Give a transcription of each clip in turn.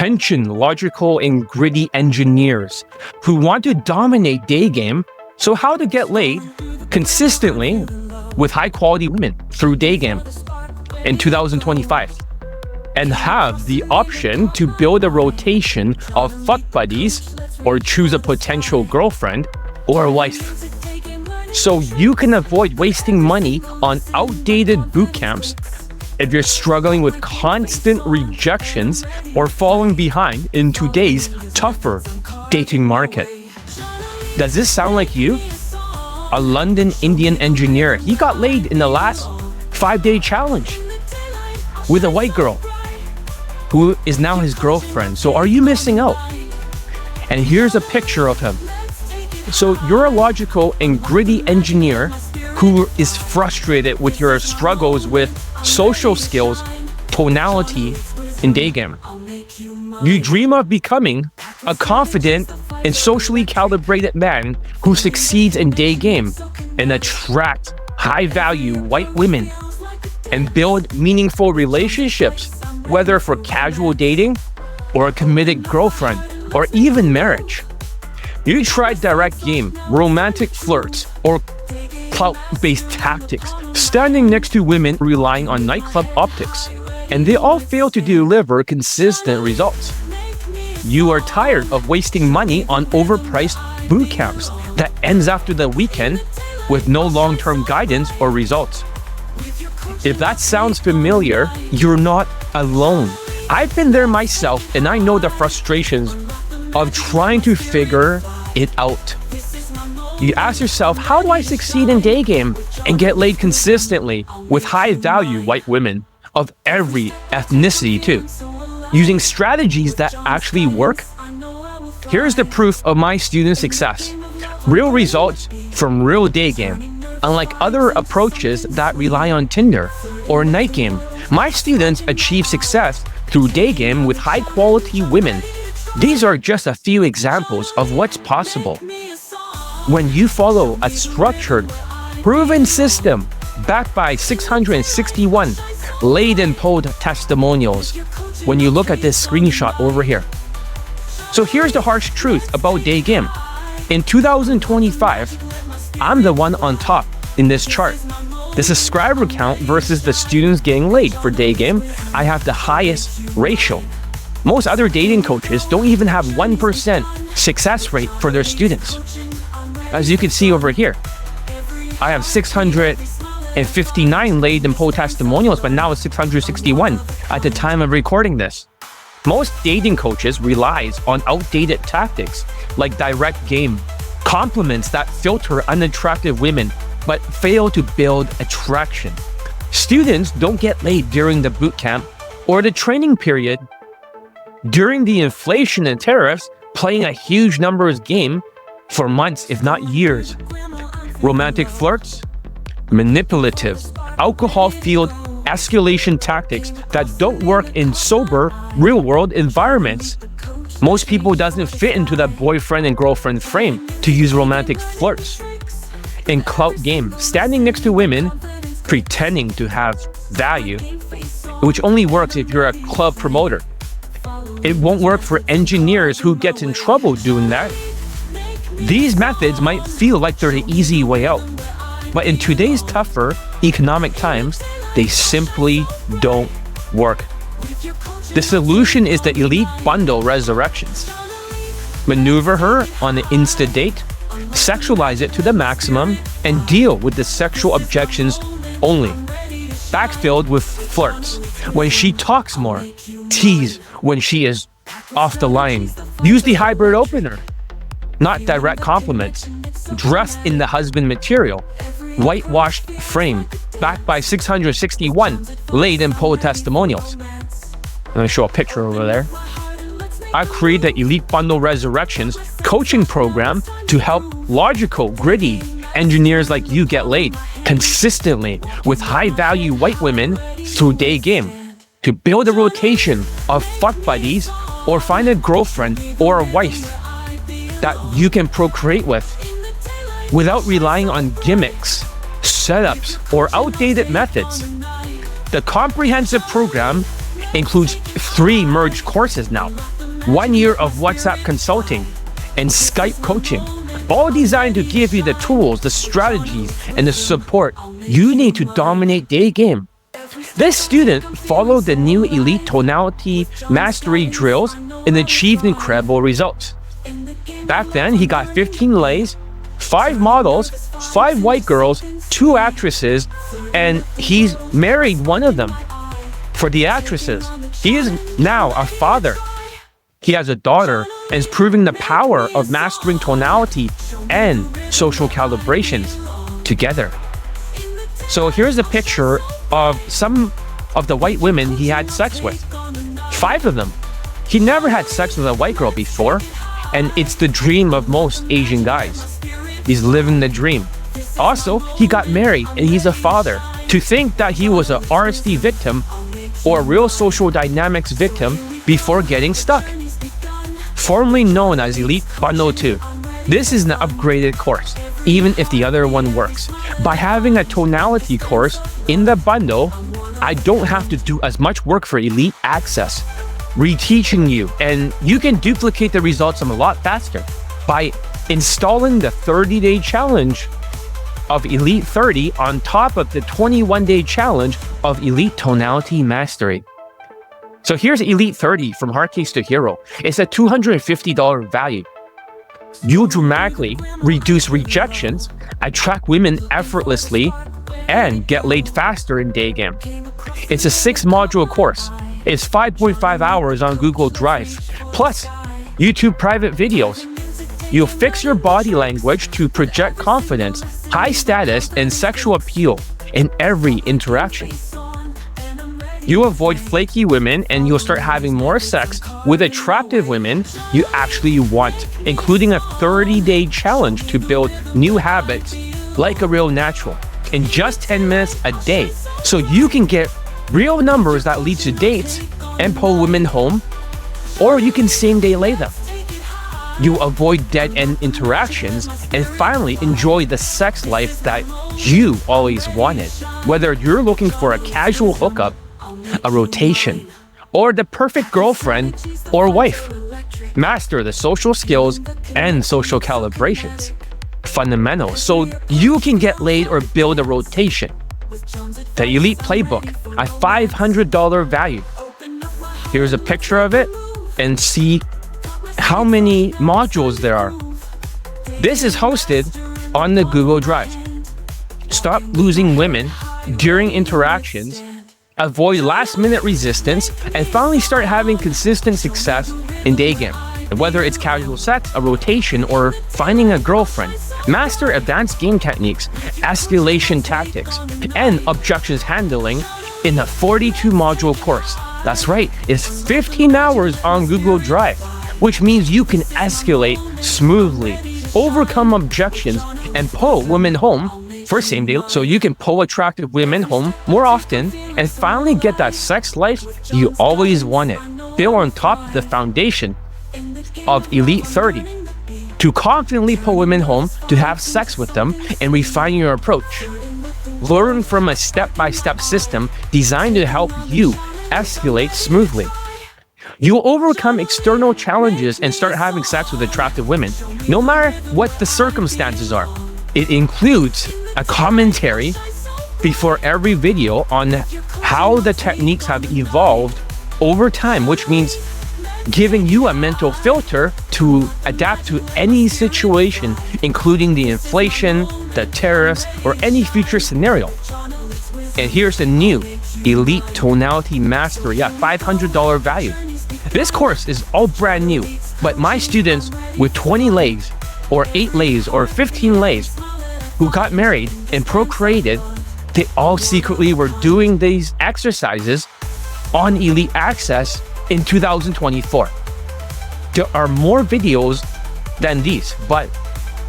Attention, logical and gritty engineers who want to dominate Daygame. So how to get laid consistently with high quality women through Daygame in 2025 and have the option to build a rotation of fuck buddies or choose a potential girlfriend or wife. So you can avoid wasting money on outdated boot camps if you're struggling with constant rejections or falling behind in today's tougher dating market. Does this sound like you? A London Indian engineer, he got laid in the last 5-day challenge with a white girl who is now his girlfriend. So are you missing out? And here's a picture of him. So you're a logical and gritty engineer who is frustrated with your struggles with social skills, tonality in Daygame. You dream of becoming a confident and socially calibrated man who succeeds in Daygame and attract high-value white women and build meaningful relationships, whether for casual dating or a committed girlfriend or even marriage. You tried direct game, romantic flirts, or clout-based tactics, standing next to women relying on nightclub optics, and they all fail to deliver consistent results. You are tired of wasting money on overpriced boot camps that ends after the weekend with no long-term guidance or results. If that sounds familiar, you're not alone. I've been there myself, and I know the frustrations of trying to figure it out. You ask yourself, how do I succeed in Daygame and get laid consistently with high-value white women of every ethnicity too, using strategies that actually work? Here's the proof of my student success. Real results from real Daygame. Unlike other approaches that rely on Tinder or Night Game, my students achieve success through Daygame with high-quality women. These are just a few examples of what's possible when you follow a structured, proven system backed by 661 laid and pulled testimonials when you look at this screenshot over here. So here's the harsh truth about Daygame. In 2025, I'm the one on top in this chart. The subscriber count versus the students getting laid for Daygame, I have the highest ratio. Most other dating coaches don't even have 1% success rate for their students. As you can see over here, I have 659 laid and pulled testimonials, but now it's 661 at the time of recording this. Most dating coaches relies on outdated tactics like direct game, compliments that filter unattractive women but fail to build attraction. Students don't get laid during the boot camp or the training period. During the inflation and tariffs, playing a huge numbers game for months, if not years. Romantic flirts, manipulative, alcohol-fueled escalation tactics that don't work in sober, real-world environments. Most people doesn't fit into that boyfriend and girlfriend frame to use romantic flirts. In clout game, standing next to women, pretending to have value, which only works if you're a club promoter. It won't work for engineers who get in trouble doing that. These methods might feel like they're the easy way out, but in today's tougher economic times, they simply don't work. The solution is the elite bundle resurrections. Maneuver her on an Insta date, sexualize it to the maximum, and deal with the sexual objections only. Backfilled with flirts. When she talks more, tease when she is off the line. Use the hybrid opener, not direct compliments. Dressed in the husband material. Whitewashed frame, backed by 661 laid and pulled testimonials. I'm going to show a picture over there. I created the Elite Bundle Resurrections coaching program to help logical, gritty engineers like you get laid consistently with high-value white women through Daygame. To build a rotation of fuck buddies or find a girlfriend or a wife that you can procreate with without relying on gimmicks, setups, or outdated methods. The comprehensive program includes 3 merged courses now, 1 year of WhatsApp consulting, and Skype coaching, all designed to give you the tools, the strategies, and the support you need to dominate Daygame. This student followed the new elite tonality mastery drills and achieved incredible results. Back then, he got 15 lays, 5 models, 5 white girls, 2 actresses, and he's married one of them. For the actresses, he is now a father. He has a daughter and is proving the power of mastering tonality and social calibrations together. So here's a picture of some of the white women he had sex with. 5 of them. He never had sex with a white girl before, and it's the dream of most Asian guys. He's living the dream. Also, he got married and he's a father. To think that he was an RSD victim or a real social dynamics victim before getting stuck. Formerly known as Elite Bundle 2. This is an upgraded course, even if the other one works. By having a tonality course in the bundle, I don't have to do as much work for Elite Access, reteaching you, and you can duplicate the results a lot faster by installing the 30-day challenge of Elite 30 on top of the 21-day challenge of Elite Tonality Mastery. So here's Elite 30 from hard case to hero. It's a $250 value. You'll dramatically reduce rejections, attract women effortlessly, and get laid faster in Daygame. It's a 6-module course. It's 5.5 hours on Google Drive, plus YouTube private videos. You'll fix your body language to project confidence, high status, and sexual appeal in every interaction. You avoid flaky women and you'll start having more sex with attractive women you actually want, including a 30-day challenge to build new habits like a real natural in just 10 minutes a day, so you can get real numbers that lead to dates and pull women home, or you can same-day lay them. You avoid dead-end interactions and finally enjoy the sex life that you always wanted, whether you're looking for a casual hookup, a rotation, or the perfect girlfriend or wife. Master the social skills and social calibrations fundamentals so you can get laid or build a rotation. The Elite Playbook, a $500 value. Here's a picture of it and see how many modules there are. This is hosted on the Google Drive. Stop losing women during interactions, avoid last-minute resistance, and finally start having consistent success in Daygame. Whether it's casual sex, a rotation, or finding a girlfriend, master advanced game techniques, escalation tactics, and objections handling in a 42-module course. That's right, it's 15 hours on Google Drive, which means you can escalate smoothly, overcome objections, and pull women home for same day, so you can pull attractive women home more often and finally get that sex life you always wanted. Build on top of the foundation of Elite 30 to confidently pull women home, to have sex with them, and refine your approach. Learn from a step-by-step system designed to help you escalate smoothly. You'll overcome external challenges and start having sex with attractive women, no matter what the circumstances are. It includes a commentary before every video on how the techniques have evolved over time, which means giving you a mental filter to adapt to any situation, including the inflation, the tariffs, or any future scenario. And here's the new Elite Tonality Mastery at $500 value. This course is all brand new, but my students with 20 lays, or 8 lays, or 15 lays, who got married and procreated, they all secretly were doing these exercises on Elite Access in 2024. There are more videos than these, but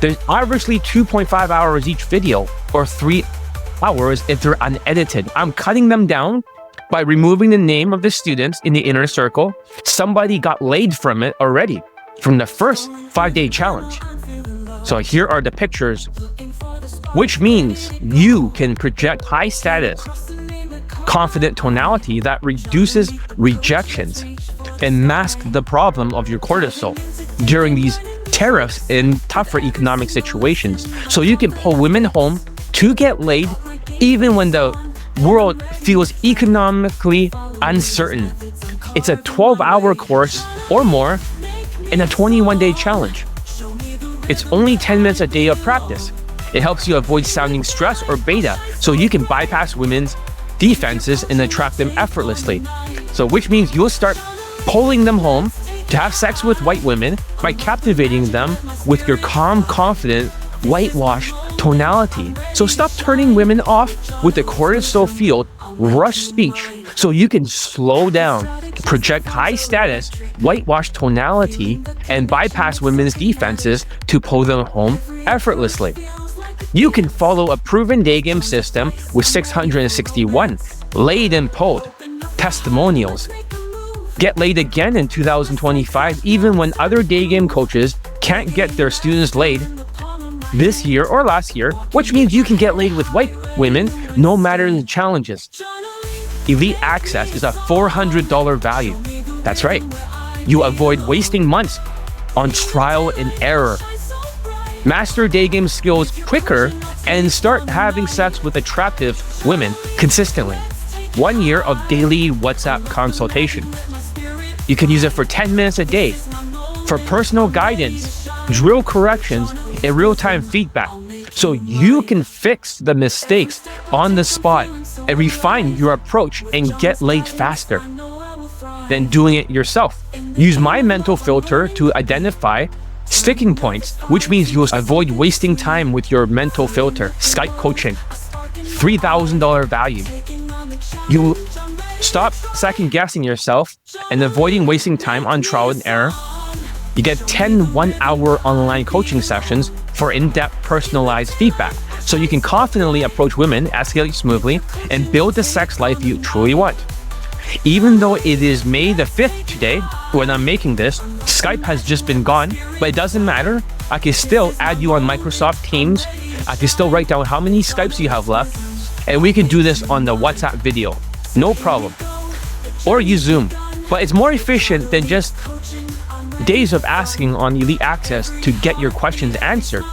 there's averagely 2.5 hours each video, or 3 hours if they're unedited. I'm cutting them down by removing the name of the students in the inner circle. Somebody got laid from it already, from the first 5-day challenge. So here are the pictures, which means you can project high status, confident tonality that reduces rejections, and mask the problem of your cortisol during these tariffs in tougher economic situations. So you can pull women home to get laid even when the world feels economically uncertain. It's a 12-hour course or more in a 21-day challenge. It's only 10 minutes a day of practice. It helps you avoid sounding stressed or beta, so you can bypass women's defenses and attract them effortlessly. So which means you'll start pulling them home to have sex with white women by captivating them with your calm, confident, whitewashed tonality. So stop turning women off with the cortisol-fueled rush speech so you can slow down, project high status, whitewashed tonality, and bypass women's defenses to pull them home effortlessly. You can follow a proven Daygame system with 661 laid and pulled testimonials. Get laid again in 2025 even when other Daygame coaches can't get their students laid this year or last year, which means you can get laid with white women no matter the challenges. Elite Access is a $400 value. That's right. You avoid wasting months on trial and error. Master Daygame skills quicker and start having sex with attractive women consistently. 1 year of daily WhatsApp consultation. You can use it for 10 minutes a day for personal guidance, drill corrections, and real-time feedback, so you can fix the mistakes on the spot and refine your approach and get laid faster than doing it yourself. Use my mental filter to identify sticking points, which means you'll avoid wasting time with your mental filter. Skype coaching, $3,000 value. You stop second-guessing yourself and avoiding wasting time on trial and error. You get 10 one-hour online coaching sessions for in-depth personalized feedback, so you can confidently approach women, escalate smoothly, and build the sex life you truly want. Even though it is May the 5th today, when I'm making this, Skype has just been gone, but it doesn't matter. I can still add you on Microsoft Teams. I can still write down how many Skypes you have left, and we can do this on the WhatsApp video. No problem. Or use Zoom. But it's more efficient than just days of asking on Elite Access to get your questions answered.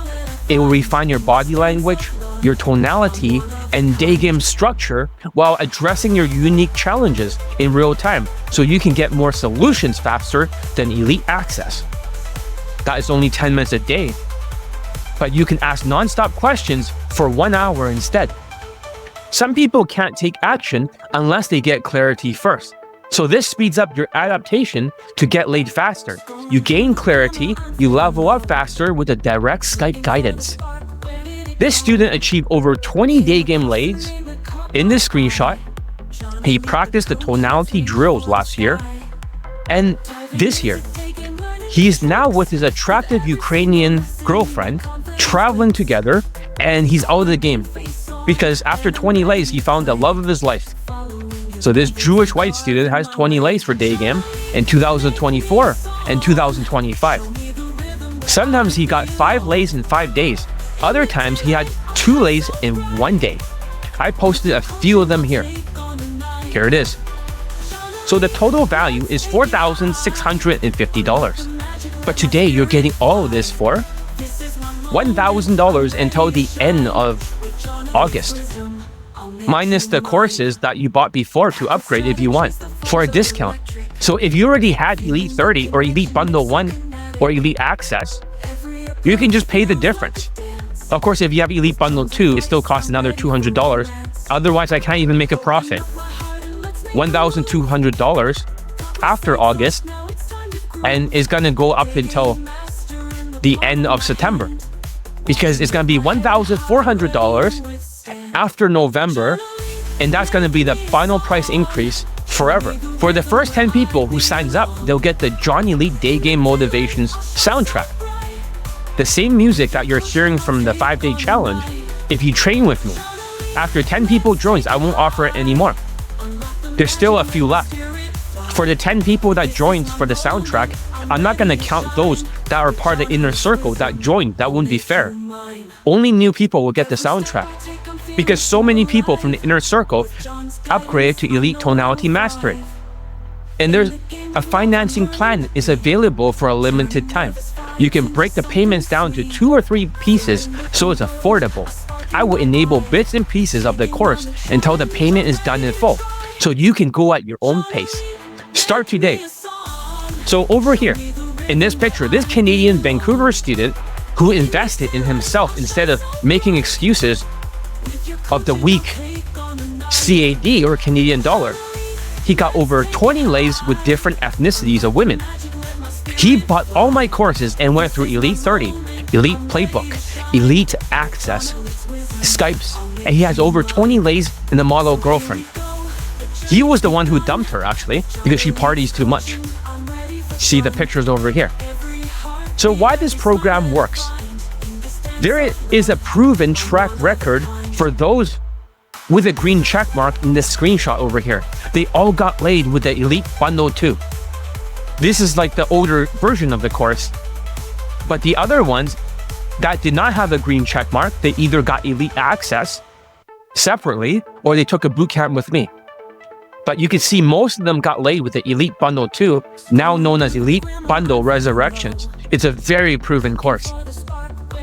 It will refine your body language, your tonality, and Daygame structure while addressing your unique challenges in real time, so you can get more solutions faster than Elite Access. That is only 10 minutes a day, but you can ask non-stop questions for 1 hour instead. Some people can't take action unless they get clarity first. So this speeds up your adaptation to get laid faster. You gain clarity, you level up faster with a direct Skype guidance. This student achieved over 20 Daygame lays in this screenshot. He practiced the tonality drills last year and this year. He's now with his attractive Ukrainian girlfriend, traveling together, and he's out of the game because after 20 lays, he found the love of his life. So this Jewish white student has 20 lays for Daygame in 2024 and 2025. Sometimes he got 5 lays in 5 days. Other times he had 2 lays in 1 day. I posted a few of them here. Here it is. So the total value is $4,650. But today you're getting all of this for $1,000 until the end of August. Minus the courses that you bought before to upgrade if you want, for a discount. So if you already had Elite 30 or Elite Bundle 1 or Elite Access, you can just pay the difference. Of course, if you have Elite Bundle 2, it still costs another $200. Otherwise, I can't even make a profit. $1,200 after August, and it's gonna go up until the end of September, because it's gonna be $1,400 after November, and that's going to be the final price increase forever. For the first 10 people who signs up, they'll get the John Elite Daygame Motivations soundtrack. The same music that you're hearing from the 5-day challenge if you train with me. After 10 people joins, I won't offer it anymore. There's still a few left. For the 10 people that joined for the soundtrack, I'm not going to count those that are part of the inner circle that joined. That wouldn't be fair. Only new people will get the soundtrack, because so many people from the inner circle upgraded to Elite Tonality Mastery. And there's a financing plan is available for a limited time. You can break the payments down to 2 or 3 pieces so it's affordable. I will enable bits and pieces of the course until the payment is done in full, so you can go at your own pace. Start today. So over here, in this picture, this Canadian Vancouver student who invested in himself instead of making excuses of the weak CAD or Canadian dollar. He got over 20 lays with different ethnicities of women. He bought all my courses and went through Elite 30, Elite Playbook, Elite Access, Skypes, and he has over 20 lays in the model girlfriend. He was the one who dumped her, actually, because she parties too much. See the pictures over here. So why this program works? There is a proven track record for those with a green check mark in this screenshot over here. They all got laid with the Elite Bundle 2. This is like the older version of the course. But the other ones that did not have a green check mark, they either got Elite Access separately or they took a boot camp with me. But you can see most of them got laid with the Elite Bundle 2, now known as Elite Bundle Resurrections. It's a very proven course.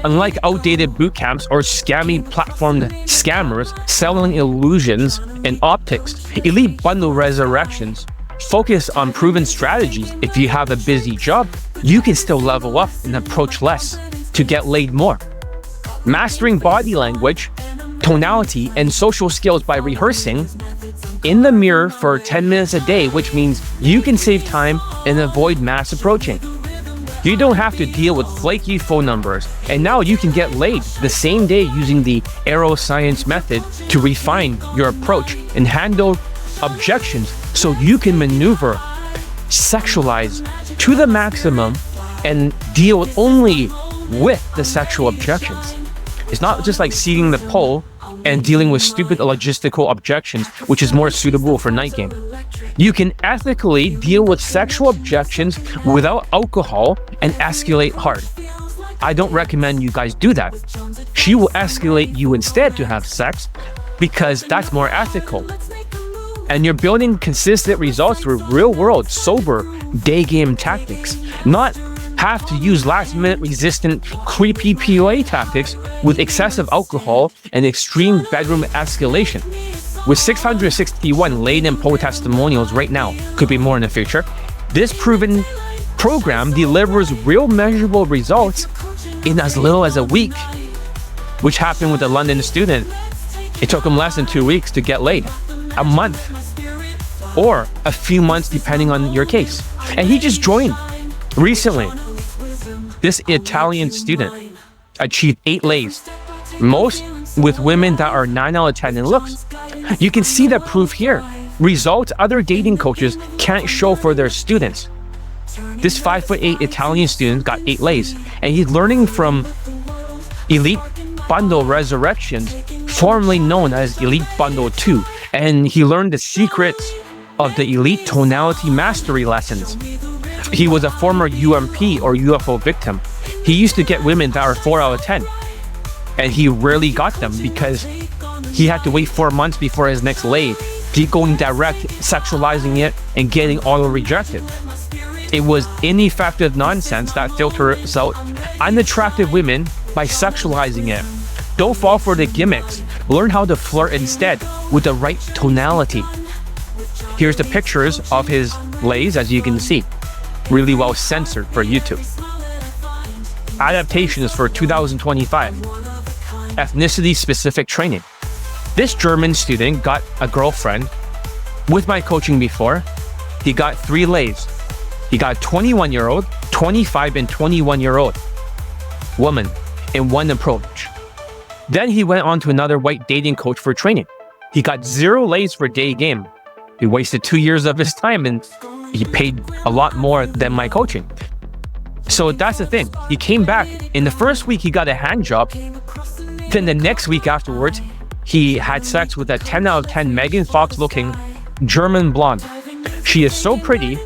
Unlike outdated boot camps or scammy platformed scammers selling illusions and optics, Elite Bundle Resurrections focus on proven strategies. If you have a busy job, you can still level up and approach less to get laid more. Mastering body language, tonality, and social skills by rehearsing in the mirror for 10 minutes a day, which means you can save time and avoid mass approaching. You don't have to deal with flaky phone numbers, and now you can get laid the same day using the aeroscience method to refine your approach and handle objections so you can maneuver, sexualize to the maximum, and deal only with the sexual objections. It's not just like seeing the pole and dealing with stupid logistical objections, which is more suitable for night game. You can ethically deal with sexual objections without alcohol and escalate hard. I don't recommend you guys do that. She will escalate you instead to have sex because that's more ethical. And you're building consistent results through real-world, sober day game tactics, not have to use last-minute resistant, creepy PUA tactics with excessive alcohol and extreme bedroom escalation. With 661 laid and poll testimonials right now, could be more in the future, this proven program delivers real measurable results in as little as a week, which happened with a London student. It took him less than 2 weeks to get laid, a month, or a few months depending on your case. And he just joined recently. This Italian student achieved 8 lays, most with women that are 9 out of 10 in looks. You can see the proof here. Results other dating coaches can't show for their students. This 5'8" Italian student got 8 lays, and he's learning from Elite Bundle Resurrections, formerly known as Elite Bundle 2, and he learned the secrets of the Elite Tonality Mastery lessons. He was a former UMP or UFO victim. He used to get women that are 4 out of 10, and he rarely got them because he had to wait 4 months before his next lay, going direct, sexualizing it, and getting auto-rejected. It was ineffective nonsense that filters out unattractive women by sexualizing it. Don't fall for the gimmicks. Learn how to flirt instead with the right tonality. Here's the pictures of his lays, as you can see. Really well censored for YouTube. Adaptations for 2025. Ethnicity-specific training. This German student got a girlfriend with my coaching before. He got 3 lays. He got a 21-year-old, 25, and 21-year-old woman in one approach. Then he went on to another white dating coach for training. He got 0 lays for Daygame. He wasted 2 years of his time and he paid a lot more than my coaching. So that's the thing. He came back. In the first week, he got a hand job. Then the next week afterwards, he had sex with a 10 out of 10 Megan Fox looking German blonde. She is so pretty.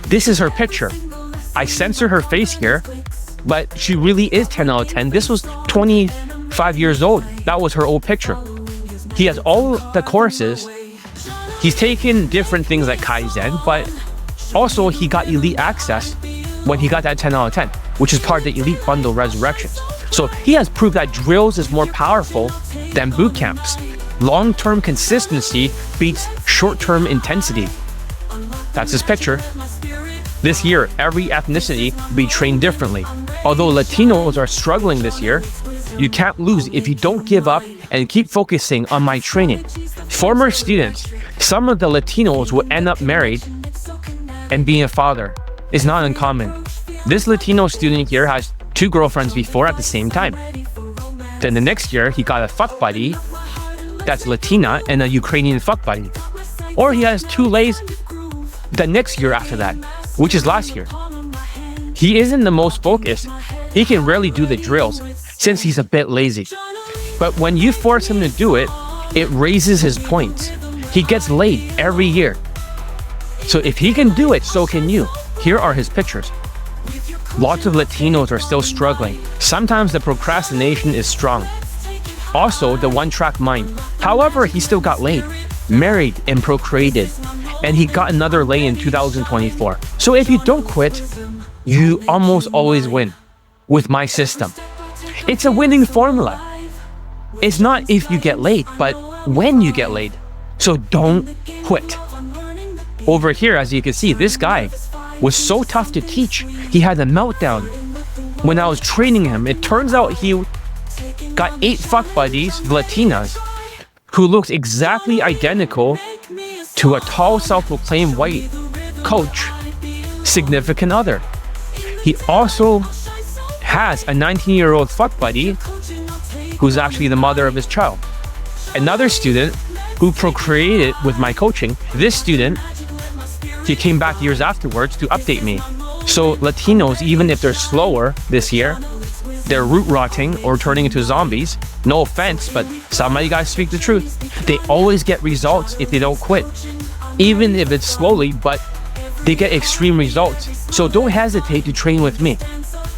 This is her picture. I censor her face here, but she really is 10 out of 10. This was 25 years old. That was her old picture. He has all the courses He's taken different things like Kaizen, but also he got elite access when he got that 10 out of 10, which is part of the elite bundle resurrections. So he has proved that drills is more powerful than boot camps. Long-term consistency beats short-term intensity. That's his picture. This year, every ethnicity will be trained differently. Although Latinos are struggling this year, you can't lose if you don't give up and keep focusing on my training. Former students, some of the Latinos will end up married and being a father. It's not uncommon. This Latino student here has 2 girlfriends before at the same time. Then the next year, he got a fuck buddy that's Latina and a Ukrainian fuck buddy. Or he has 2 lays the next year after that, which is last year. He isn't the most focused. He can rarely do the drills since he's a bit lazy. But when you force him to do it, it raises his points. He gets laid every year. So if he can do it, so can you. Here are his pictures. Lots of Latinos are still struggling. Sometimes the procrastination is strong. Also, the one-track mind. However, he still got laid, married, and procreated. And he got another lay in 2024. So if you don't quit, you almost always win with my system. It's a winning formula. It's not if you get laid, but when you get laid. So don't quit. Over here, as you can see, this guy was so tough to teach. He had a meltdown. When I was training him, it turns out he got 8 fuck buddies, Latinas, who looked exactly identical to a tall, self-proclaimed white coach, significant other. He also has a 19-year-old fuck buddy who's actually the mother of his child. Another student who procreated with my coaching, this student, he came back years afterwards to update me. So Latinos, even if they're slower this year, they're root rotting or turning into zombies. No offense, but somebody gotta speak the truth. They always get results if they don't quit. Even if it's slowly, but they get extreme results. So don't hesitate to train with me.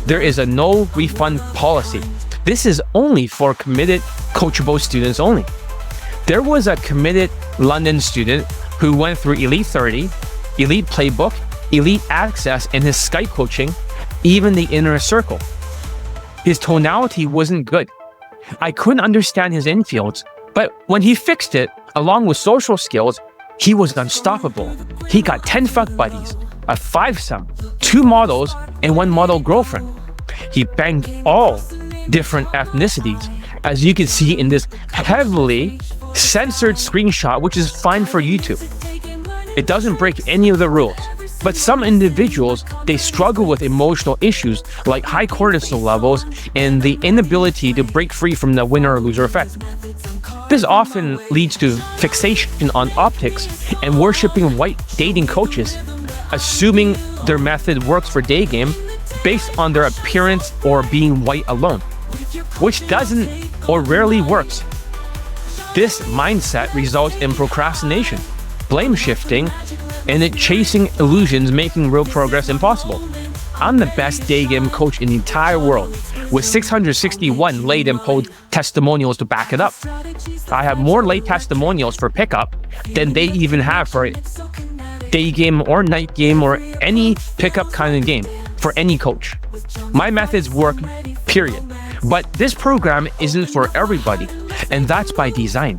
There is a no refund policy. This is only for committed, coachable students only. There was a committed London student who went through Elite 30, Elite Playbook, Elite Access, and his Skype coaching, even the inner circle. His tonality wasn't good. I couldn't understand his infields, but when he fixed it, along with social skills, he was unstoppable. He got 10 fuck buddies, a 5-some, 2 models, and 1 model girlfriend. He banged all different ethnicities, as you can see in this heavily censored screenshot, which is fine for YouTube. It doesn't break any of the rules. But some individuals, they struggle with emotional issues like high cortisol levels and the inability to break free from the winner or loser effect. This often leads to fixation on optics and worshiping white dating coaches, assuming their method works for Daygame based on their appearance or being white alone, which doesn't or rarely works. This mindset results in procrastination, blame shifting, and it chasing illusions, making real progress impossible. I'm the best Daygame coach in the entire world, with 661 laid and polled testimonials to back it up. I have more laid testimonials for pickup than they even have for day game or night game or any pickup kind of game for any coach. My methods work, period. But this program isn't for everybody, and that's by design.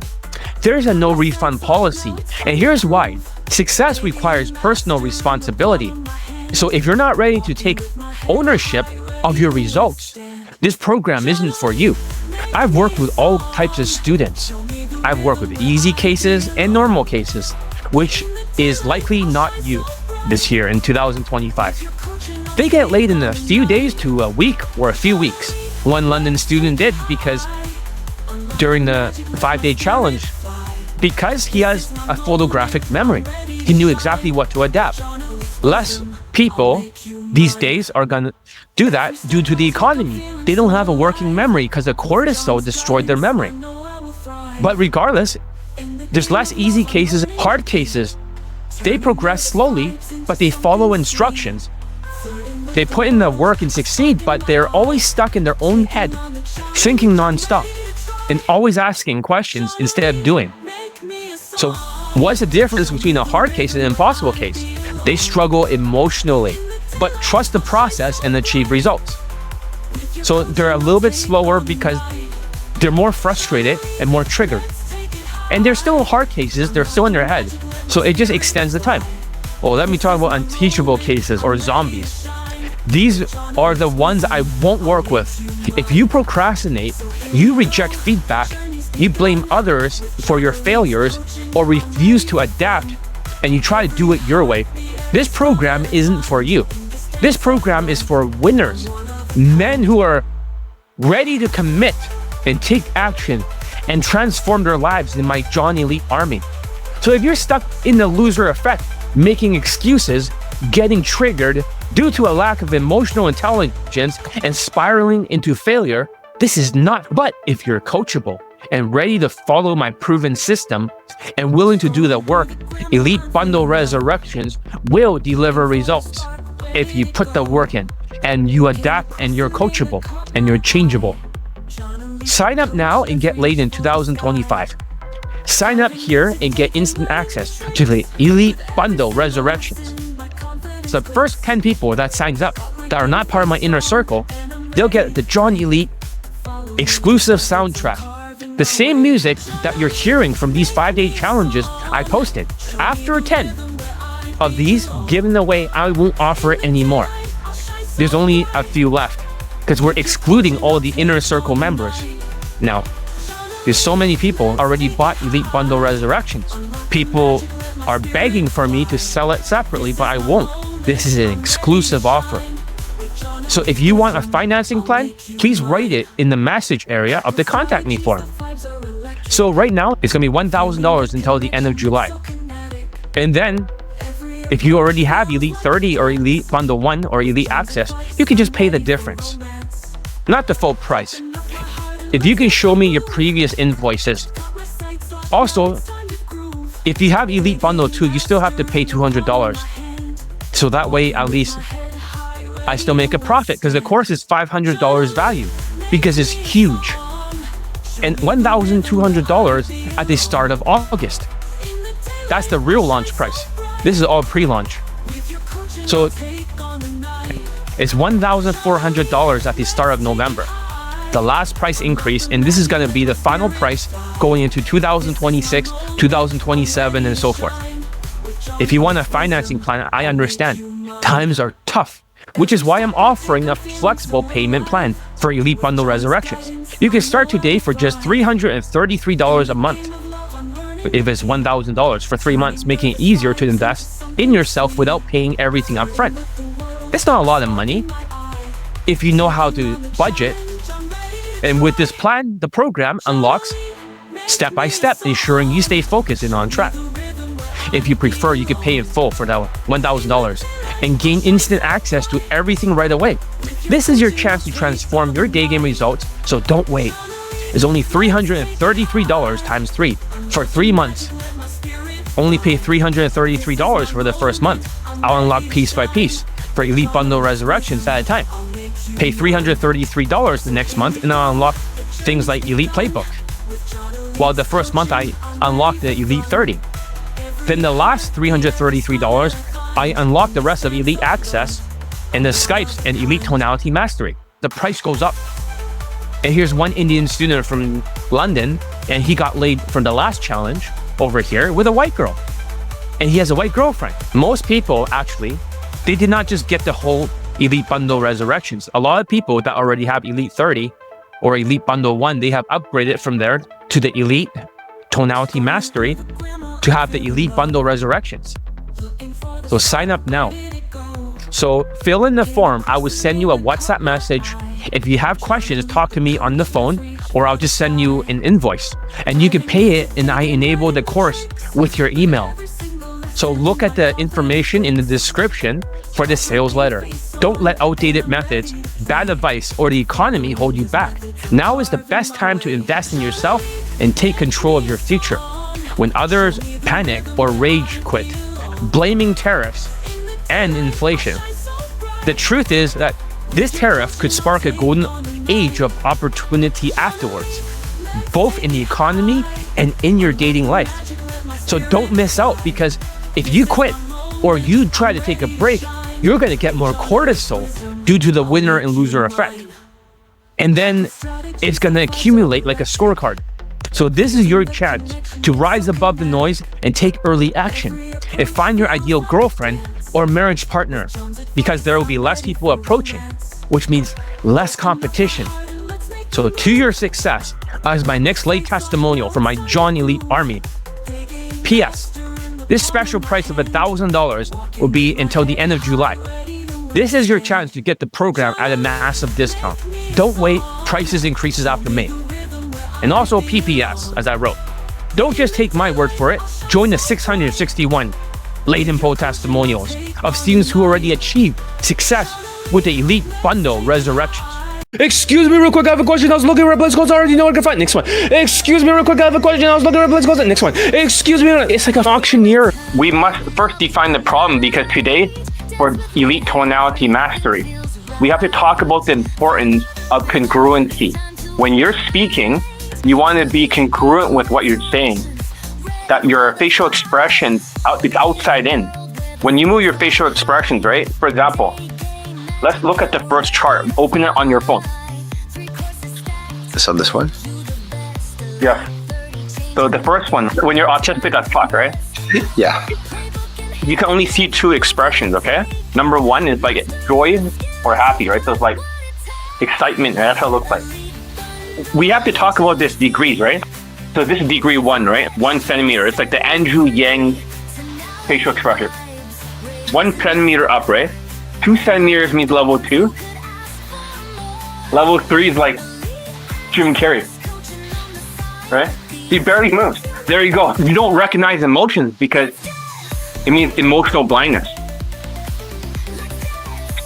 There's a no refund policy, and here's why. Success requires personal responsibility. So if you're not ready to take ownership of your results, this program isn't for you. I've worked with all types of students. I've worked with easy cases and normal cases, which is likely not you this year in 2025. They get laid in a few days to a week or a few weeks. One London student did because during the 5-day challenge, because he has a photographic memory. He knew exactly what to adapt. Less people these days are gonna do that due to the economy. They don't have a working memory because the cortisol destroyed their memory. But regardless, there's less easy cases, hard cases. They progress slowly, but they follow instructions. They put in the work and succeed, but they're always stuck in their own head, thinking nonstop, and always asking questions instead of doing. So What's the difference between a hard case and an impossible case? They struggle emotionally, but trust the process and achieve results. So they're a little bit slower because they're more frustrated and more triggered. And they're still hard cases, they're still in their head. So it just extends the time. Well, let me talk about unteachable cases or zombies. These are the ones I won't work with. If you procrastinate, you reject feedback, you blame others for your failures, or refuse to adapt, and you try to do it your way, this program isn't for you. This program is for winners, men who are ready to commit and take action and transform their lives in my John Elite Army. So if you're stuck in the loser effect, making excuses, getting triggered due to a lack of emotional intelligence and spiraling into failure, this is not. But if you're coachable and ready to follow my proven system and willing to do the work, Elite Bundle Resurrections will deliver results if you put the work in and you adapt and you're coachable and you're changeable. Sign up now and get laid in 2025. Sign up here and get instant access to the Elite Bundle Resurrections. So the first 10 people that signs up that are not part of my inner circle, they'll get the John Elite exclusive soundtrack. The same music that you're hearing from these 5-day challenges I posted. After 10 of these given away, I won't offer it anymore. There's only a few left because we're excluding all the inner circle members. Now, there's so many people already bought Elite Bundle Resurrections. People are begging for me to sell it separately, but I won't. This is an exclusive offer. So if you want a financing plan, please write it in the message area of the contact me form. So right now, it's gonna be $1,000 until the end of July. And then, if you already have Elite 30 or Elite Bundle 1 or Elite Access, you can just pay the difference, not the full price. If you can show me your previous invoices. Also, if you have Elite Bundle 2, you still have to pay $200. So that way, at least, I still make a profit because the course is $500 value because it's huge. And $1,200 at the start of August. That's the real launch price. This is all pre-launch. So it's $1,400 at the start of November. The last price increase, and this is going to be the final price going into 2026, 2027, and so forth. If you want a financing plan, I understand. Times are tough, which is why I'm offering a flexible payment plan for Elite Bundle Resurrections. You can start today for just $333 a month. If it's $1,000 for 3 months, making it easier to invest in yourself without paying everything up front. It's not a lot of money if you know how to budget. And with this plan, the program unlocks step by step, ensuring you stay focused and on track. If you prefer, you could pay in full for that $1,000 and gain instant access to everything right away. This is your chance to transform your day game results, so don't wait. It's only $333 times 3 for 3 months. Only pay $333 for the first month. I'll unlock piece by piece for Elite Bundle Resurrections at a time. Pay $333 the next month and I'll unlock things like Elite Playbook. While the first month I unlock the Elite 30. Then the last $333, I unlock the rest of Elite Access and the Skypes and Elite Tonality Mastery. The price goes up. And here's one Indian student from London, and he got laid from the last challenge over here with a white girl. And he has a white girlfriend. Most people, actually, they did not just get the whole Elite Bundle Resurrections. A lot of people that already have Elite 30 or Elite Bundle 1, they have upgraded from there to the Elite Tonality Mastery to have the Elite Bundle Resurrections. So sign up now. So fill in the form. I will send you a WhatsApp message. If you have questions, talk to me on the phone, or I'll just send you an invoice. And you can pay it, and I enable the course with your email. So look at the information in the description for the sales letter. Don't let outdated methods, bad advice, or the economy hold you back. Now is the best time to invest in yourself and take control of your future. When others panic or rage quit, blaming tariffs and inflation. The truth is that this tariff could spark a golden age of opportunity afterwards, both in the economy and in your dating life. So don't miss out, because if you quit or you try to take a break, you're going to get more cortisol due to the winner and loser effect. And then it's going to accumulate like a scorecard. So this is your chance to rise above the noise and take early action and find your ideal girlfriend or marriage partner, because there will be less people approaching, which means less competition. So to your success as my next late testimonial for my John Elite Army. P.S. This special price of $1,000 will be until the end of July. This is your chance to get the program at a massive discount. Don't wait, prices increases after May. And also PPS, as I wrote. Don't just take my word for it. Join the 661 late info testimonials of students who already achieved success with the Elite Bundle Resurrections. Excuse me real quick, I have a question. I was looking at Let's Go. I already know I can find. Next one. Excuse me real quick, I have a question. I was looking at Let's Go. Next one. Excuse me. It's like an auctioneer. We must first define the problem, because today, for elite tonality mastery, we have to talk about the importance of congruency. When you're speaking, you want to be congruent with what you're saying. That your facial expression is outside in. When you move your facial expressions, right? For example, let's look at the first chart. Open it on your phone. So this one? Yeah. So the first one, when you're autistic as fuck, right? Yeah. You can only see two expressions, okay? Number one is like joy or happy, right? So it's like excitement, right? That's how it looks like. We have to talk about this degrees, right? So this is degree 1, right? 1 centimeter. It's like the Andrew Yang facial expression. 1 centimeter up, right? 2 centimeters means level 2. Level 3 is like Jim Carrey, right? He barely moves. There you go. You don't recognize emotions because it means emotional blindness.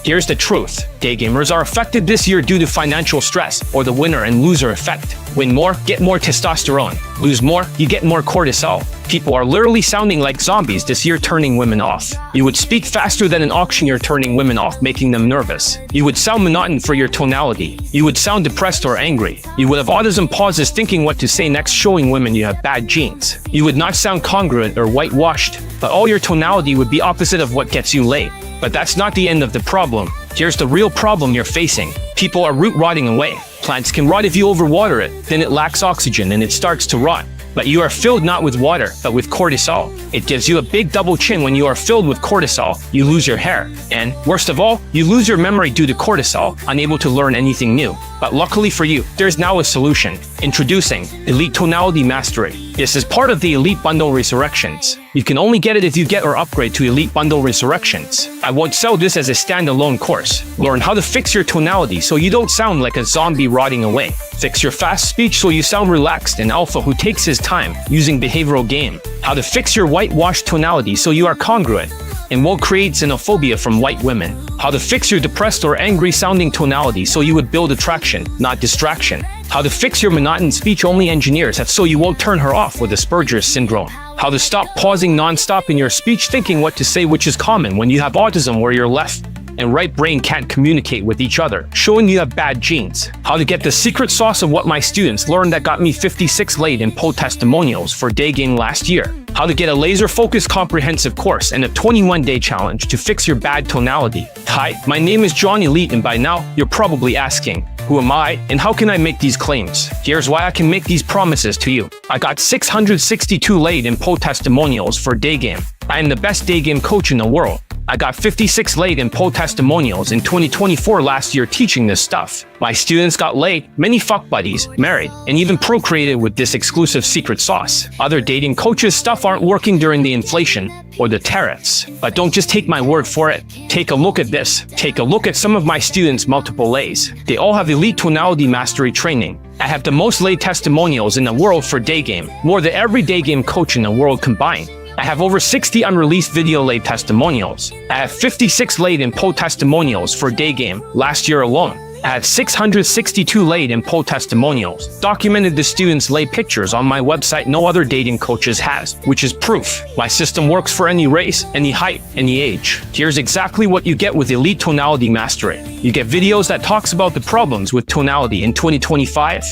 Here's the truth. Day gamers are affected this year due to financial stress, or the winner and loser effect. Win more, get more testosterone. Lose more, you get more cortisol. People are literally sounding like zombies this year, turning women off. You would speak faster than an auctioneer, turning women off, making them nervous. You would sound monotonous for your tonality. You would sound depressed or angry. You would have autism pauses thinking what to say next, showing women you have bad genes. You would not sound congruent or whitewashed, but all your tonality would be opposite of what gets you laid. But that's not the end of the problem. Here's the real problem you're facing. People are root rotting away. Plants can rot if you overwater it, then it lacks oxygen and it starts to rot. But you are filled not with water, but with cortisol. It gives you a big double chin. When you are filled with cortisol, you lose your hair. And worst of all, you lose your memory due to cortisol, unable to learn anything new. But luckily for you, there's now a solution. Introducing Elite Tonality Mastery. This is part of the Elite Bundle Resurrections. You can only get it if you get or upgrade to Elite Bundle Resurrections. I won't sell this as a standalone course. Learn how to fix your tonality so you don't sound like a zombie rotting away. Fix your fast speech so you sound relaxed and alpha who takes his time using behavioral game. How to fix your whitewashed tonality so you are congruent and won't create xenophobia from white women. How to fix your depressed or angry sounding tonality so you would build attraction, not distraction. How to fix your monotonous speech only engineers have so you won't turn her off with Asperger's syndrome. How to stop pausing non-stop in your speech thinking what to say, which is common when you have autism, where your left and right brain can't communicate with each other, showing you have bad genes. How to get the secret sauce of what my students learned that got me 56 late in poll testimonials for Daygame last year. How to get a laser-focused comprehensive course and a 21-day challenge to fix your bad tonality. Hi, my name is John Elite, and by now, you're probably asking, who am I and how can I make these claims? Here's why I can make these promises to you. I got 662 late in poll testimonials for Daygame. I am the best Daygame coach in the world. I got 56 late in poll testimonials in 2024 last year teaching this stuff. My students got laid, many fuck buddies, married, and even procreated with this exclusive secret sauce. Other dating coaches stuff aren't working during the inflation or the tariffs. But don't just take my word for it. Take a look at this. Take a look at some of my students' multiple lays. They all have elite tonality mastery training. I have the most lay testimonials in the world for Daygame, more than every Daygame coach in the world combined. I have over 60 unreleased video lay testimonials. I have 56 laid in poll testimonials for Daygame last year alone. I have 662 laid in poll testimonials. Documented the students' lay pictures on my website no other dating coaches has, which is proof. My system works for any race, any height, any age. Here's exactly what you get with Elite Tonality Mastery. You get videos that talks about the problems with tonality in 2025.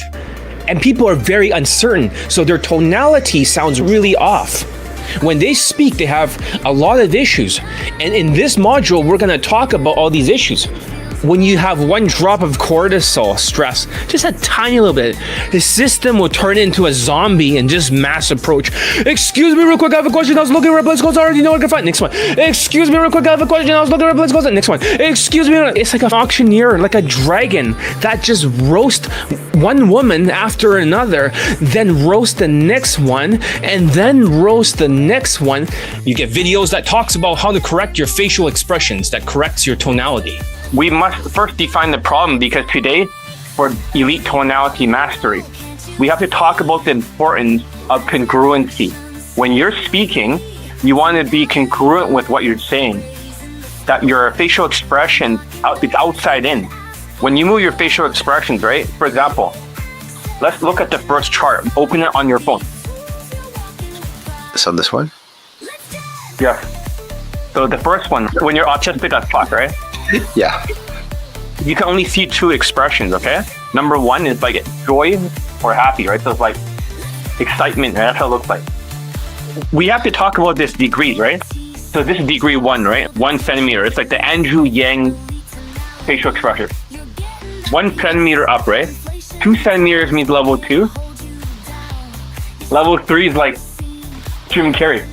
And people are very uncertain, so their tonality sounds really off. When they speak, they have a lot of issues. And in this module, we're going to talk about all these issues. When you have one drop of cortisol stress, just a tiny little bit, the system will turn into a zombie and just mass approach. Excuse me real quick, I have a question. I was looking at blood scores. I already know what I can find. Next one. Excuse me real quick, I have a question. I was looking at blood scores. Next one. Excuse me. It's like an auctioneer, like a dragon that just roast one woman after another, then roast the next one, and then roast the next one. You get videos that talks about how to correct your facial expressions, that corrects your tonality. We must first define the problem, because today, for elite tonality mastery, we have to talk about the importance of congruency. When you're speaking, you want to be congruent with what you're saying, that your facial expression is outside in. When you move your facial expressions, right? For example, let's look at the first chart. Open it on your phone. So this one? Yeah. So the first one, when you're autistic as fuck, right? Yeah. You can only see two expressions, okay? Number one is like joy or happy, right? So it's like excitement, right? That's how it looks like. We have to talk about this degrees, right? So this is degree 1, right? 1 centimeter. It's like the Andrew Yang facial expression. 1 centimeter up, right? 2 centimeters means level 2. Level 3 is like Jim Carrey,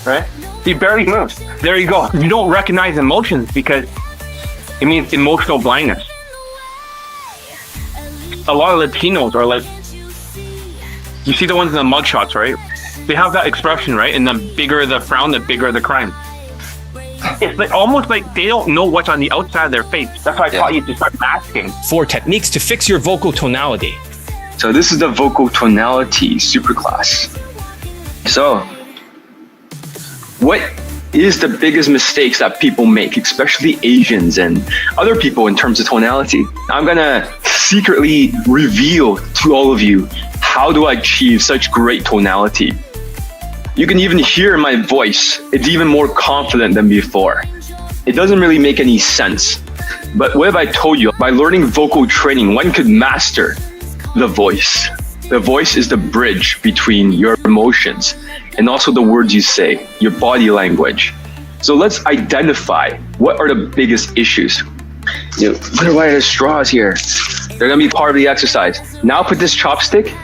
right? He barely moves. There you go. You don't recognize emotions because it means emotional blindness. A lot of Latinos are like, you see the ones in the mugshots, right? They have that expression, right? And the bigger the frown, the bigger the crime. It's like almost like they don't know what's on the outside of their face. That's why I taught you to start masking. 4 techniques to fix your vocal tonality. So this is the vocal tonality superclass. So, what is the biggest mistakes that people make, especially Asians and other people in terms of tonality? I'm gonna secretly reveal to all of you how do I achieve such great tonality. You can even hear my voice. It's even more confident than before. It doesn't really make any sense. But what have I told you? By learning vocal training, one could master the voice. The voice is the bridge between your emotions and also the words you say, your body language. So let's identify what are the biggest issues. What are the straws here? They're gonna be part of the exercise. Now put this chopstick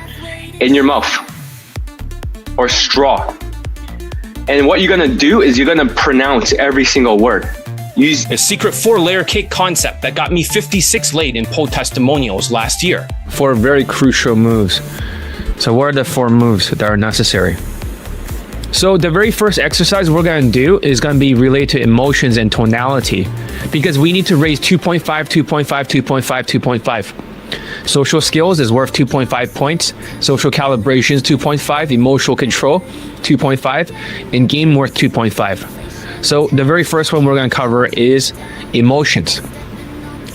in your mouth, or straw. And what you're gonna do is you're gonna pronounce every single word. Use a secret 4-layer cake concept that got me 56 laid in poll testimonials last year. 4 very crucial moves. So what are the 4 moves that are necessary? So the very first exercise we're going to do is going to be related to emotions and tonality, because we need to raise 2.5, 2.5, 2.5, 2.5. Social skills is worth 2.5 points. Social calibrations, 2.5. Emotional control, 2.5. And game worth 2.5. So the very first one we're going to cover is emotions.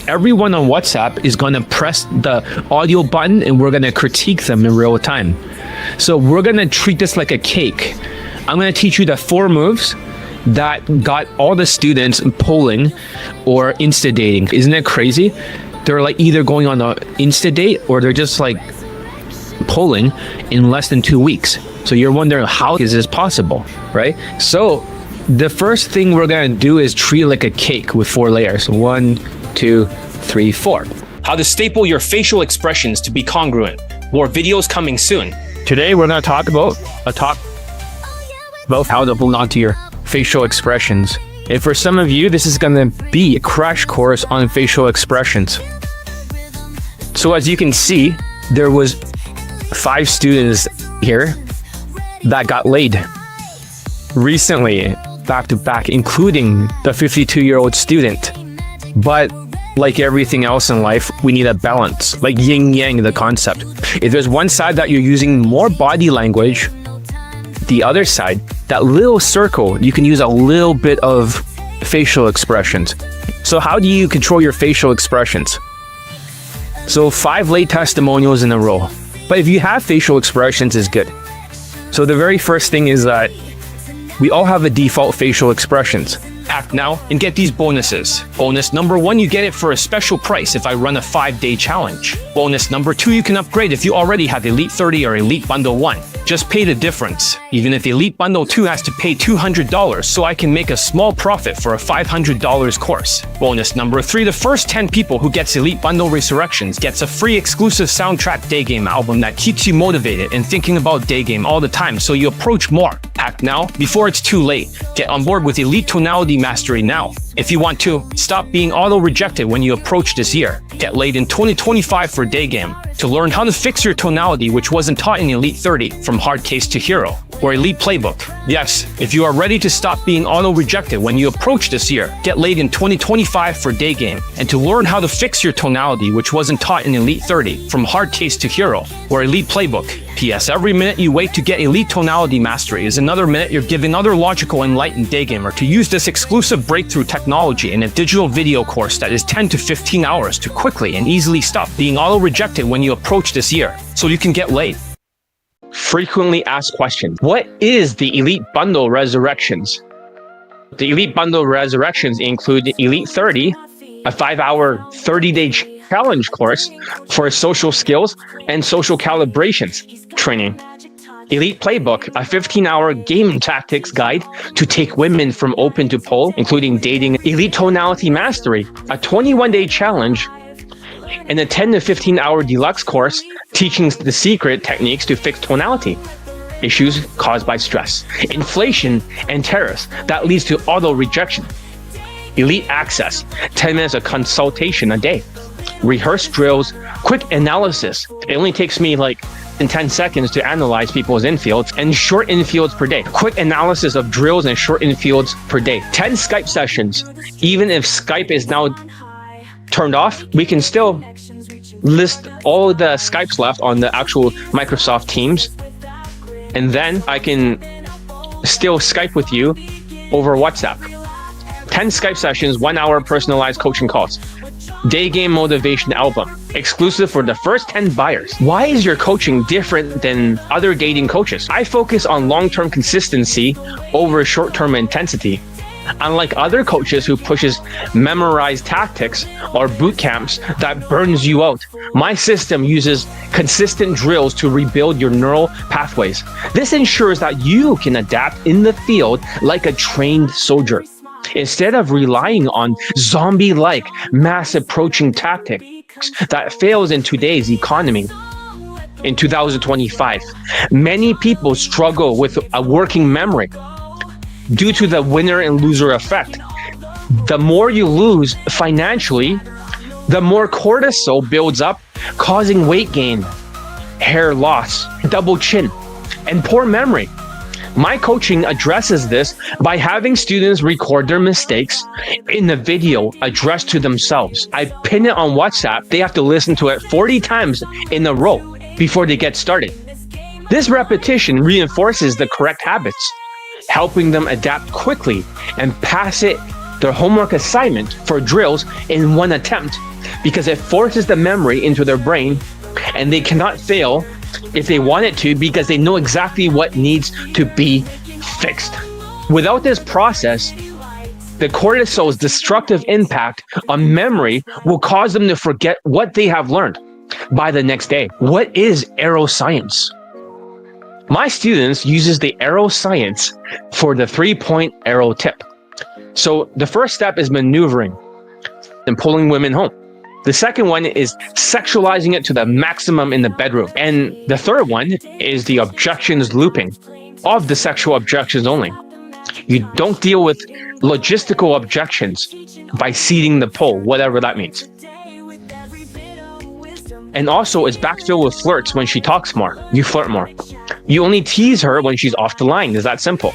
Everyone on WhatsApp is going to press the audio button and we're going to critique them in real time. So we're going to treat this like a cake. I'm going to teach you the 4 moves that got all the students polling or Insta dating. Isn't it crazy? They're like either going on an Insta date or they're just like polling in less than 2 weeks. So you're wondering, how is this possible, right? So the first thing we're going to do is treat it like a cake with 4 layers. 1, 2, 3, 4. How to staple your facial expressions to be congruent. More videos coming soon. Today we're going to talk about how to hold on to your facial expressions. And for some of you, this is going to be a crash course on facial expressions. So as you can see, there was 5 students here that got laid recently, back to back, including the 52-year-old student. But like everything else in life, we need a balance, like yin yang, the concept. If there's one side that you're using more body language, the other side, that little circle, you can use a little bit of facial expressions. So how do you control your facial expressions? So 5 late testimonials in a row. But if you have facial expressions, is good. So the very first thing is that we all have a default facial expressions. Act now and get these bonuses. Bonus number 1, you get it for a special price if I run a 5-day challenge. Bonus number 2, you can upgrade if you already have Elite 30 or Elite Bundle 1. Just pay the difference. Even if Elite Bundle 2 has to pay $200, so I can make a small profit for a $500 course. Bonus number 3, the first 10 people who gets Elite Bundle Resurrections gets a free exclusive soundtrack Daygame album that keeps you motivated and thinking about Daygame all the time, so you approach more. Act now before it's too late. Get on board with Elite Tonality Mastery now. If you want to, stop being auto-rejected when you approach this year. Get laid in 2025 for Daygame. To learn how to fix your tonality which wasn't taught in Elite 30, from hard case to hero, or Elite Playbook. Yes, if you are ready to stop being auto-rejected when you approach this year, get laid in 2025 for Daygame. And to learn how to fix your tonality which wasn't taught in Elite 30, from hard case to hero, or Elite Playbook. P.S. Every minute you wait to get Elite Tonality Mastery is another minute you're giving other logical enlightened Daygamer to use this exclusive breakthrough technology in a digital video course that is 10 to 15 hours to quickly and easily stop being auto-rejected when you approach this year, so you can get laid. Frequently asked questions. What is the Elite Bundle Resurrections? The Elite Bundle Resurrections include Elite 30, a 5-hour, 30-day challenge course for social skills and social calibrations training. Elite Playbook, a 15-hour game tactics guide to take women from open to pole, including dating. Elite Tonality Mastery, a 21-day challenge, and a 10 to 15-hour deluxe course teaching the secret techniques to fix tonality issues caused by stress, inflation, and tariffs that leads to auto-rejection. Elite Access, 10 minutes of consultation a day. Rehearse drills, quick analysis. It only takes me like in 10 seconds to analyze people's infields, and short infields per day. Quick analysis of drills and short infields per day. 10 Skype sessions. Even if Skype is now turned off, we can still list all the Skypes left on the actual Microsoft Teams. And then I can still Skype with you over WhatsApp. 10 Skype sessions, 1 hour personalized coaching calls. Daygame Motivation Album, exclusive for the first 10 buyers. Why is your coaching different than other dating coaches? I focus on long-term consistency over short-term intensity. Unlike other coaches who pushes memorized tactics or boot camps that burns you out, my system uses consistent drills to rebuild your neural pathways. This ensures that you can adapt in the field like a trained soldier, instead of relying on zombie-like mass approaching tactics that fails in today's economy. In 2025, many people struggle with a working memory due to the winner and loser effect. The more you lose financially, the more cortisol builds up, causing weight gain, hair loss, double chin, and poor memory. My coaching addresses this by having students record their mistakes in the video addressed to themselves. I pin it on WhatsApp. They have to listen to it 40 times in a row before they get started. This repetition reinforces the correct habits, helping them adapt quickly and pass their homework assignment for drills in one attempt, because it forces the memory into their brain and they cannot fail if they want it to, because they know exactly what needs to be fixed. Without this process, the cortisol's destructive impact on memory will cause them to forget what they have learned by the next day. What is aeroscience? My students uses the aeroscience for the 3-point arrow tip. So the first step is maneuvering and pulling women home. The second one is sexualizing it to the maximum in the bedroom. And the third one is the objections looping of the sexual objections only. You don't deal with logistical objections by seeding the pole, whatever that means. And also, it's backfill with flirts when she talks more. You flirt more. You only tease her when she's off the line. It's that simple.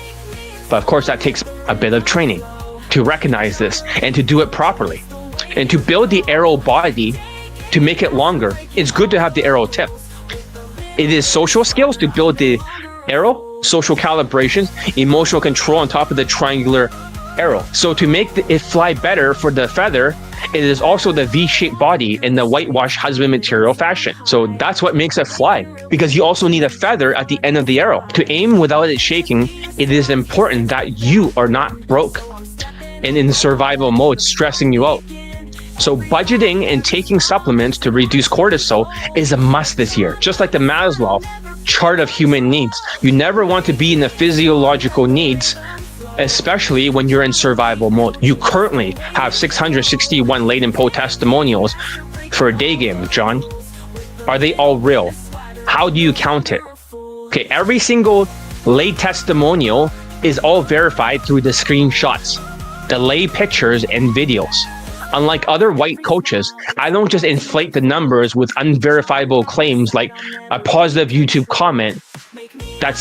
But of course, that takes a bit of training to recognize this and to do it properly. And to build the arrow body, to make it longer, it's good to have the arrow tip. It is social skills to build the arrow, social calibrations, emotional control on top of the triangular arrow. So to make it fly better for the feather, it is also the V-shaped body in the whitewash husband material fashion. So that's what makes it fly, because you also need a feather at the end of the arrow. To aim without it shaking, it is important that you are not broke. and in survival mode, stressing you out. So budgeting and taking supplements to reduce cortisol is a must this year. Just like the Maslow chart of human needs. You never want to be in the physiological needs, especially when you're in survival mode. You currently have 661 latent poll testimonials for a Daygame, John. Are they all real? How do you count it? Okay, every single lay testimonial is all verified through the screenshots, the lay pictures and videos. Unlike other white coaches, I don't just inflate the numbers with unverifiable claims like a positive YouTube comment that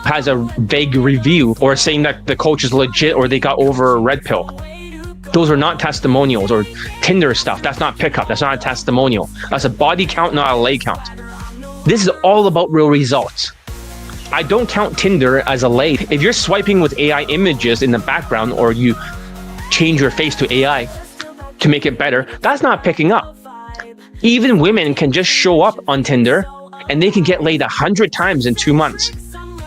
has a vague review or saying that the coach is legit or they got over a red pill. Those are not testimonials or Tinder stuff. That's not pickup. That's not a testimonial. That's a body count, not a lay count. This is all about real results. I don't count Tinder as a lay. If you're swiping with AI images in the background or you change your face to AI to make it better, that's not picking up. Even women can just show up on Tinder and they can get laid 100 times in 2 months.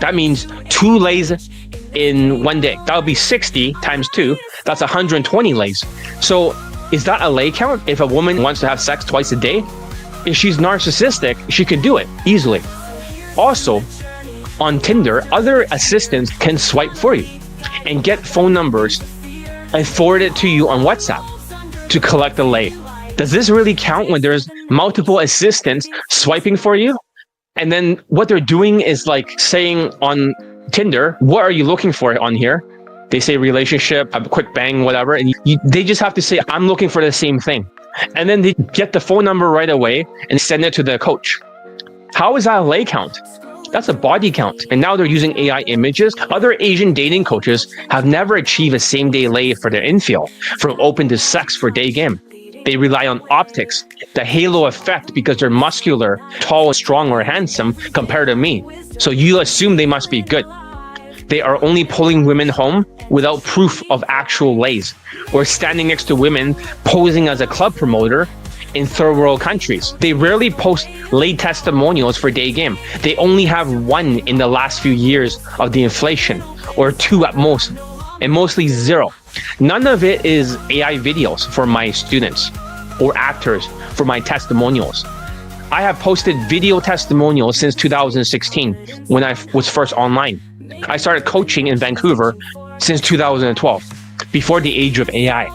That means 2 lays in 1 day. That would be 60 times 2. That's 120 lays. So is that a lay count? If a woman wants to have sex twice a day, if she's narcissistic, she can do it easily. Also, on Tinder, other assistants can swipe for you and get phone numbers and forward it to you on WhatsApp to collect the lay. Does this really count when there's multiple assistants swiping for you? And then what they're doing is like saying on Tinder, what are you looking for on here? They say relationship, a quick bang, whatever. And they just have to say, I'm looking for the same thing. And then they get the phone number right away and send it to the coach. How is that a lay count? That's a body count. And now they're using AI images. Other Asian dating coaches have never achieved a same-day lay for their infield, from open to sex for Daygame. They rely on optics, the halo effect, because they're muscular, tall, strong, or handsome compared to me. So you assume they must be good. They are only pulling women home without proof of actual lays, or standing next to women posing as a club promoter in third world countries. They rarely post lay testimonials for Daygame. They only have 1 in the last few years of the inflation, or 2 at most, and mostly 0. None of it is AI videos for my students or actors for my testimonials. I have posted video testimonials since 2016 when I was first online. I started coaching in Vancouver since 2012, before the age of AI.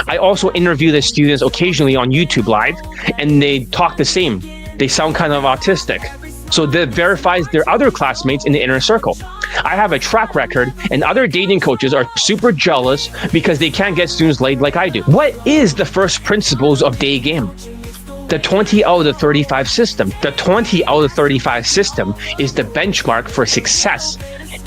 I also interview the students occasionally on YouTube Live, and they talk the same. They sound kind of autistic. So that verifies their other classmates in the inner circle. I have a track record, and other dating coaches are super jealous because they can't get students laid like I do. What is the first principles of Daygame? The 20 out of 35 system. The 20 out of 35 system is the benchmark for success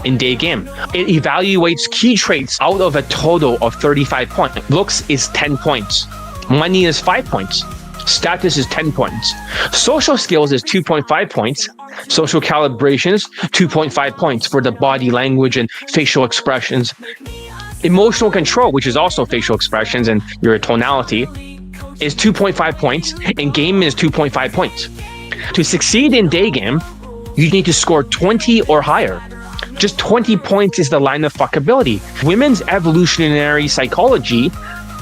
in Daygame. It evaluates key traits out of a total of 35 points. Looks is 10 points. Money is 5 points. Status is 10 points. Social skills is 2.5 points. Social calibrations, 2.5 points for the body language and facial expressions. Emotional control, which is also facial expressions and your tonality, is 2.5 points, and game is 2.5 points. To succeed in Daygame, you need to score 20 or higher. Just 20 points is the line of fuckability. Women's evolutionary psychology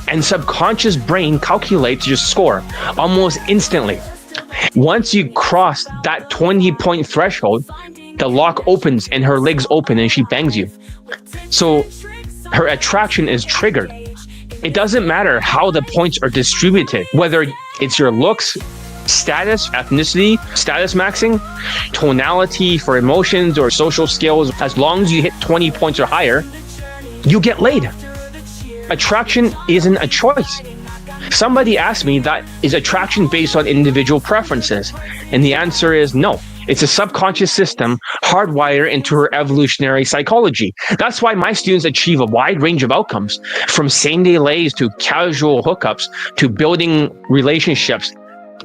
and subconscious brain calculates your score almost instantly. Once you cross that 20-point threshold, the lock opens and her legs open and she bangs you. So her attraction is triggered. It doesn't matter how the points are distributed, whether it's your looks, status, ethnicity, status maxing, tonality for emotions, or social skills. As long as you hit 20 points or higher, you get laid. Attraction isn't a choice. Somebody asked me, that is attraction based on individual preferences? And the answer is no. It's a subconscious system hardwired into her evolutionary psychology. That's why my students achieve a wide range of outcomes, from same-day lays to casual hookups to building relationships,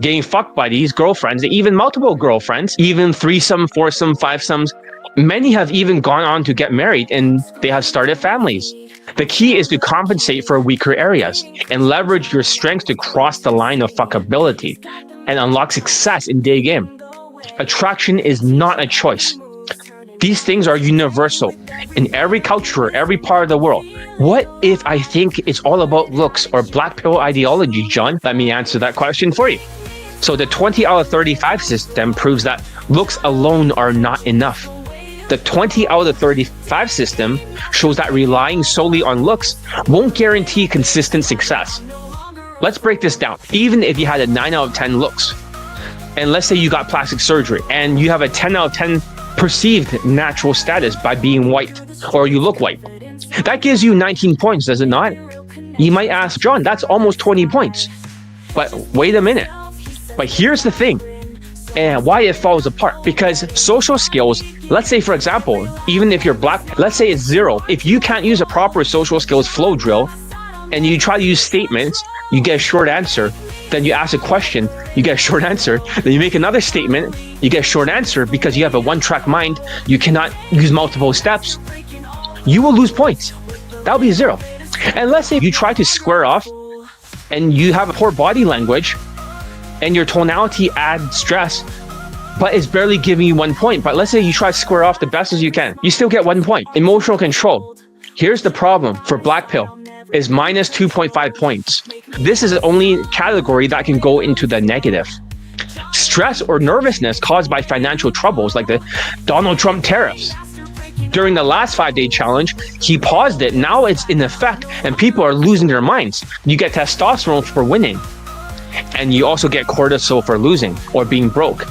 getting fuck buddies, girlfriends, even multiple girlfriends, even threesome, foursome, fivesomes. Many have even gone on to get married and they have started families. The key is to compensate for weaker areas and leverage your strengths to cross the line of fuckability and unlock success in Daygame. Attraction is not a choice. These things are universal in every culture, every part of the world. What if I think it's all about looks or black pill ideology, John? Let me answer that question for you. So the 20 out of 35 system proves that looks alone are not enough. The 20 out of 35 system shows that relying solely on looks won't guarantee consistent success. Let's break this down. Even if you had a 9 out of 10 looks, and let's say you got plastic surgery, and you have a 10 out of 10 perceived natural status by being white, or you look white, that gives you 19 points, does it not? You might ask, John, that's almost 20 points. But wait a minute. But here's the thing, and why it falls apart. Because social skills, let's say for example, even if you're black, let's say it's 0. If you can't use a proper social skills flow drill, and you try to use statements, you get a short answer. Then you ask a question, you get a short answer. Then you make another statement, you get a short answer because you have a one-track mind. You cannot use multiple steps. You will lose points. That'll be 0. And let's say you try to square off and you have a poor body language and your tonality adds stress, but it's barely giving you 1 point. But let's say you try to square off the best as you can. You still get 1 point. Emotional control. Here's the problem for black pill is minus 2.5 points. This is the only category that can go into the negative. Stress or nervousness caused by financial troubles like the Donald Trump tariffs. During the last 5-day challenge, he paused it. Now it's in effect and people are losing their minds. You get testosterone for winning. And you also get cortisol for losing or being broke.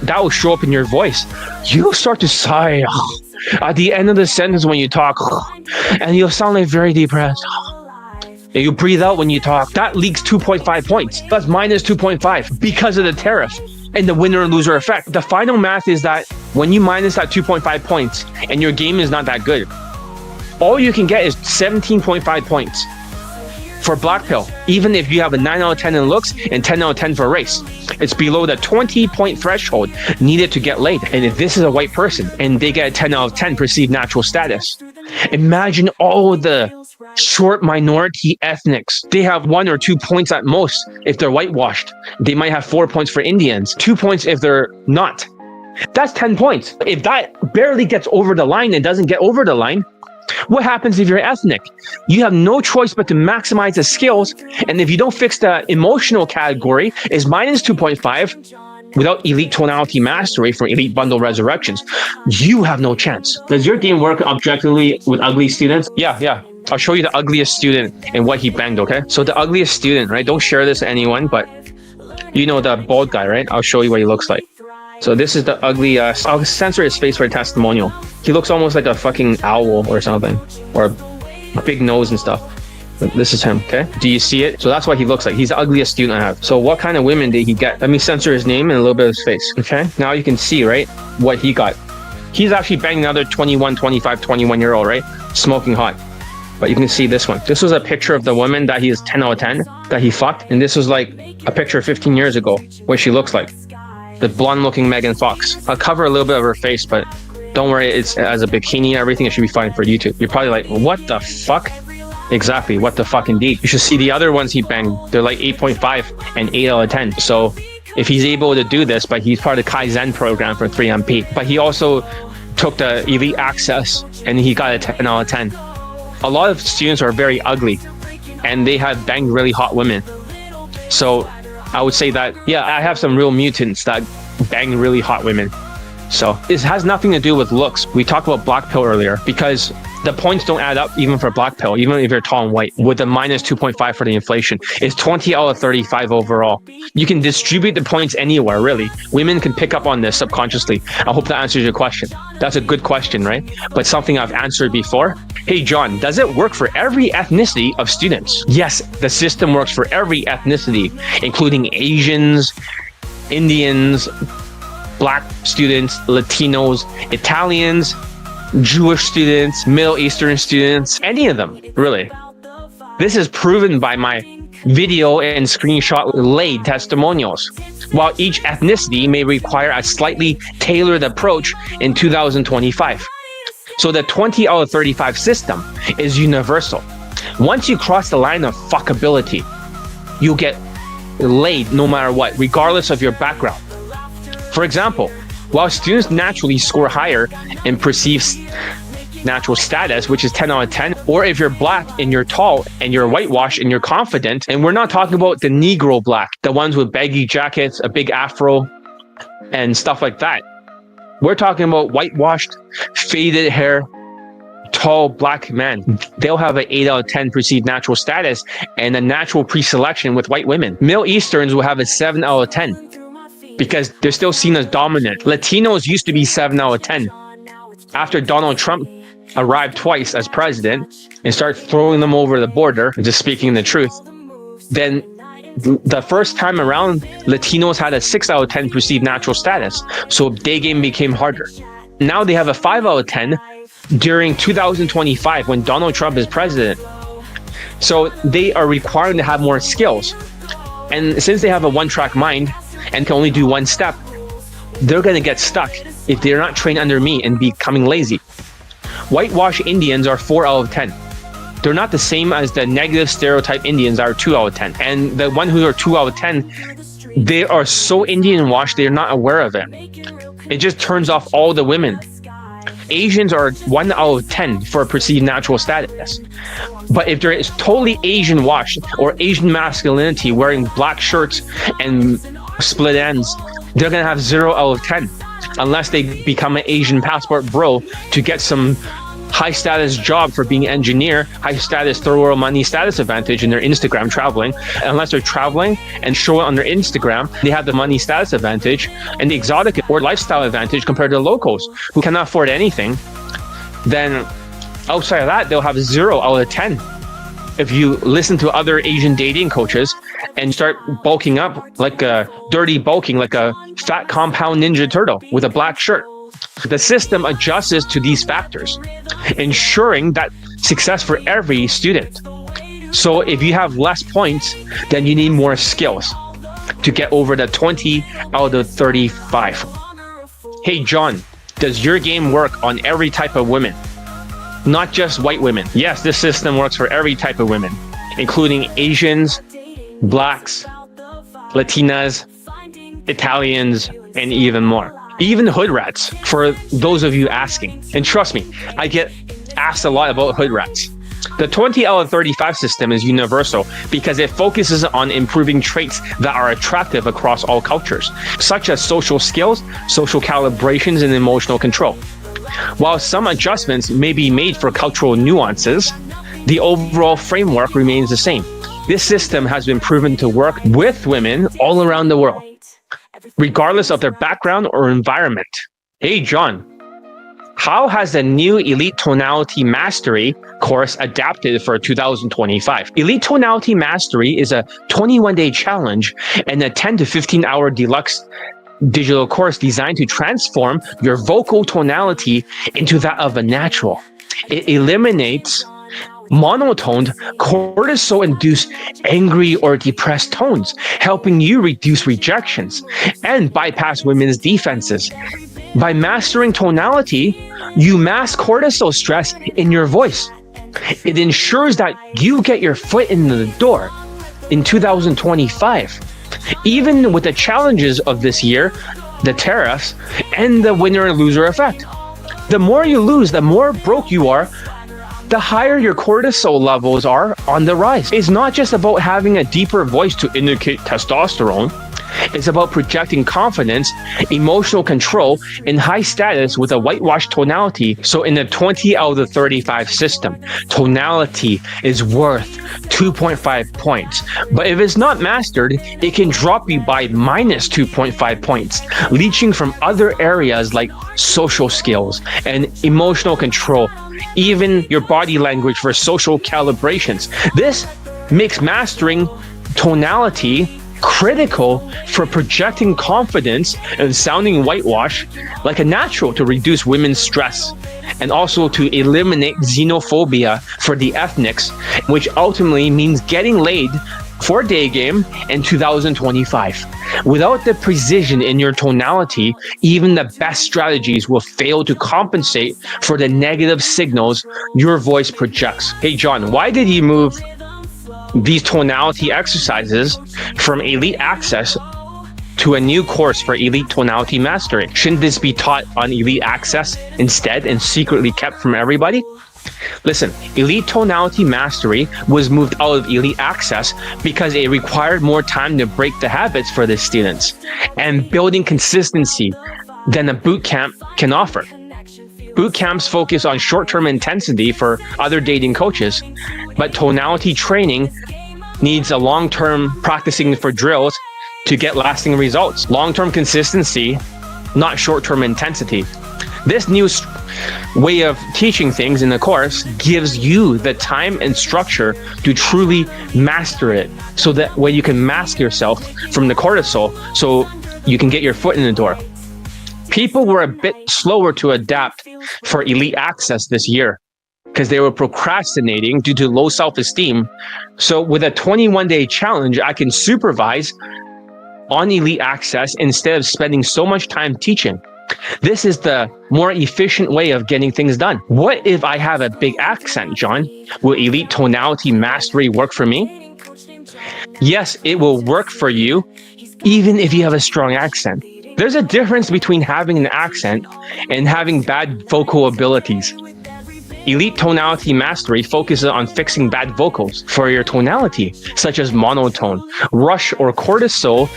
That will show up in your voice. You'll start to sigh at the end of the sentence when you talk, and you'll sound like very depressed. And you breathe out when you talk. That leaks 2.5 points. That's minus 2.5 because of the tariff and the winner and loser effect. The final math is that when you minus that 2.5 points and your game is not that good, all you can get is 17.5 points. For black pill, even if you have a 9 out of 10 in looks and 10 out of 10 for race, it's below the 20-point threshold needed to get laid. And if this is a white person and they get a 10 out of 10 perceived natural status, imagine all the short minority ethnics. They have 1 or 2 points at most if they're whitewashed. They might have 4 points for Indians, 2 points if they're not. That's 10 points. If that barely gets over the line and doesn't get over the line, what happens if you're ethnic? You have no choice but to maximize the skills, and if you don't fix the emotional category, is minus 2.5 without elite tonality mastery for elite bundle resurrections. You have no chance. Does your game work objectively with ugly students? Yeah. I'll show you the ugliest student and what he banged, okay? So the ugliest student, right? Don't share this to anyone, but you know the bald guy, right? I'll show you what he looks like. So this is the ugly, I'll censor his face for a testimonial. He looks almost like a fucking owl or something, or a big nose and stuff. But this is him, okay? Do you see it? So that's what he looks like. He's the ugliest student I have. So what kind of women did he get? Let me censor his name and a little bit of his face, okay? Now you can see, right, what he got. He's actually banging another 21, 25, 21-year-old, right? Smoking hot. But you can see this one. This was a picture of the woman that he is 10 out of 10, that he fucked. And this was like a picture 15 years ago, what she looks like. The blonde-looking Megan Fox. I'll cover a little bit of her face, but don't worry, it's as a bikini and everything. It should be fine for YouTube. You're probably like, what the fuck? Exactly, what the fuck indeed. You should see the other ones he banged. They're like 8.5 and 8 out of 10. So if he's able to do this, but he's part of the Kaizen program for 3MP. But he also took the Elite Access and he got a 10 out of 10. A lot of students are very ugly and they have banged really hot women. So I would say that, yeah, I have some real mutants that bang really hot women. So this has nothing to do with looks. We talked about black pill earlier because the points don't add up even for black pill, even if you're tall and white. With the minus 2.5 for the inflation, it's 20 out of 35 overall. You can distribute the points anywhere, really. Women can pick up on this subconsciously. I hope that answers your question. That's a good question, right? But something I've answered before. Hey, John, does it work for every ethnicity of students? Yes, the system works for every ethnicity, including Asians, Indians, Black students, Latinos, Italians, Jewish students, Middle Eastern students, any of them, really. This is proven by my video and screenshot laid testimonials. While each ethnicity may require a slightly tailored approach in 2025. So the 20 out of 35 system is universal. Once you cross the line of fuckability, you'll get laid no matter what, regardless of your background. For example, While students naturally score higher in perceived natural status, which is 10 out of 10, or if you're black and you're tall and you're whitewashed and you're confident, and we're not talking about the Negro black, the ones with baggy jackets, a big afro, and stuff like that. We're talking about whitewashed, faded hair, tall black men. They'll have an 8 out of 10 perceived natural status and a natural pre-selection with white women. Middle Easterns will have a 7 out of 10 because they're still seen as dominant. Latinos used to be 7 out of 10. After Donald Trump arrived twice as president and started throwing them over the border, just speaking the truth, then the first time around, Latinos had a 6 out of 10 perceived natural status. So Daygame became harder. Now they have a 5 out of 10 during 2025 when Donald Trump is president. So they are required to have more skills. And since they have a one-track mind and can only do one step, they're going to get stuck if they're not trained under me and becoming lazy. Whitewash Indians are 4 out of 10. They're not the same as the negative stereotype Indians are 2 out of 10. And the one who are 2 out of 10, they are so Indian washed, they're not aware of it. It just turns off all the women. Asians are 1 out of 10 for perceived natural status. But if they're totally Asian washed or Asian masculinity wearing black shirts and split ends, they're going to have 0 out of 10 unless they become an Asian passport bro to get some high status job for being engineer, high status third world money status advantage in their Instagram traveling. Unless they're traveling and show it on their Instagram, they have the money status advantage and the exotic or lifestyle advantage compared to locals who cannot afford anything. Then outside of that, they'll have 0 out of 10. If you listen to other Asian dating coaches and start bulking up like a dirty bulking, like a fat compound ninja turtle with a black shirt, the system adjusts to these factors, ensuring that success for every student. So if you have less points, then you need more skills to get over the 20 out of 35. Hey, John, does your game work on every type of women? Not just white women. Yes, this system works for every type of women, including Asians, Blacks, Latinas, Italians, and even more. Even hood rats, for those of you asking. And trust me, I get asked a lot about hood rats. The 20 out of 35 system is universal because it focuses on improving traits that are attractive across all cultures, such as social skills, social calibrations, and emotional control. While some adjustments may be made for cultural nuances, the overall framework remains the same. This system has been proven to work with women all around the world, regardless of their background or environment. Hey, John, how has the new Elite Tonality Mastery course adapted for 2025? Elite Tonality Mastery is a 21-day challenge and a 10 to 15-hour deluxe digital course designed to transform your vocal tonality into that of a natural. It eliminates monotoned, cortisol-induced angry or depressed tones, helping you reduce rejections and bypass women's defenses. By mastering tonality, you mask cortisol stress in your voice. It ensures that you get your foot in the door in 2025. Even with the challenges of this year, the tariffs, and the winner and loser effect. The more you lose, the more broke you are, the higher your cortisol levels are on the rise. It's not just about having a deeper voice to indicate testosterone. It's about projecting confidence, emotional control, and high status with a whitewashed tonality. So in the 20 out of 35 system, tonality is worth 2.5 points. But if it's not mastered, it can drop you by minus 2.5 points, leaching from other areas like social skills and emotional control, even your body language for social calibrations. This makes mastering tonality critical for projecting confidence and sounding whitewash like a natural to reduce women's stress and also to eliminate xenophobia for the ethnics, which ultimately means getting laid for Daygame in 2025. Without the precision in your tonality, even the best strategies will fail to compensate for the negative signals your voice projects. Hey John, why did you move these tonality exercises from Elite Access to a new course for elite tonality mastery. Shouldn't this be taught on elite access instead and secretly kept from everybody? Listen, elite tonality mastery was moved out of elite access because it required more time to break the habits for the students and building consistency than a boot camp can offer. Boot camps focus on short-term intensity for other dating coaches, but tonality training needs a long-term practicing for drills to get lasting results. Long-term consistency, not short-term intensity. This new way of teaching things in the course gives you the time and structure to truly master it, so that way you can mask yourself from the cortisol so you can get your foot in the door. People were a bit slower to adapt for elite access this year because they were procrastinating due to low self-esteem. So with a 21-day challenge, I can supervise on elite access instead of spending so much time teaching. This is the more efficient way of getting things done. What if I have a big accent, John? Will elite tonality mastery work for me? Yes, it will work for you, even if you have a strong accent. There's a difference between having an accent and having bad vocal abilities. Elite tonality mastery focuses on fixing bad vocals for your tonality, such as monotone, rush, or cortisol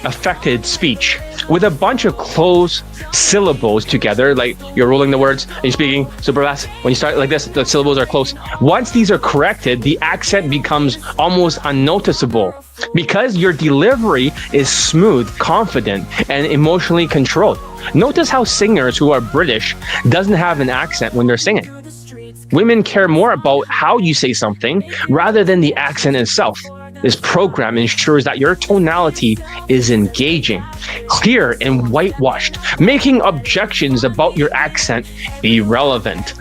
affected speech. With a bunch of close syllables together, like you're rolling the words and you're speaking super fast. When you start like this, the syllables are close. Once these are corrected, the accent becomes almost unnoticeable because your delivery is smooth, confident, and emotionally controlled. Notice how singers who are British doesn't have an accent when they're singing. Women care more about how you say something rather than the accent itself. This program ensures that your tonality is engaging, clear, and whitewashed, making objections about your accent irrelevant.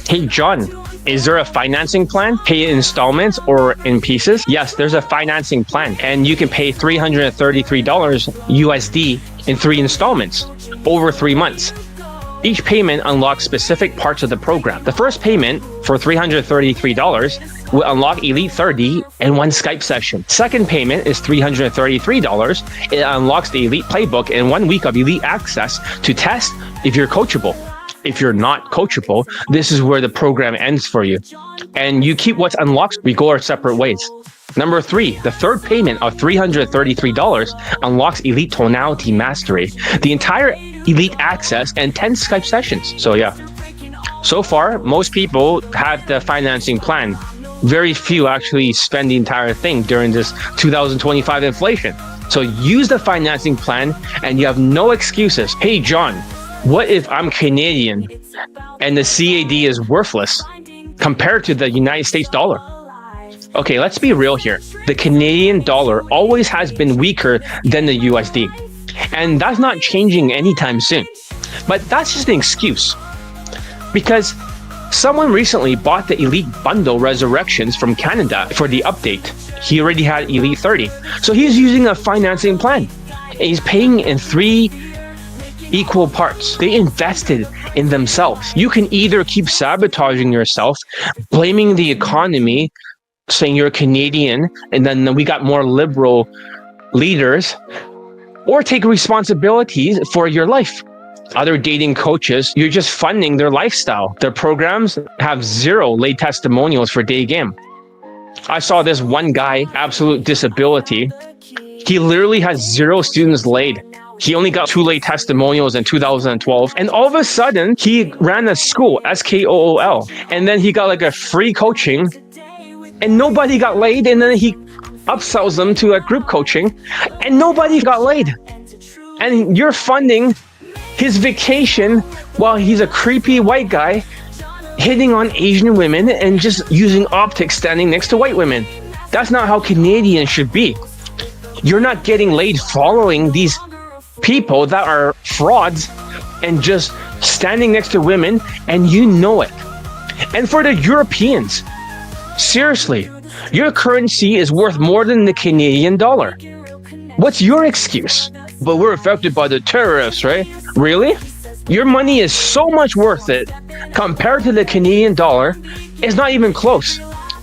Hey, John, is there a financing plan? Pay in installments or in pieces? Yes, there's a financing plan, and you can pay $333 USD in 3 installments over 3 months. Each payment unlocks specific parts of the program. The first payment for $333 will unlock Elite 30 and 1 Skype session. Second payment is $333. It unlocks the Elite Playbook and 1 week of Elite access to test if you're coachable. If you're not coachable, this is where the program ends for you. And you keep what's unlocked, we go our separate ways. Number 3, the third payment of $333 unlocks Elite Tonality Mastery, the entire Elite access, and 10 Skype sessions. So yeah, so far, most people have the financing plan. Very few actually spend the entire thing during this 2025 inflation. So use the financing plan and you have no excuses. Hey, John, what if I'm Canadian and the CAD is worthless compared to the United States dollar? Okay, let's be real here. The Canadian dollar always has been weaker than the USD. And that's not changing anytime soon. But that's just an excuse. Because someone recently bought the Elite Bundle Resurrections from Canada for the update. He already had Elite 30. So he's using a financing plan. And he's paying in 3 equal parts. They invested in themselves. You can either keep sabotaging yourself, blaming the economy, saying you're Canadian, and then we got more liberal leaders, or take responsibilities for your life. Other dating coaches, you're just funding their lifestyle. Their programs have 0 lay testimonials for Daygame. I saw this one guy, absolute disability. He literally has 0 students laid. He only got 2 lay testimonials in 2012. And all of a sudden, he ran a school, SKOOL. And then he got like a free coaching and nobody got laid. And then he upsells them to a group coaching and nobody got laid. And you're funding his vacation while he's a creepy white guy hitting on Asian women and just using optics standing next to white women. That's not how Canadians should be. You're not getting laid following these people that are frauds and just standing next to women, and you know it. And for the Europeans, seriously, your currency is worth more than the Canadian dollar. What's your excuse? But we're affected by the tariffs, right? Really? Your money is so much worth it compared to the Canadian dollar. It's not even close.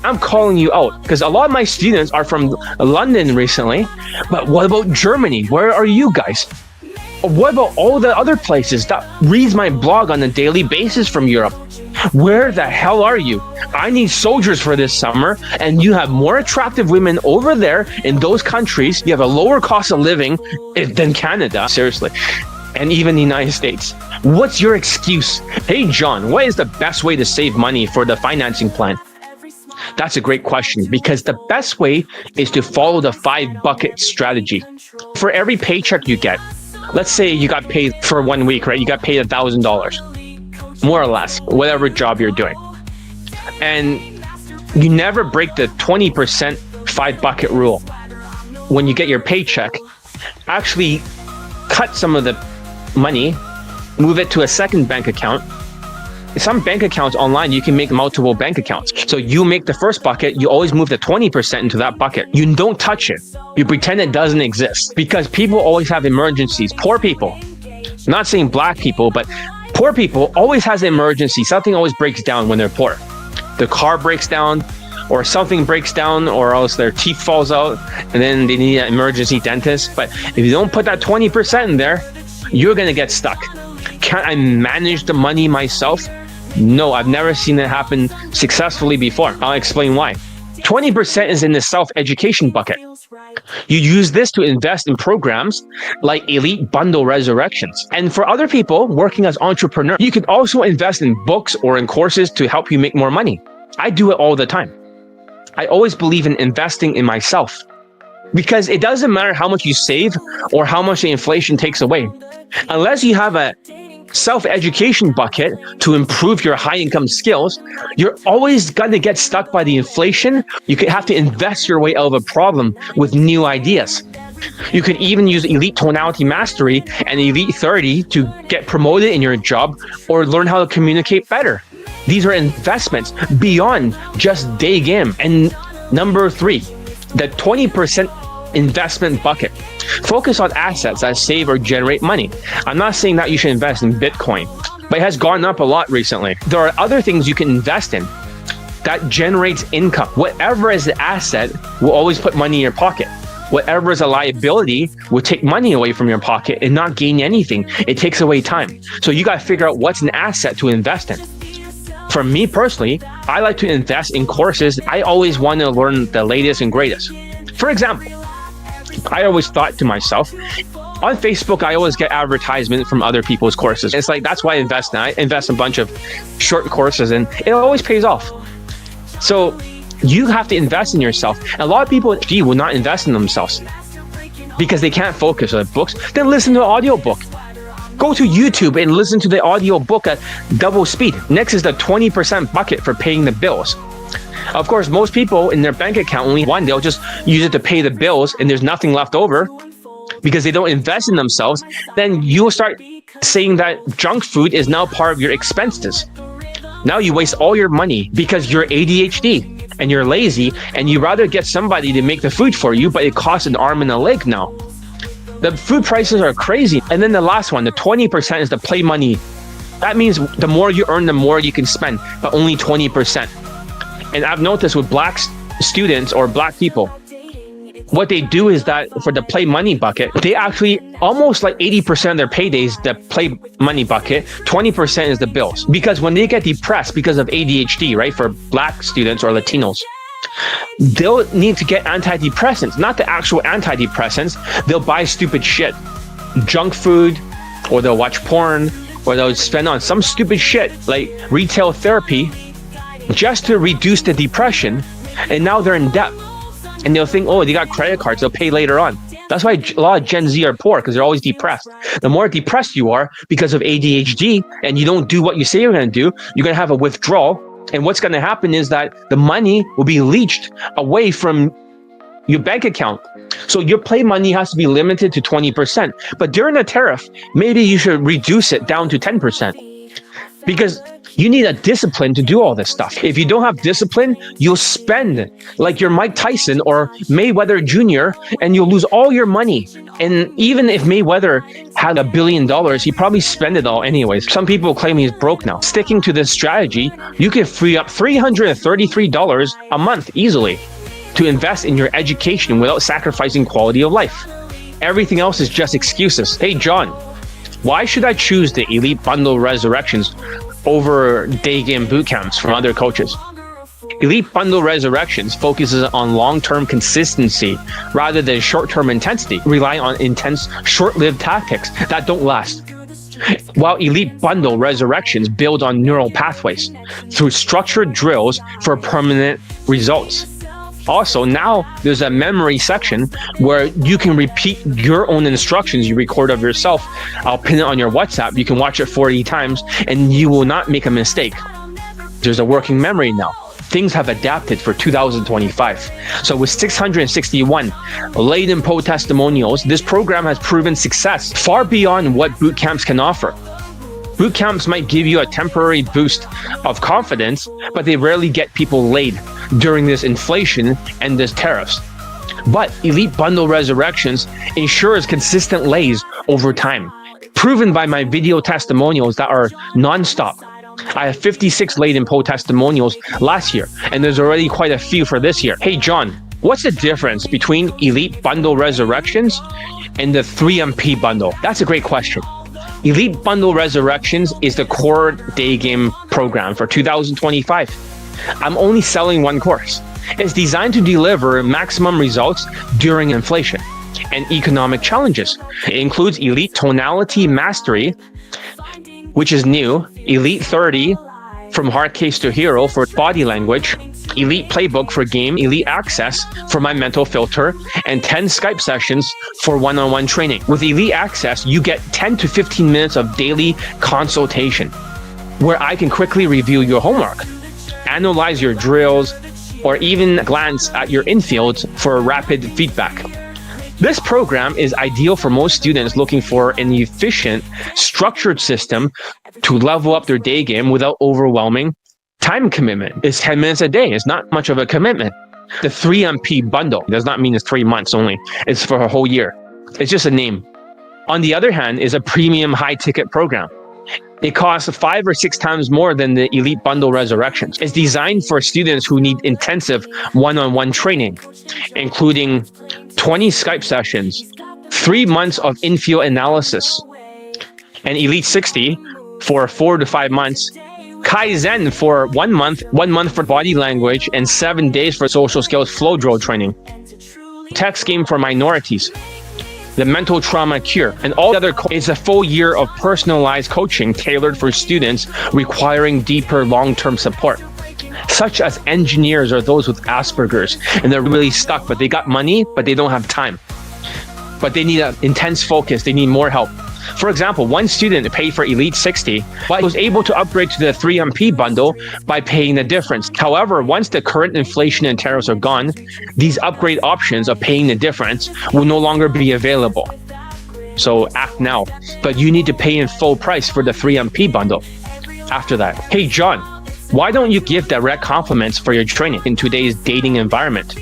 I'm calling you out because a lot of my students are from London recently. But what about Germany? Where are you guys? What about all the other places that reads my blog on a daily basis from Europe? Where the hell are you? I need soldiers for this summer, and you have more attractive women over there in those countries. You have a lower cost of living than Canada, seriously, and even the United States. What's your excuse? Hey, John, what is the best way to save money for the financing plan? That's a great question, because the best way is to follow the 5-bucket strategy. For every paycheck you get, let's say you got paid for 1 week, right? You got paid $1,000, more or less, whatever job you're doing. And you never break the 20% 5-bucket rule. When you get your paycheck, actually cut some of the money, move it to a second bank account. Some bank accounts online, you can make multiple bank accounts. So you make the first bucket, you always move the 20% into that bucket. You don't touch it. You pretend it doesn't exist, because people always have emergencies. Poor people, I'm not saying black people, but poor people always has an emergency. Something always breaks down when they're poor. The car breaks down, or something breaks down, or else their teeth falls out, and then they need an emergency dentist. But if you don't put that 20% in there, you're gonna get stuck. Can't I manage the money myself? No, I've never seen it happen successfully before. I'll explain why. 20% is in the self-education bucket. You use this to invest in programs like Elite Bundle Resurrections. And for other people working as entrepreneurs, you can also invest in books or in courses to help you make more money. I do it all the time. I always believe in investing in myself, because it doesn't matter how much you save or how much the inflation takes away. Unless you have a self-education bucket to improve your high-income skills, you're always going to get stuck by the inflation. You could have to invest your way out of a problem with new ideas. You could even use Elite Tonality Mastery and Elite 30 to get promoted in your job or learn how to communicate better. These are investments beyond just Daygame. And number 3, the 20% investment bucket. Focus on assets that save or generate money. I'm not saying that you should invest in Bitcoin, but it has gone up a lot recently. There are other things you can invest in that generates income. Whatever is the asset will always put money in your pocket. Whatever is a liability will take money away from your pocket and not gain anything. It takes away time. So you got to figure out what's an asset to invest in. For me personally, I like to invest in courses. I always want to learn the latest and greatest. For example, I always thought to myself, on Facebook, I always get advertisement from other people's courses. It's like, that's why I invest in. I invest in a bunch of short courses, and it always pays off. So you have to invest in yourself. And a lot of people will not invest in themselves because they can't focus on books. Then listen to an audiobook. Go to YouTube and listen to the audiobook at double speed. Next is the 20% bucket for paying the bills. Of course, most people in their bank account only one, they'll just use it to pay the bills and there's nothing left over because they don't invest in themselves. Then you'll start saying that junk food is now part of your expenses. Now you waste all your money because you're ADHD and you're lazy and you rather get somebody to make the food for you, but it costs an arm and a leg now. The food prices are crazy. And then the last one, the 20% is the play money. That means the more you earn, the more you can spend, but only 20%. And I've noticed with black students or black people, what they do is that for the play money bucket, they actually almost like 80% of their paydays, the play money bucket, 20% is the bills. Because when they get depressed because of ADHD, right, for black students or Latinos, they'll need to get antidepressants, not the actual antidepressants. They'll buy stupid shit, junk food, or they'll watch porn, or they'll spend on some stupid shit like retail therapy just to reduce the depression. And now they're in debt. And they'll think, oh, they got credit cards, they'll pay later on. That's why a lot of Gen Z are poor, because they're always depressed. The more depressed you are because of ADHD and you don't do what you say you're going to do, you're going to have a withdrawal. And what's going to happen is that the money will be leached away from your bank account. So your play money has to be limited to 20%. But during the tariff, maybe you should reduce it down to 10%. Because You need a discipline to do all this stuff. If you don't have discipline, you'll spend like you're Mike Tyson or Mayweather Jr. and you'll lose all your money. And even if Mayweather had $1 billion, he probably spent it all anyways. Some people claim he's broke now. Sticking to this strategy, you can free up $333 a month easily to invest in your education without sacrificing quality of life. Everything else is just excuses. Hey, John, why should I choose the Elite Bundle Resurrections over Daygame bootcamps from other coaches? Elite Bundle Resurrections focuses on long-term consistency rather than short-term intensity, relying on intense, short-lived tactics that don't last. While Elite Bundle Resurrections build on neural pathways through structured drills for permanent results. Also, now there's a memory section where you can repeat your own instructions you record of yourself. I'll pin it on your WhatsApp. You can watch it 40 times and you will not make a mistake. There's a working memory now. Things have adapted for 2025. So with 661 laden po testimonials, this program has proven success far beyond what boot camps can offer. Boot camps might give you a temporary boost of confidence, but they rarely get people laid during this inflation and this tariffs. But Elite Bundle Resurrections ensures consistent lays over time, proven by my video testimonials that are non-stop. I have 56 laden po testimonials last year, and there's already quite a few for this year. Hey, John, what's the difference between Elite Bundle Resurrections and the 3MP bundle? That's a great question. Elite Bundle Resurrections is the core Daygame program for 2025. I'm only selling one course. It's designed to deliver maximum results during inflation and economic challenges. It includes Elite Tonality Mastery, which is new, Elite 30 from hard case to hero for body language, Elite Playbook for game, Elite Access for my mental filter, and 10 Skype sessions for one-on-one training. With Elite Access, you get 10 to 15 minutes of daily consultation where I can quickly review your homework, analyze your drills, or even glance at your infields for rapid feedback. This program is ideal for most students looking for an efficient, structured system to level up their day game without overwhelming time commitment. It's 10 minutes a day. It's not much of a commitment. The 3MP bundle does not mean it's 3 months only. It's for a whole year. It's just a name. On the other hand, is a premium high-ticket program. It costs 5 or 6 times more than the Elite Bundle Resurrections. It's designed for students who need intensive one-on-one training, including 20 Skype sessions, 3 months of infield analysis, and Elite 60 for 4 to 5 months, Kaizen for 1 month, 1 month for body language, and 7 days for social skills flow drill training, text game for minorities, the mental trauma cure, and all the other is a full year of personalized coaching tailored for students requiring deeper long-term support, such as engineers or those with Asperger's, and they're really stuck, but they got money, but they don't have time. But they need an intense focus, they need more help. For example, one student paid for Elite 60, but was able to upgrade to the 3MP bundle by paying the difference. However, once the current inflation and tariffs are gone, these upgrade options of paying the difference will no longer be available. So act now, but you need to pay in full price for the 3MP bundle. After that, hey John, why don't you give direct compliments for your training in today's dating environment?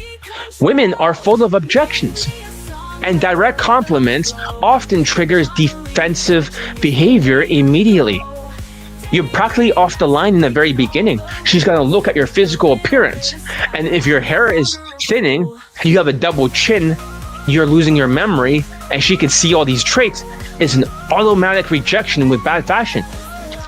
Women are full of objections, and direct compliments often triggers defensive behavior immediately. You're practically off the line in the very beginning. She's gonna look at your physical appearance. And if your hair is thinning, you have a double chin, you're losing your memory, and she can see all these traits, it's an automatic rejection with bad fashion.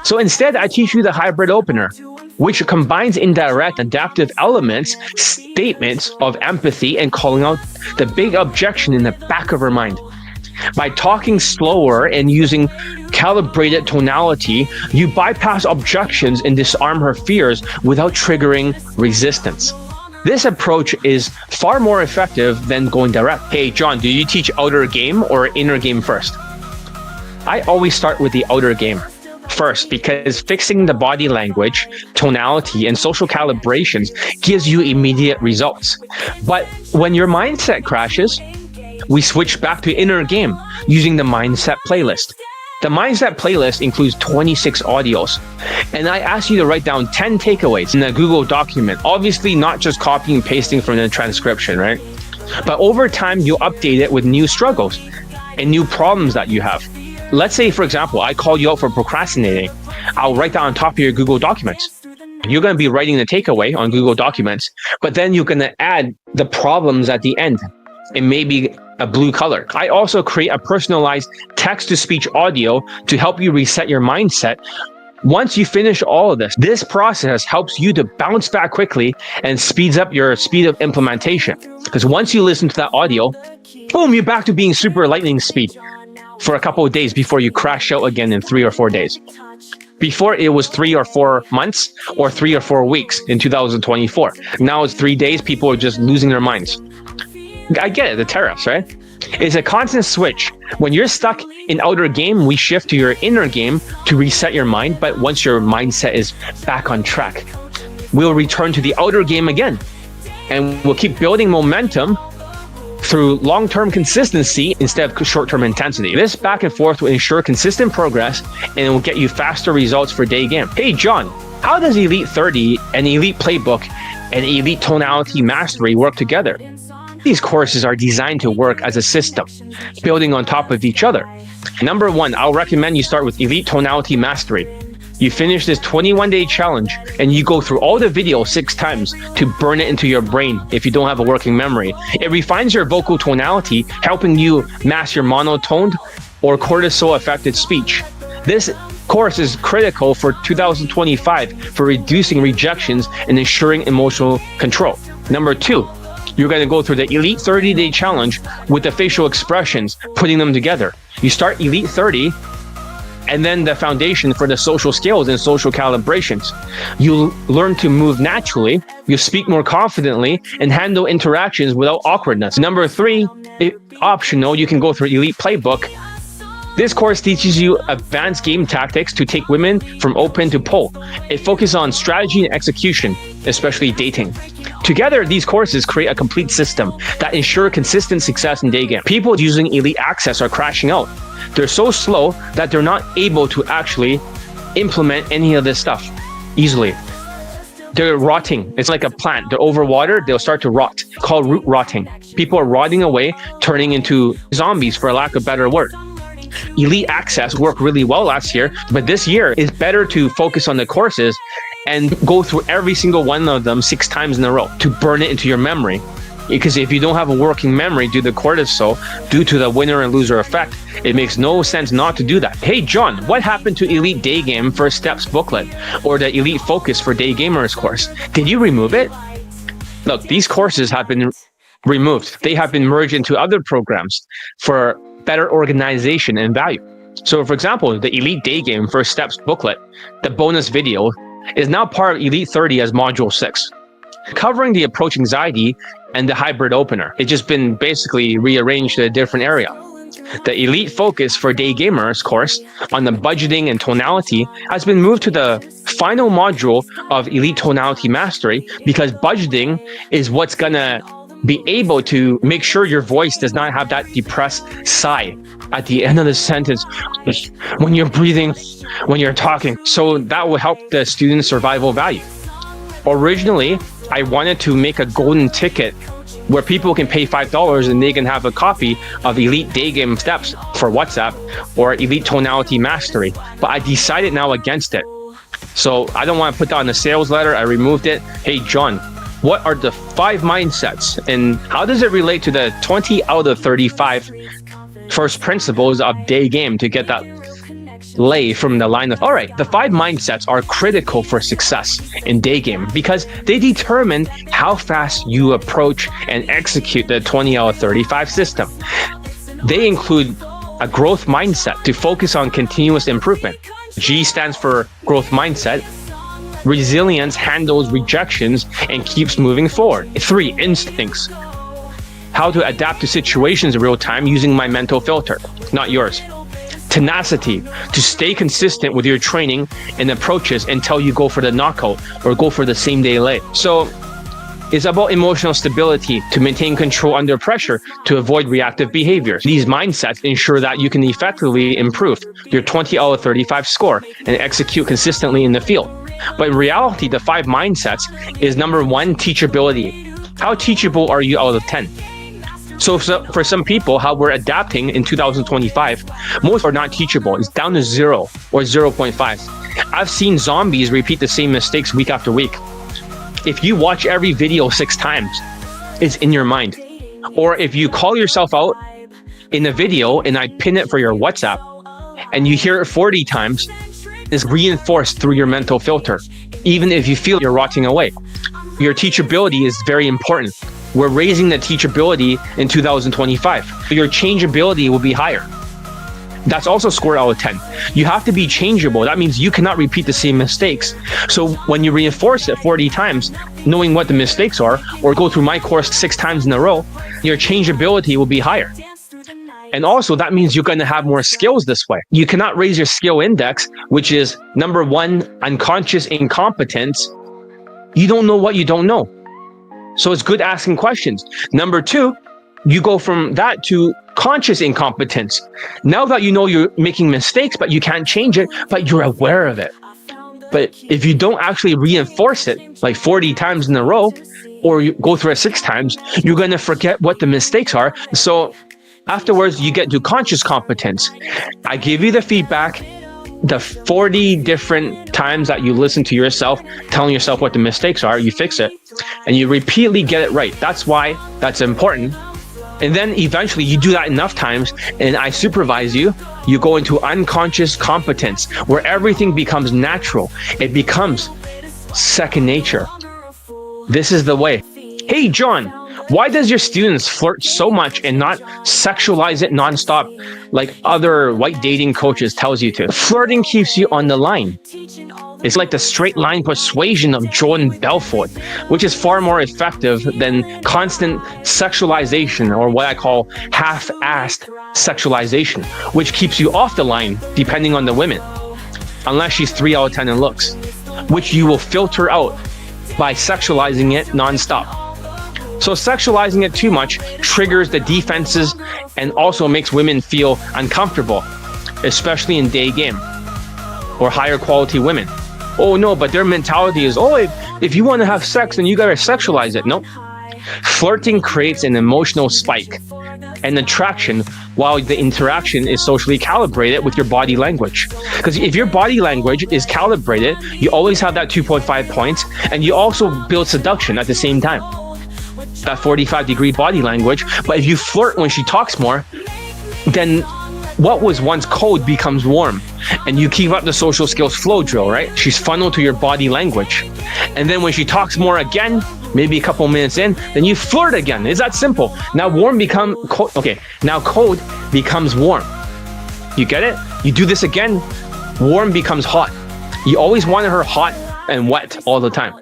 So instead, I teach you the hybrid opener, which combines indirect adaptive elements, statements of empathy, and calling out the big objection in the back of her mind. By talking slower and using calibrated tonality, you bypass objections and disarm her fears without triggering resistance. This approach is far more effective than going direct. Hey, John, do you teach outer game or inner game first? I always start with the outer game first, because fixing the body language, tonality, and social calibrations gives you immediate results. But when your mindset crashes, we switch back to inner game using the mindset playlist. The mindset playlist includes 26 audios, and I ask you to write down 10 takeaways in a Google document. Obviously, not just copying and pasting from the transcription, right? But over time, you'll update it with new struggles and new problems that you have. Let's say, for example, I call you out for procrastinating. I'll write that on top of your Google documents. You're going to be writing the takeaway on Google documents, but then you're going to add the problems at the end in maybe a blue color. I also create a personalized text-to-speech audio to help you reset your mindset. Once you finish all of this process helps you to bounce back quickly and speeds up your speed of implementation. Because once you listen to that audio, boom, you're back to being super lightning speed for a couple of days before you crash out again in 3 or 4 days. Before it was 3 or 4 months or 3 or 4 weeks in 2024. Now it's 3 days, people are just losing their minds. I get it, the tariffs, right? It's a constant switch. When you're stuck in outer game, we shift to your inner game to reset your mind. But once your mindset is back on track, we'll return to the outer game again. And we'll keep building momentum through long-term consistency instead of short-term intensity. This back and forth will ensure consistent progress and it will get you faster results for Daygame. Hey, John, how does Elite 30 and Elite Playbook and Elite Tonality Mastery work together? These courses are designed to work as a system, building on top of each other. Number one, I'll recommend you start with Elite Tonality Mastery. You finish this 21-day challenge and you go through all the videos 6 times to burn it into your brain if you don't have a working memory. It refines your vocal tonality, helping you master your monotoned or cortisol-affected speech. This course is critical for 2025 for reducing rejections and ensuring emotional control. Number 2, you're going to go through the Elite 30-day challenge with the facial expressions, putting them together. You start Elite 30, and then the foundation for the social skills and social calibrations. You learn to move naturally, you speak more confidently, and handle interactions without awkwardness. Number 3, optional, you can go through Elite Playbook. This course teaches you advanced game tactics to take women from open to pull. It focuses on strategy and execution, especially dating. Together, these courses create a complete system that ensure consistent success in Daygame. People using Elite Access are crashing out. They're so slow that they're not able to actually implement any of this stuff easily. They're rotting. It's like a plant. They're overwatered, they'll start to rot. It's called root rotting. People are rotting away, turning into zombies, for lack of a better word. Elite Access worked really well last year, but this year is better to focus on the courses and go through every single one of them 6 times in a row to burn it into your memory. Because if you don't have a working memory due to cortisol, due to the winner and loser effect, it makes no sense not to do that. Hey, John, what happened to Elite Daygame First Steps booklet or the Elite Focus for Daygamers course? Did you remove it? Look, these courses have been removed. They have been merged into other programs for better organization and value. So for example, the Elite Daygame First Steps booklet, the bonus video, is now part of Elite 30 as Module 6, covering the approach anxiety and the hybrid opener. It's just been basically rearranged to a different area. The Elite Focus for Daygamers course on the budgeting and tonality has been moved to the final module of Elite Tonality Mastery because budgeting is what's gonna be able to make sure your voice does not have that depressed sigh at the end of the sentence when you're breathing, when you're talking. So that will help the student's survival value. Originally, I wanted to make a golden ticket where people can pay $5 and they can have a copy of Elite Daygame Steps for WhatsApp or Elite Tonality Mastery, but I decided now against it. So I don't want to put that on the sales letter. I removed it. Hey, John, what are the 5 mindsets and how does it relate to the 20 out of 35 first principles of Daygame to get that lay from the line of, all right, the 5 mindsets are critical for success in Daygame because they determine how fast you approach and execute the 20 out of 35 system. They include a growth mindset to focus on continuous improvement. G stands for growth mindset. Resilience handles rejections and keeps moving forward. 3, instincts. How to adapt to situations in real time using my mental filter, not yours. Tenacity, to stay consistent with your training and approaches until you go for the knockout or go for the same day lay. So is about emotional stability to maintain control under pressure to avoid reactive behaviors. These mindsets ensure that you can effectively improve your 20 out of 35 score and execute consistently in the field. But in reality, the 5 mindsets is number 1, teachability. How teachable are you out of 10? So for some people, how we're adapting in 2025, most are not teachable. It's down to 0 or 0.5. I've seen zombies repeat the same mistakes week after week. If you watch every video 6 times, it's in your mind. Or if you call yourself out in a video and I pin it for your WhatsApp and you hear it 40 times, it's reinforced through your mental filter, even if you feel you're rotting away. Your teachability is very important. We're raising the teachability in 2025. Your changeability will be higher. That's also scored out of 10. You have to be changeable. That means you cannot repeat the same mistakes. So when you reinforce it 40 times, knowing what the mistakes are, or go through my course 6 times in a row, your changeability will be higher. And also that means you're going to have more skills this way. You cannot raise your skill index, which is number 1, unconscious incompetence. You don't know what you don't know. So it's good asking questions. Number 2, you go from that to conscious incompetence. Now that you know you're making mistakes, but you can't change it, but you're aware of it. But if you don't actually reinforce it like 40 times in a row, or you go through it 6 times, you're going to forget what the mistakes are. So afterwards, you get to conscious competence. I give you the feedback. The 40 different times that you listen to yourself, telling yourself what the mistakes are, you fix it, and you repeatedly get it right. That's why that's important. And then eventually you do that enough times, and I supervise you, you go into unconscious competence, where everything becomes natural. It becomes second nature. This is the way. Hey, John, why does your students flirt so much and not sexualize it nonstop like other white dating coaches tells you to? Flirting keeps you on the line. It's like the straight line persuasion of Jordan Belfort, which is far more effective than constant sexualization, or what I call half-assed sexualization, which keeps you off the line depending on the women, unless she's 3 out of 10 in looks, which you will filter out by sexualizing it nonstop. So sexualizing it too much triggers the defenses and also makes women feel uncomfortable, especially in day game or higher quality women. Oh no, but their mentality is, oh, if you want to have sex, then you gotta sexualize it. Nope. Flirting creates an emotional spike and attraction while the interaction is socially calibrated with your body language. Because if your body language is calibrated, you always have that 2.5 points, and you also build seduction at the same time. That 45-degree body language. But if you flirt when she talks more, then what was once cold becomes warm, and you keep up the social skills flow drill, right? She's funneled to your body language. And then when she talks more again, maybe a couple minutes in, then you flirt again. It's that simple. Now warm become cold. Okay, now cold becomes warm. You get it? You do this again, warm becomes hot. You always wanted her hot and wet all the time.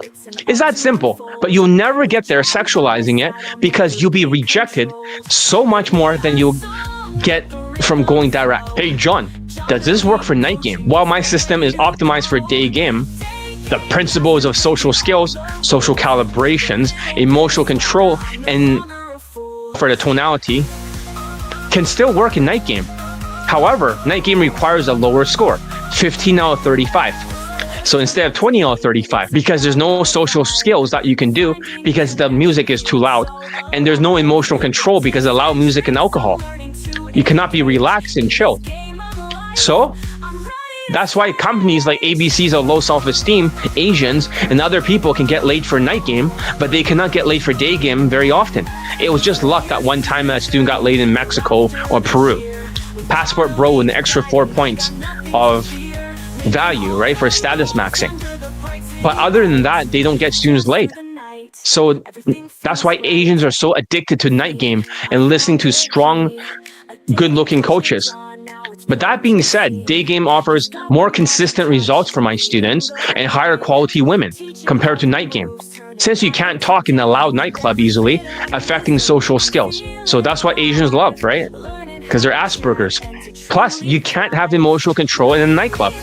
It's that simple, but you'll never get there sexualizing it, because you'll be rejected so much more than you'll get from going direct. Hey, John, does this work for night game? While my system is optimized for day game, the principles of social skills, social calibrations, emotional control, and for the tonality can still work in night game. However, night game requires a lower score, 15 out of 35. So instead of 20 out of 35, because there's no social skills that you can do because the music is too loud, and there's no emotional control because of loud music and alcohol. You cannot be relaxed and chilled. So that's why companies like ABCs of low self-esteem, Asians, and other people can get laid for night game, but they cannot get laid for day game very often. It was just luck that one time a student got laid in Mexico or Peru. Passport bro with an extra 4 points of value, right, for status maxing. But other than that, they don't get students laid. So that's why Asians are so addicted to night game and listening to strong, good-looking coaches. But that being said, day game offers more consistent results for my students and higher quality women compared to night game, since you can't talk in a loud nightclub easily, affecting social skills. So that's what Asians love, right? Because they're Asperger's. Plus, you can't have emotional control in a nightclub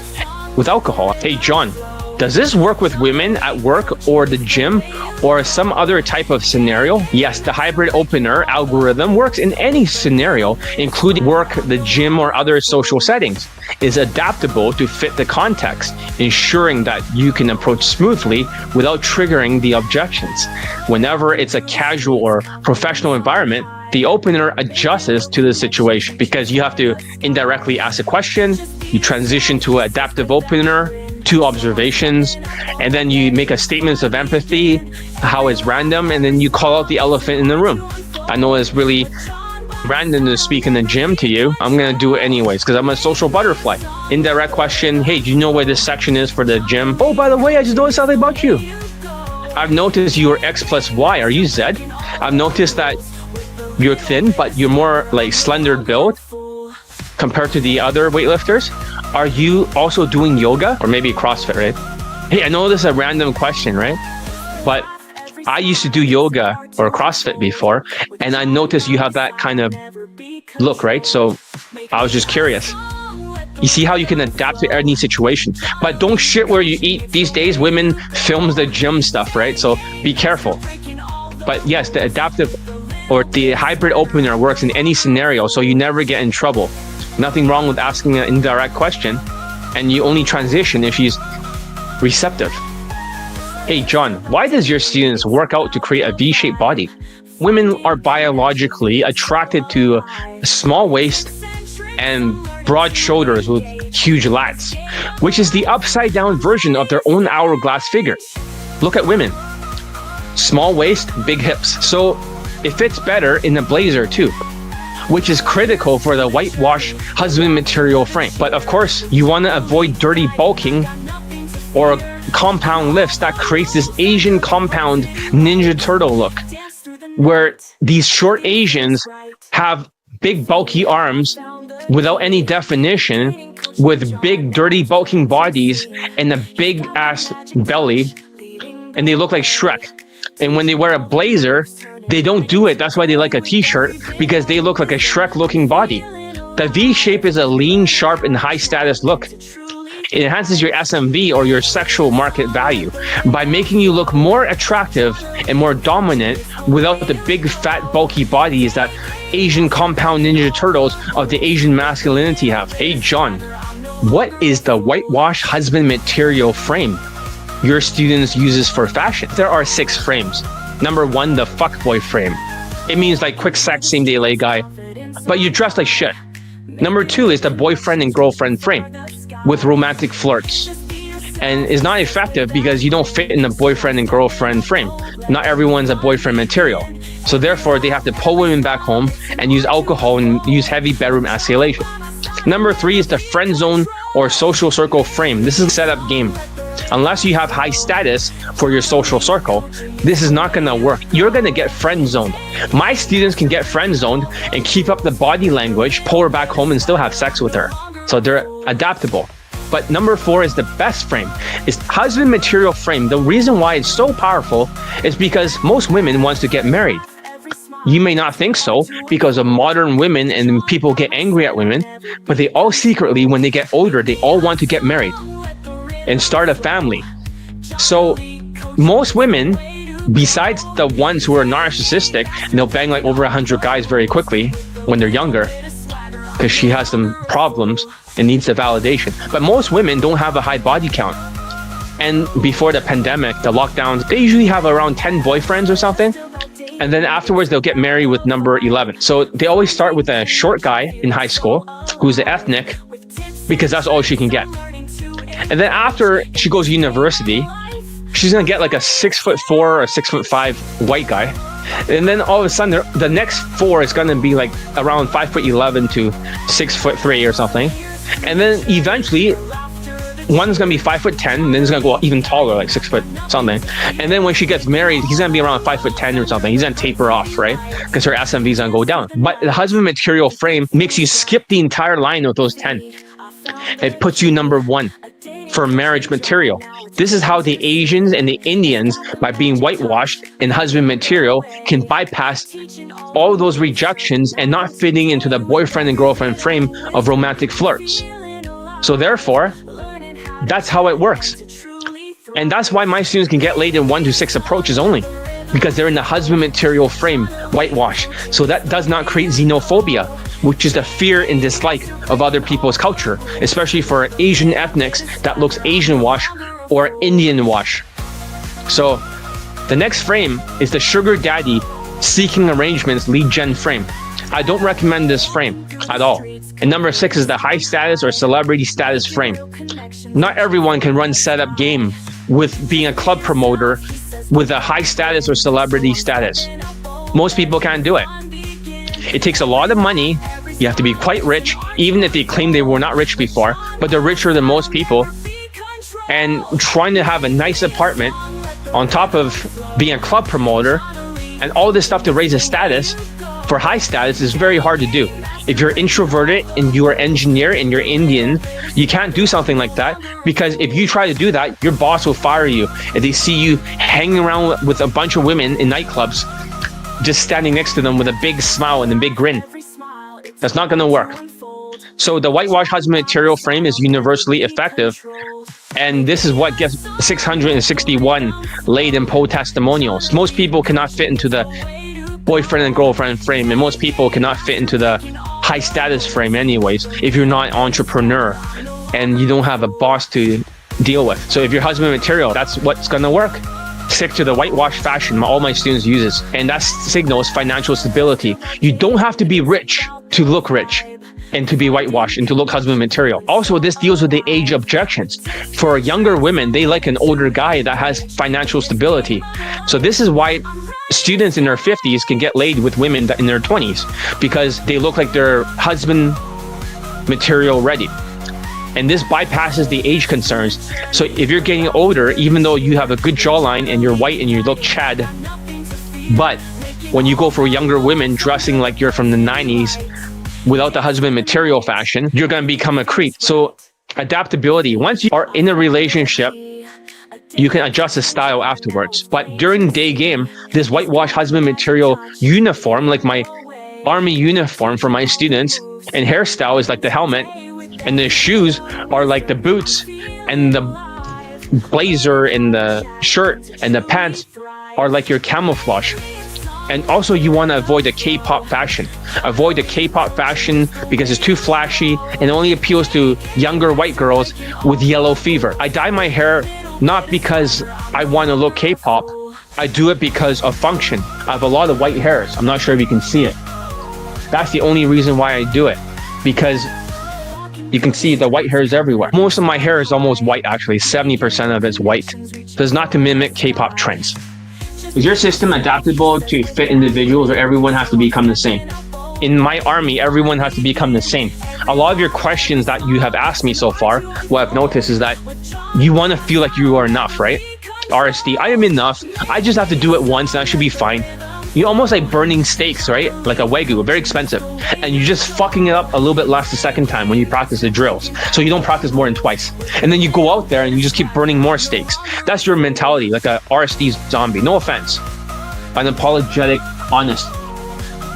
with alcohol. Hey, John, Does this work with women at work or the gym or some other type of scenario? Yes, the hybrid opener algorithm works in any scenario, including work, the gym, or other social settings. Is adaptable to fit the context, ensuring that you can approach smoothly without triggering the objections. Whenever it's a casual or professional environment, the opener adjusts to the situation because you have to indirectly ask a question, you transition to an adaptive opener, 2 observations, and then you make a statements of empathy, how it's random, and then you call out the elephant in the room. I know it's really random to speak in the gym to you. I'm going to do it anyways because I'm a social butterfly. Indirect question, hey, do you know where this section is for the gym? Oh, by the way, I just noticed something about you. I've noticed you're X plus Y. Are you Z? I've noticed that you're thin, but you're more like slender build compared to the other weightlifters. Are you also doing yoga or maybe CrossFit, right? Hey, I know this is a random question, right? But I used to do yoga or CrossFit before, and I noticed you have that kind of look, right? So I was just curious. You see how you can adapt to any situation, but don't shit where you eat. These days, women films the gym stuff, right? So be careful. But yes, the adaptive or the hybrid opener works in any scenario, so you never get in trouble. Nothing wrong with asking an indirect question, and you only transition if she's receptive. Hey, John, why does your students work out to create a V-shaped body? Women are biologically attracted to a small waist and broad shoulders with huge lats, which is the upside down version of their own hourglass figure. Look at women. Small waist, big hips. So it fits better in a blazer too, which is critical for the whitewash husband material frame. But of course, you want to avoid dirty bulking or compound lifts that creates this Asian compound Ninja Turtle look, where these short Asians have big bulky arms without any definition, with big dirty bulking bodies and a big ass belly, and they look like Shrek. And when they wear a blazer, they don't do it. That's why they like a t-shirt, because they look like a Shrek looking body. The V shape is a lean, sharp, and high status look. It enhances your SMV or your sexual market value by making you look more attractive and more dominant without the big, fat, bulky bodies that Asian compound Ninja Turtles of the Asian masculinity have. Hey, John, what is the whitewash husband material frame your students uses for fashion? There are 6 frames. Number 1, the fuckboy frame. It means like quick sex, same day lay guy, but you dress like shit. Number 2 is the boyfriend and girlfriend frame with romantic flirts, and is not effective because you don't fit in the boyfriend and girlfriend frame. Not everyone's a boyfriend material. So therefore, they have to pull women back home and use alcohol and use heavy bedroom escalation. Number 3 is the friend zone or social circle frame. This is a setup game. Unless you have high status for your social circle, this is not gonna work. You're gonna get friend zoned. My students can get friend zoned and keep up the body language, pull her back home and still have sex with her. So they're adaptable. But number 4 is the best frame. It's husband material frame. The reason why it's so powerful is because most women want to get married. You may not think so because of modern women and people get angry at women, but they all secretly, when they get older, they all want to get married and start a family. So most women, besides the ones who are narcissistic, and they'll bang like over 100 guys very quickly when they're younger because she has some problems and needs the validation. But most women don't have a high body count. And before the pandemic, the lockdowns, they usually have around 10 boyfriends or something. And then afterwards, they'll get married with number 11. So they always start with a short guy in high school who's ethnic because that's all she can get. And then after she goes to university, she's gonna get like a 6'4" or 6'5" white guy. And then all of a sudden, the next 4 is gonna be like around 5'11" to 6'3" or something. And then eventually, one's gonna be 5'10", and then it's gonna go even taller, like 6 foot something. And then when she gets married, he's gonna be around 5'10" or something. He's gonna taper off, right? Because her SMV is gonna go down. But the husband material frame makes you skip the entire line of those 10. It puts you number 1 for marriage material. This is how the Asians and the Indians, by being whitewashed in husband material, can bypass all those rejections and not fitting into the boyfriend and girlfriend frame of romantic flirts. So therefore, that's how it works. And that's why my students can get laid in 1 to 6 approaches only, because they're in the husband material frame, whitewash. So that does not create xenophobia, which is the fear and dislike of other people's culture, especially for Asian ethnics that looks Asian wash or Indian wash. So the next frame is the sugar daddy seeking arrangements lead gen frame. I don't recommend this frame at all. And number 6 is the high status or celebrity status frame. Not everyone can run setup game with being a club promoter with a high status or celebrity status. Most people can't do it. It takes a lot of money. You have to be quite rich, even if they claim they were not rich before, but they're richer than most people. And trying to have a nice apartment on top of being a club promoter and all this stuff to raise a status for high status is very hard to do. If you're introverted and you're an engineer and you're Indian, you can't do something like that, because if you try to do that, your boss will fire you. If they see you hanging around with a bunch of women in nightclubs, just standing next to them with a big smile and a big grin, that's not gonna work. So the whitewash husband material frame is universally effective. And this is what gets 661 laid in poll testimonials. Most people cannot fit into the boyfriend and girlfriend frame, and most people cannot fit into the high status frame anyways, if you're not an entrepreneur and you don't have a boss to deal with. So if you're husband material, that's what's gonna work. Stick to the whitewash fashion all my students uses, and that signals financial stability. You don't have to be rich to look rich and to be whitewashed and to look husband material. Also, this deals with the age objections. For younger women, they like an older guy that has financial stability. So this is why students in their 50s can get laid with women in their 20s, because they look like they're husband material ready. And this bypasses the age concerns. So if you're getting older, even though you have a good jawline and you're white and you look Chad, but when you go for younger women dressing like you're from the 90s without the husband material fashion, you're going to become a creep. So adaptability. Once you are in a relationship, you can adjust the style afterwards. But during Daygame, this whitewash husband material uniform, like my army uniform for my students, and hairstyle is like the helmet, and the shoes are like the boots, and the blazer and the shirt and the pants are like your camouflage. And also you want to avoid the K-pop fashion. Avoid the K-pop fashion because it's too flashy and only appeals to younger white girls with yellow fever. I dye my hair not because I want to look K-pop. I do it because of function. I have a lot of white hairs. I'm not sure if you can see it. That's the only reason why I do it, because you can see the white hairs everywhere. Most of my hair is almost white, actually. 70% of it's white. So it's not to mimic K-pop trends. Is your system adaptable to fit individuals, or everyone has to become the same? In my army, everyone has to become the same. A lot of your questions that you have asked me so far, what I've noticed is that you want to feel like you are enough, right? RSD, I am enough. I just have to do it once and I should be fine. You're almost like burning steaks, right? Like a Wagyu, very expensive. And you're just fucking it up a little bit less the second time when you practice the drills. So you don't practice more than twice. And then you go out there and you just keep burning more steaks. That's your mentality, like a RSD zombie. No offense. Unapologetic, honest.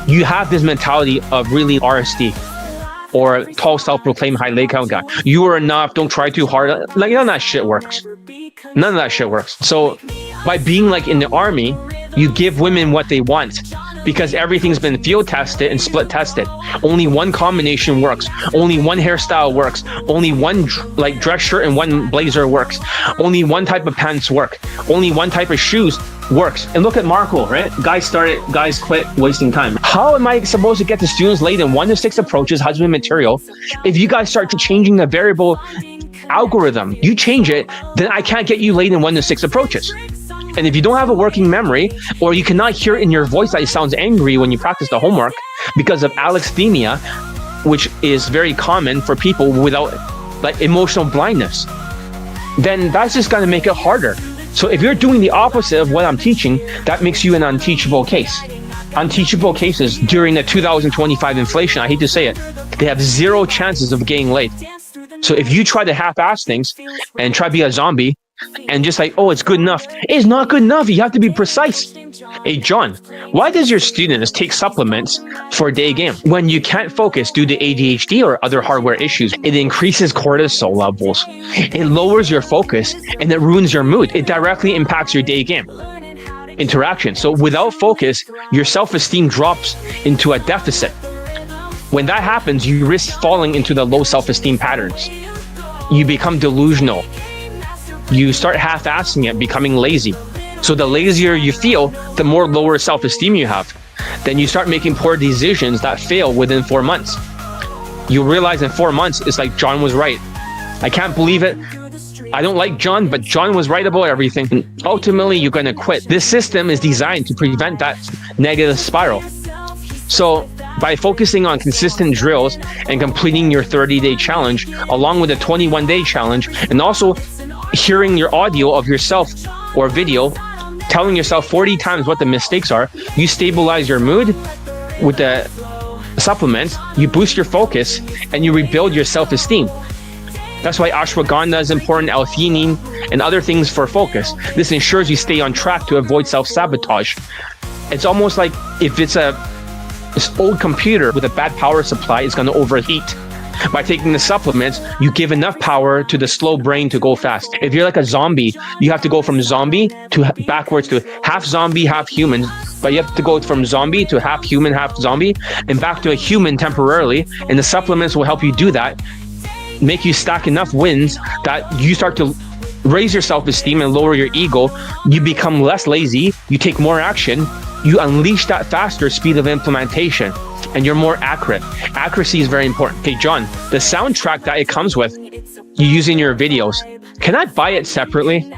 You have this mentality of really RSD or tall self-proclaimed high leg count guy. You are enough, don't try too hard. Like, none of that shit works. None of that shit works. So by being like in the army, you give women what they want, because everything's been field tested and split tested. Only one combination works. Only one hairstyle works. Only one like dress shirt and one blazer works. Only one type of pants work. Only one type of shoes works. And look at Marco, right? Guys quit wasting time. How am I supposed to get the students laid in 1 to 6 approaches, husband material, if you guys start changing the variable algorithm? You change it, then I can't get you laid in 1 to 6 approaches. And if you don't have a working memory, or you cannot hear in your voice that it sounds angry when you practice the homework because of alexithymia, which is very common for people without like emotional blindness, then that's just going to make it harder. So if you're doing the opposite of what I'm teaching, that makes you an unteachable case. Unteachable cases during the 2025 inflation, I hate to say it, they have 0 chances of getting laid. So if you try to half-ass things and try to be a zombie, and just like, oh, it's good enough. It's not good enough. You have to be precise. Hey, John, why does your students take supplements for Daygame? When you can't focus due to ADHD or other hardware issues, it increases cortisol levels. It lowers your focus and it ruins your mood. It directly impacts your Daygame interaction. So without focus, your self-esteem drops into a deficit. When that happens, you risk falling into the low self-esteem patterns. You become delusional. You start half-assing it, becoming lazy. So the lazier you feel, the more lower self-esteem you have. Then you start making poor decisions that fail within 4 months. You realize in 4 months, it's like John was right. I can't believe it. I don't like John, but John was right about everything. And ultimately, you're going to quit. This system is designed to prevent that negative spiral. So by focusing on consistent drills and completing your 30-day challenge, along with a 21-day challenge, and also hearing your audio of yourself or video, telling yourself 40 times what the mistakes are, you stabilize your mood with the supplements, you boost your focus, and you rebuild your self-esteem. That's why ashwagandha is important, L-theanine, and other things for focus. This ensures you stay on track to avoid self-sabotage. It's almost like if it's this old computer with a bad power supply, it's going to overheat. By taking the supplements, you give enough power to the slow brain to go fast. If you're like a zombie, you have to go from zombie to backwards to half zombie, half human. But you have to go from zombie to half human, half zombie, and back to a human temporarily. And the supplements will help you do that, make you stack enough wins that you start to raise your self-esteem and lower your ego. You become less lazy, you take more action, you unleash that faster speed of implementation, and you're more accurate. Accuracy is very important. Hey, John, the soundtrack that it comes with, you use in your videos, can I buy it separately?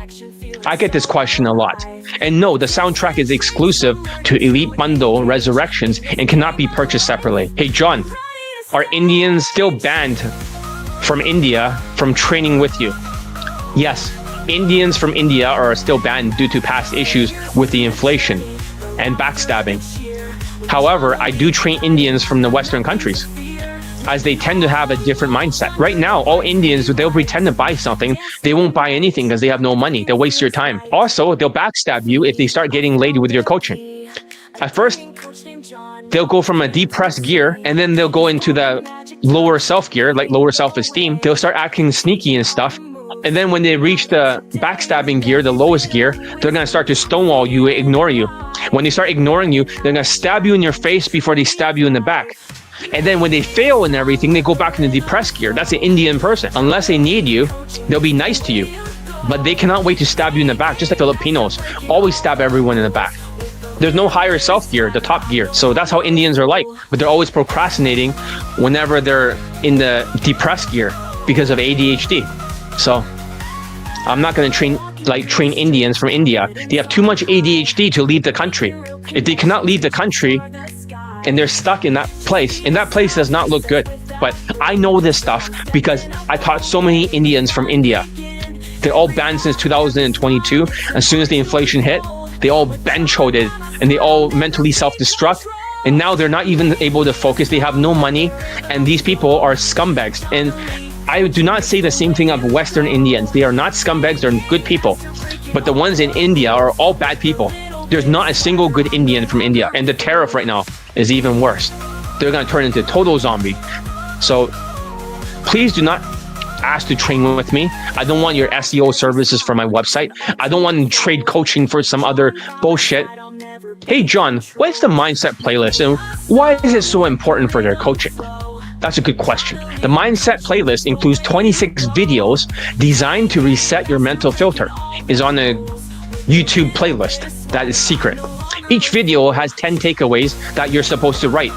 I get this question a lot. And no, the soundtrack is exclusive to Elite Bundle Resurrections and cannot be purchased separately. Hey, John, are Indians still banned from India from training with you? Yes, Indians from India are still banned due to past issues with the inflation and backstabbing. However, I do train Indians from the Western countries, as they tend to have a different mindset. Right now, all Indians, they'll pretend to buy something. They won't buy anything because they have no money. They'll waste your time. Also, they'll backstab you if they start getting laid with your coaching. At first, they'll go from a depressed gear, and then they'll go into the lower self gear, like lower self-esteem. They'll start acting sneaky and stuff. And then when they reach the backstabbing gear, the lowest gear, they're going to start to stonewall you, ignore you. When they start ignoring you, they're going to stab you in your face before they stab you in the back. And then when they fail and everything, they go back in the depressed gear. That's an Indian person. Unless they need you, they'll be nice to you. But they cannot wait to stab you in the back, just like Filipinos always stab everyone in the back. There's no higher self gear, the top gear. So that's how Indians are like. But they're always procrastinating whenever they're in the depressed gear because of ADHD. So I'm not going to train Indians from India. They have too much ADHD to leave the country. If they cannot leave the country and they're stuck in that place, and that place does not look good. But I know this stuff because I taught so many Indians from India. They're all banned since 2022. As soon as the inflation hit, they all bench-hoded and they all mentally self-destruct. And now they're not even able to focus. They have no money. And these people are scumbags. And I do not say the same thing of Western Indians. They are not scumbags, they're good people. But the ones in India are all bad people. There's not a single good Indian from India. And the tariff right now is even worse. They're going to turn into total zombie. So please do not ask to train with me. I don't want your SEO services for my website. I don't want to trade coaching for some other bullshit. Hey, John, what's the mindset playlist and why is it so important for their coaching? That's a good question. The Mindset playlist includes 26 videos designed to reset your mental filter. It's on a YouTube playlist that is secret. Each video has 10 takeaways that you're supposed to write.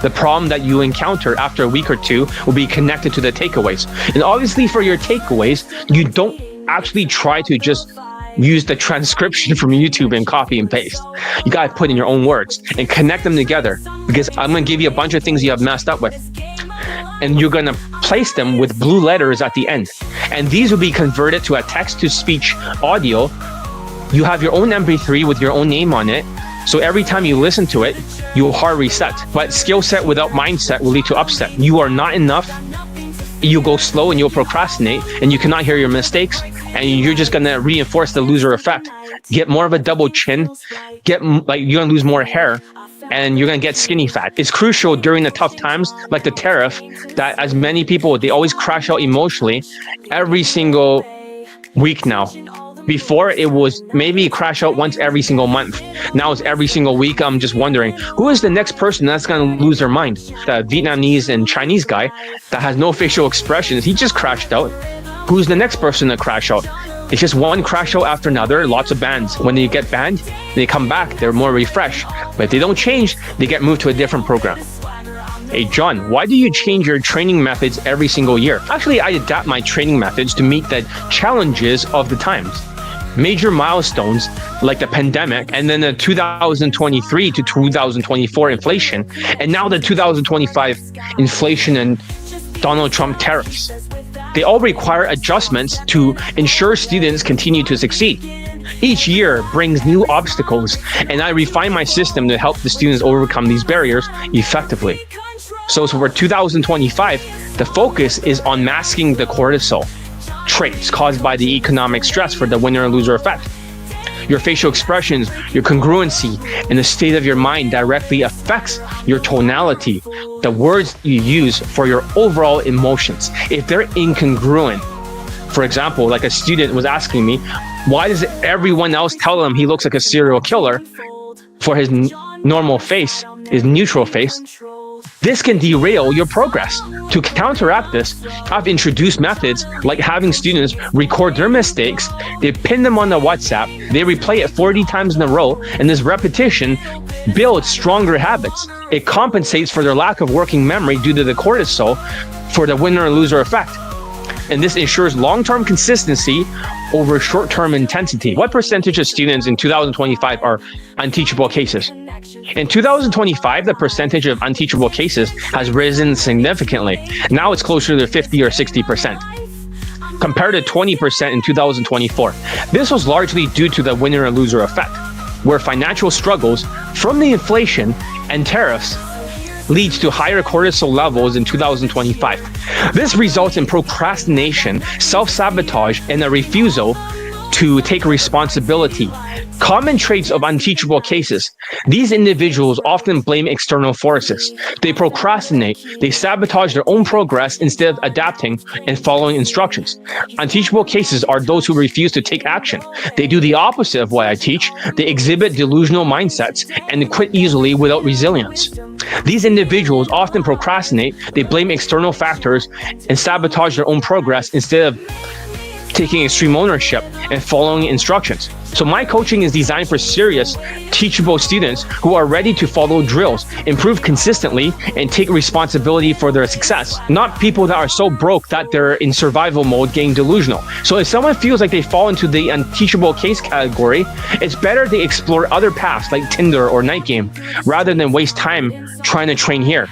The problem that you encounter after a week or two will be connected to the takeaways. And obviously for your takeaways, you don't actually try to just use the transcription from YouTube and copy and paste. You got to put in your own words and connect them together, because I'm going to give you a bunch of things you have messed up with. And you're going to place them with blue letters at the end. And these will be converted to a text-to-speech audio. You have your own MP3 with your own name on it. So every time you listen to it, you will hard reset. But skill set without mindset will lead to upset. You are not enough. You go slow and you'll procrastinate and you cannot hear your mistakes. and you're just gonna reinforce the loser effect. Get more of a double chin, you're gonna lose more hair, and you're gonna get skinny fat. It's crucial during the tough times, like the tariff, that as many people, they always crash out emotionally every single week now. Before, it was maybe crash out once every single month. Now it's every single week. I'm just wondering, who is the next person that's going to lose their mind? The Vietnamese and Chinese guy that has no facial expressions, he just crashed out. Who's the next person to crash out? It's just one crash out after another, lots of bans. When they get banned, they come back, they're more refreshed. But if they don't change, they get moved to a different program. Hey, John, why do you change your training methods every single year? Actually, I adapt my training methods to meet the challenges of the times. Major milestones like the pandemic, and then the 2023 to 2024 inflation, and now the 2025 inflation and Donald Trump tariffs. They all require adjustments to ensure students continue to succeed. Each year brings new obstacles, and I refine my system to help the students overcome these barriers effectively. So for 2025, the focus is on masking the cortisol traits caused by the economic stress for the winner and loser effect. Your facial expressions, your congruency, and the state of your mind directly affects your tonality, the words you use for your overall emotions. If they're incongruent, for example, like a student was asking me, why does everyone else tell him he looks like a serial killer for his normal face, his neutral face? This can derail your progress. To counteract this, I've introduced methods like having students record their mistakes, they pin them on the WhatsApp, they replay it 40 times in a row, and this repetition builds stronger habits. It compensates for their lack of working memory due to the cortisol for the winner and loser effect. And this ensures long-term consistency over short-term intensity. What percentage of students in 2025 are unteachable cases? In 2025, the percentage of unteachable cases has risen significantly. Now it's closer to 50 or 60%, compared to 20% in 2024. This was largely due to the winner and loser effect, where financial struggles from the inflation and tariffs leads to higher cortisol levels in 2025. This results in procrastination, self-sabotage, and a refusal to take responsibility. Common traits of unteachable cases. These individuals often blame external forces. They procrastinate. They sabotage their own progress instead of adapting and following instructions. Unteachable cases are those who refuse to take action. They do the opposite of what I teach. They exhibit delusional mindsets and quit easily without resilience. These individuals often procrastinate. They blame external factors and sabotage their own progress instead of taking extreme ownership and following instructions. So my coaching is designed for serious, teachable students who are ready to follow drills, improve consistently, and take responsibility for their success. Not people that are so broke that they're in survival mode getting delusional. So if someone feels like they fall into the unteachable case category, it's better they explore other paths like Tinder or Night Game, rather than waste time trying to train here.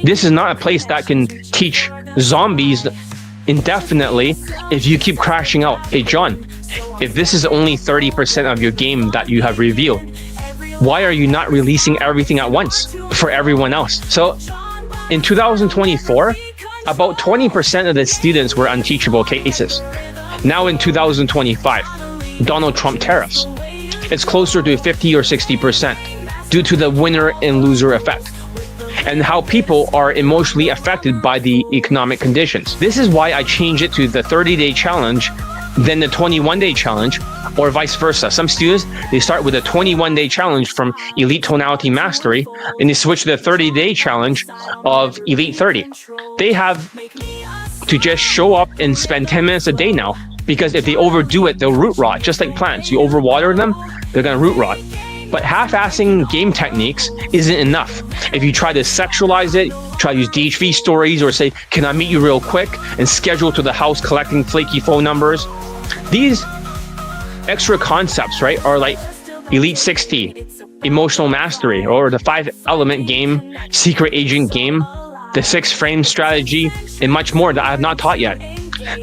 This is not a place that can teach zombies indefinitely if you keep crashing out. Hey John, if this is only 30% of your game that you have revealed, why are you not releasing everything at once for everyone else? So in 2024, about 20% of the students were unteachable cases. Now in 2025, Donald Trump tariffs, it's closer to 50 or 60% due to the winner and loser effect and how people are emotionally affected by the economic conditions. This is why I change it to the 30-day challenge, then the 21-day challenge, or vice versa. Some students, they start with a 21-day challenge from Elite Tonality Mastery, and they switch to the 30-day challenge of Elite 30. They have to just show up and spend 10 minutes a day now, because if they overdo it, they'll root rot, just like plants. You overwater them, they're gonna root rot. But half-assing game techniques isn't enough. If you try to sexualize it, try to use DHV stories or say, can I meet you real quick, and schedule to the house collecting flaky phone numbers. These extra concepts, right, are like Elite 60, Emotional Mastery, or the 5-element game, Secret Agent game, the 6-frame strategy, and much more that I have not taught yet.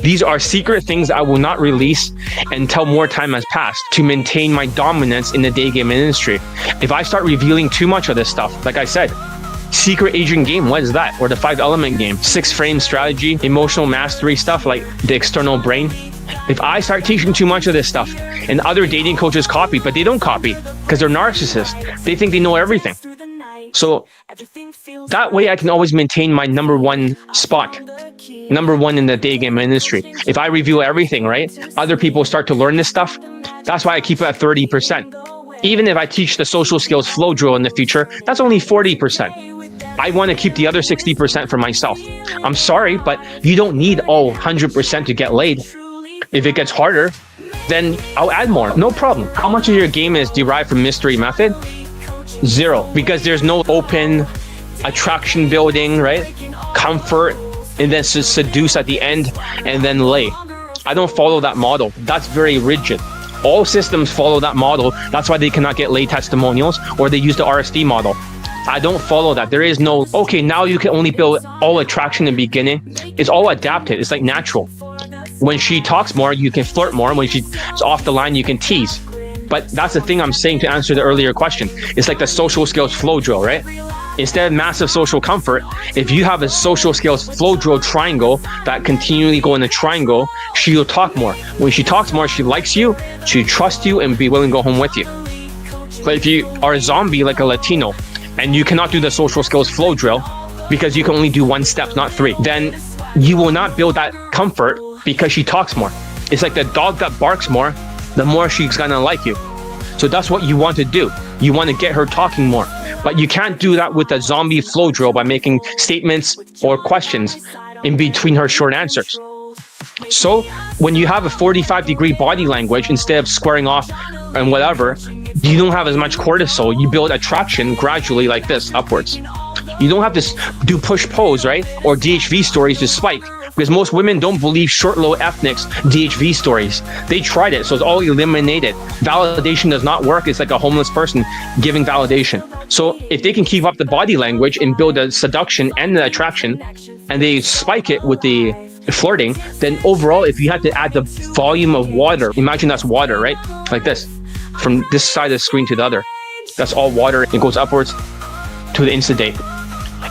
These are secret things I will not release until more time has passed to maintain my dominance in the day game industry. If I start revealing too much of this stuff, like I said, Secret Agent game, what is that? Or the 5-element game, 6-frame strategy, emotional mastery stuff like the external brain. If I start teaching too much of this stuff and other dating coaches copy, but they don't copy because they're narcissists. They think they know everything. So that way I can always maintain my number one spot, number one in the day game industry. If I review everything, right, other people start to learn this stuff. That's why I keep it at 30%. Even if I teach the social skills flow drill in the future, that's only 40%. I want to keep the other 60% for myself. I'm sorry, but you don't need all 100% to get laid. If it gets harder, then I'll add more. No problem. How much of your game is derived from mystery method? 0, because there's no open attraction building, right? Comfort, and then seduce at the end, and then lay. I don't follow that model. That's very rigid. All systems follow that model. That's why they cannot get lay testimonials, or they use the RSD model. I don't follow that. There is no, okay, now you can only build all attraction in the beginning. It's all adapted. It's like natural. When she talks more, you can flirt more. When she's off the line, you can tease. But that's the thing I'm saying to answer the earlier question. It's like the social skills flow drill, right? Instead of massive social comfort, if you have a social skills flow drill triangle that continually go in a triangle, she will talk more. When she talks more, she likes you, she trusts you, and be willing to go home with you. But if you are a zombie like a Latino, and you cannot do the social skills flow drill because you can only do 1 step, not 3, then you will not build that comfort because she talks more. It's like the dog that barks more, the more she's gonna like you. So that's what you want to do. You want to get her talking more. But you can't do that with a zombie flow drill by making statements or questions in between her short answers. So when you have a 45-degree body language, instead of squaring off and whatever, you don't have as much cortisol. You build attraction gradually like this, upwards. You don't have to do push-pose, right? Or DHV stories to spike. Because most women don't believe short, low ethnics DHV stories. They tried it, so it's all eliminated. Validation does not work. It's like a homeless person giving validation. So if they can keep up the body language and build a seduction and the attraction, and they spike it with the flirting, then overall, if you had to add the volume of water, imagine that's water, right? Like this, from this side of the screen to the other. That's all water. It goes upwards to the insta date.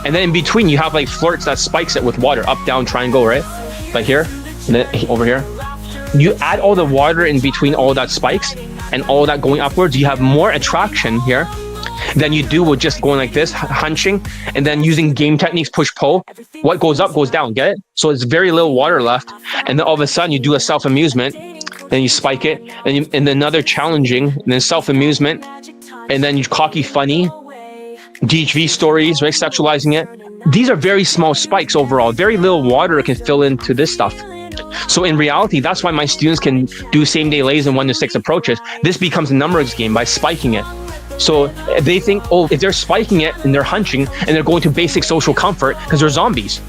And then in between, you have like flirts that spikes it with water, up, down, triangle, right? Like here, and then over here. You add all the water in between all that spikes and all that going upwards, you have more attraction here than you do with just going like this, hunching, and then using game techniques, push-pull. What goes up goes down, get it? So it's very little water left. And then all of a sudden, you do a self-amusement, then you spike it, and then another challenging, and then self-amusement, and then you cocky funny, DHV stories, right? Sexualizing it. These are very small spikes overall. Very little water can fill into this stuff. So in reality, that's why my students can do same-day lays and 1 to 6 approaches. This becomes a numbers game by spiking it. So they think, oh, if they're spiking it and they're hunching and they're going to basic social comfort because they're zombies.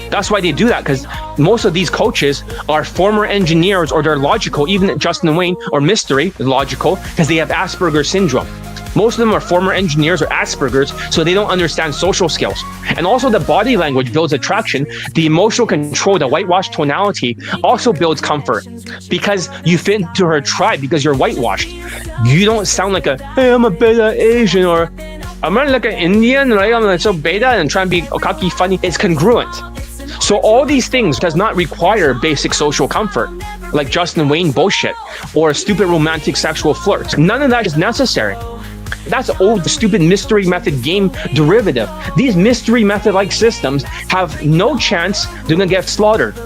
That's why they do that, because most of these coaches are former engineers, or they're logical. Even Justin Wayne or Mystery is logical because they have Asperger's syndrome. Most of them are former engineers or Asperger's, so they don't understand social skills. And also the body language builds attraction. The emotional control, the whitewashed tonality also builds comfort because you fit into her tribe because you're whitewashed. You don't sound like hey, I'm a beta Asian, or I'm not like an Indian, right? I'm like so beta and trying to be cocky funny. It's congruent. So all these things does not require basic social comfort, like Justin Wayne bullshit or stupid romantic sexual flirts. None of that is necessary. That's old, stupid mystery method game derivative. These mystery method-like systems have no chance they're gonna get slaughtered.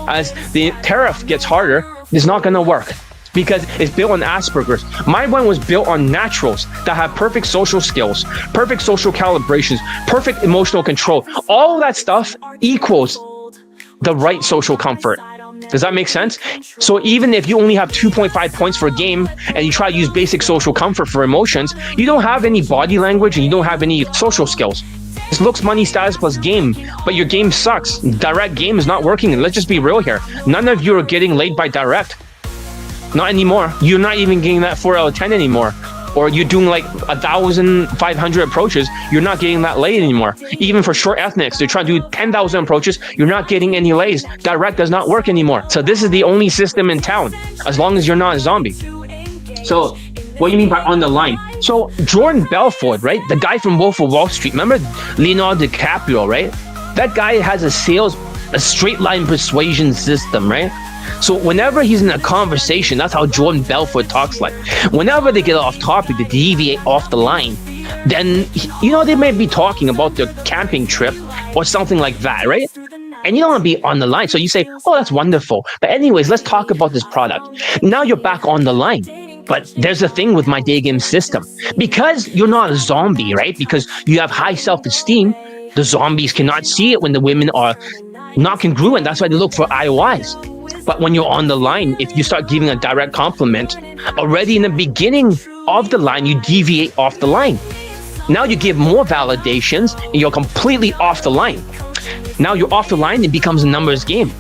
As the tariff gets harder, it's not gonna work because it's built on Asperger's. My one was built on naturals that have perfect social skills, perfect social calibrations, perfect emotional control. All that stuff equals the right social comfort. Does that make sense? So even if you only have 2.5 points for a game and you try to use basic social comfort for emotions, you don't have any body language and you don't have any social skills. It's looks, money, status plus game, but your game sucks. Direct game is not working. Let's just be real here. None of you are getting laid by direct. Not anymore. You're not even getting that 4 out of 10 anymore. Or you're doing like 1,500 approaches, you're not getting that laid anymore. Even for short ethnics, they're trying to do 10,000 approaches, you're not getting any lays. Direct does not work anymore. So this is the only system in town, as long as you're not a zombie. So what do you mean by on the line? So Jordan Belfort, right? The guy from Wolf of Wall Street. Remember Leonardo DiCaprio, right? That guy has a straight line persuasion system, right? So whenever he's in a conversation, that's how Jordan Belfort talks like. Whenever they get off topic, they deviate off the line, then, they may be talking about their camping trip or something like that, right? And you don't want to be on the line. So you say, oh, that's wonderful. But anyways, let's talk about this product. Now you're back on the line. But there's a thing with my Daygame system. Because you're not a zombie, right? Because you have high self-esteem, the zombies cannot see it when the women are not congruent. That's why they look for IOIs. But when you're on the line, if you start giving a direct compliment, already in the beginning of the line, you deviate off the line. Now you give more validations and you're completely off the line. Now you're off the line, it becomes a numbers game.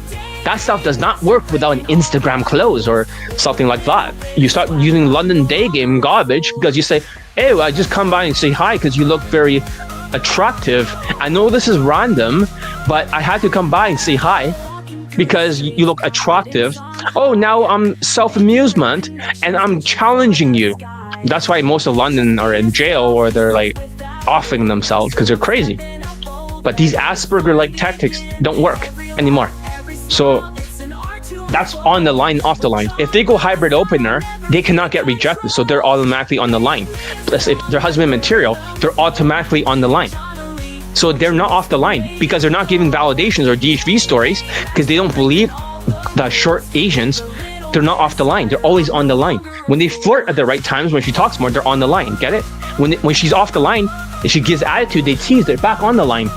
That stuff does not work without an Instagram close or something like that. You start using London Daygame garbage because you say, hey, I just come by and say hi because you look very attractive. I know this is random, but I had to come by and say hi because you look attractive. Oh, now I'm self-amusement and I'm challenging you. That's why most of London are in jail or they're like offing themselves because they're crazy. But these Asperger-like tactics don't work anymore. So that's on the line, off the line. If they go hybrid opener, they cannot get rejected. So they're automatically on the line. Plus, if they're husband material, they're automatically on the line. So they're not off the line because they're not giving validations or DHV stories because they don't believe the short Asians. They're not off the line. They're always on the line. When they flirt at the right times, when she talks more, they're on the line. Get it? When she's off the line and she gives attitude, they tease, they're back on the line.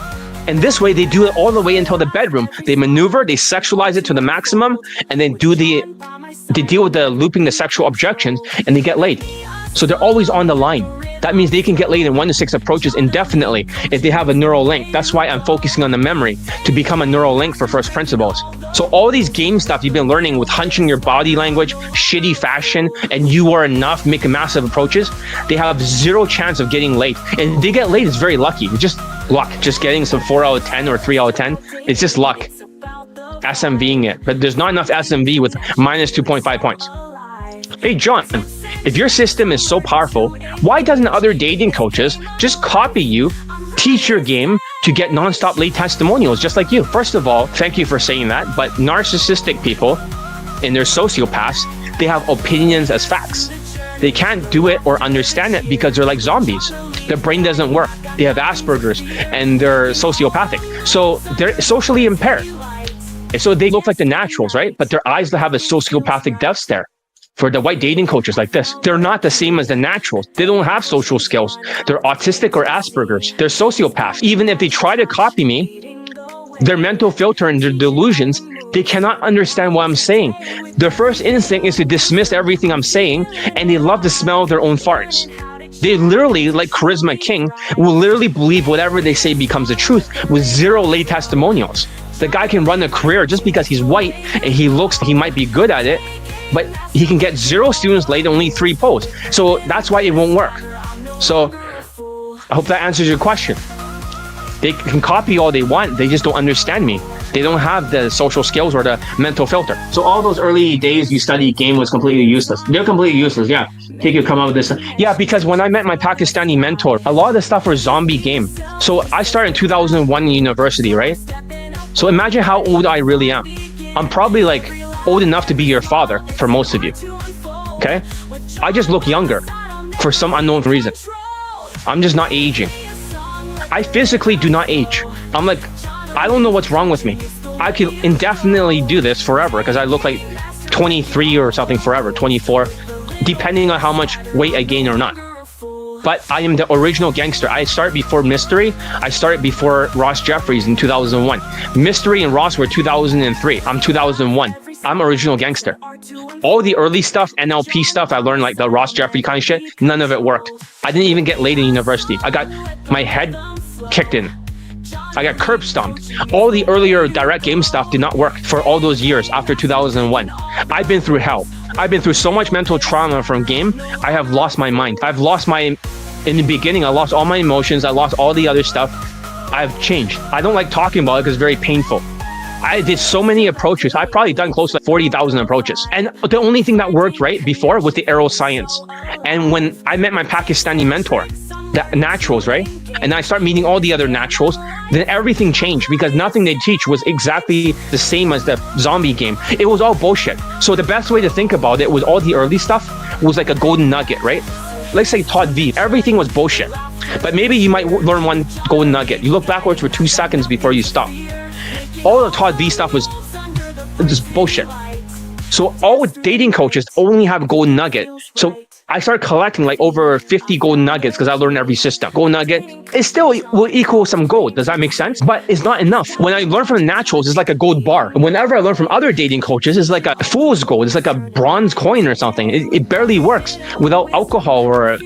And this way, they do it all the way until the bedroom. They maneuver, they sexualize it to the maximum, and then they deal with the looping the sexual objections, and they get laid. So they're always on the line. That means they can get laid in 1 to 6 approaches indefinitely if they have a neural link. That's why I'm focusing on the memory to become a neural link for first principles. So all these game stuff you've been learning with hunching your body language, shitty fashion, and you are enough, making massive approaches, they have zero chance of getting laid. And they get laid is very lucky. It's just luck. Just getting some 4 out of 10 or 3 out of 10. It's just luck. SMVing it. But there's not enough SMV with minus 2.5 points. Hey, John, if your system is so powerful, why doesn't other dating coaches just copy you, teach your game to get nonstop late testimonials just like you? First of all, thank you for saying that, but narcissistic people and their sociopaths, they have opinions as facts. They can't do it or understand it because they're like zombies. Their brain doesn't work. They have Asperger's and they're sociopathic. So they're socially impaired. And so they look like the naturals, right? But their eyes have a sociopathic death stare. For the white dating coaches like this, they're not the same as the naturals. They don't have social skills. They're autistic or Asperger's. They're sociopaths. Even if they try to copy me, their mental filter and their delusions, they cannot understand what I'm saying. Their first instinct is to dismiss everything I'm saying, and they love to smell their own farts. They literally, like Charisma King, will literally believe whatever they say becomes the truth with zero lay testimonials. The guy can run a career just because he's white and he might be good at it, but he can get 0 students late, only 3 posts. So that's why it won't work. So I hope that answers your question. They can copy all they want. They just don't understand me. They don't have the social skills or the mental filter. So all those early days you studied game was completely useless. They're completely useless. Yeah. Take you come up with this. Yeah, because when I met my Pakistani mentor, a lot of the stuff was zombie game. So I started in 2001 in university, right? So imagine how old I really am. I'm probably like old enough to be your father for most of you. Okay? I just look younger for some unknown reason. I'm just not aging. I physically do not age. I'm like, I don't know what's wrong with me. I could indefinitely do this forever because I look like 23 or something forever, 24, depending on how much weight I gain or not. But I am the original gangster. I started before Mystery. I started before Ross Jeffries in 2001. Mystery and Ross were 2003. I'm 2001. I'm original gangster. All the early stuff, NLP stuff, I learned like the Ross Jeffrey kind of shit. None of it worked. I didn't even get laid in university. I got my head kicked in. I got curb stomped. All the earlier direct game stuff did not work for all those years after 2001. I've been through hell. I've been through so much mental trauma from game. I have lost my mind. In the beginning, I lost all my emotions. I lost all the other stuff. I've changed. I don't like talking about it because it's very painful. I did so many approaches. I've probably done close to 40,000 approaches. And the only thing that worked right before was the aeroscience. And when I met my Pakistani mentor, the naturals, right? and I start meeting all the other naturals, then everything changed because nothing they teach was exactly the same as the zombie game. It was all bullshit. So the best way to think about it was all the early stuff was like a golden nugget, right? Let's say Todd V. Everything was bullshit. But maybe you might learn one golden nugget. You look backwards for 2 seconds before you stop. All the Todd V stuff was just bullshit. So all dating coaches only have golden nugget. So I started collecting like over 50 golden nuggets because I learned every system. Gold nugget, it still will equal some gold. Does that make sense? But it's not enough. When I learn from the naturals, it's like a gold bar. And whenever I learn from other dating coaches, it's like a fool's gold. It's like a bronze coin or something. It barely works without alcohol or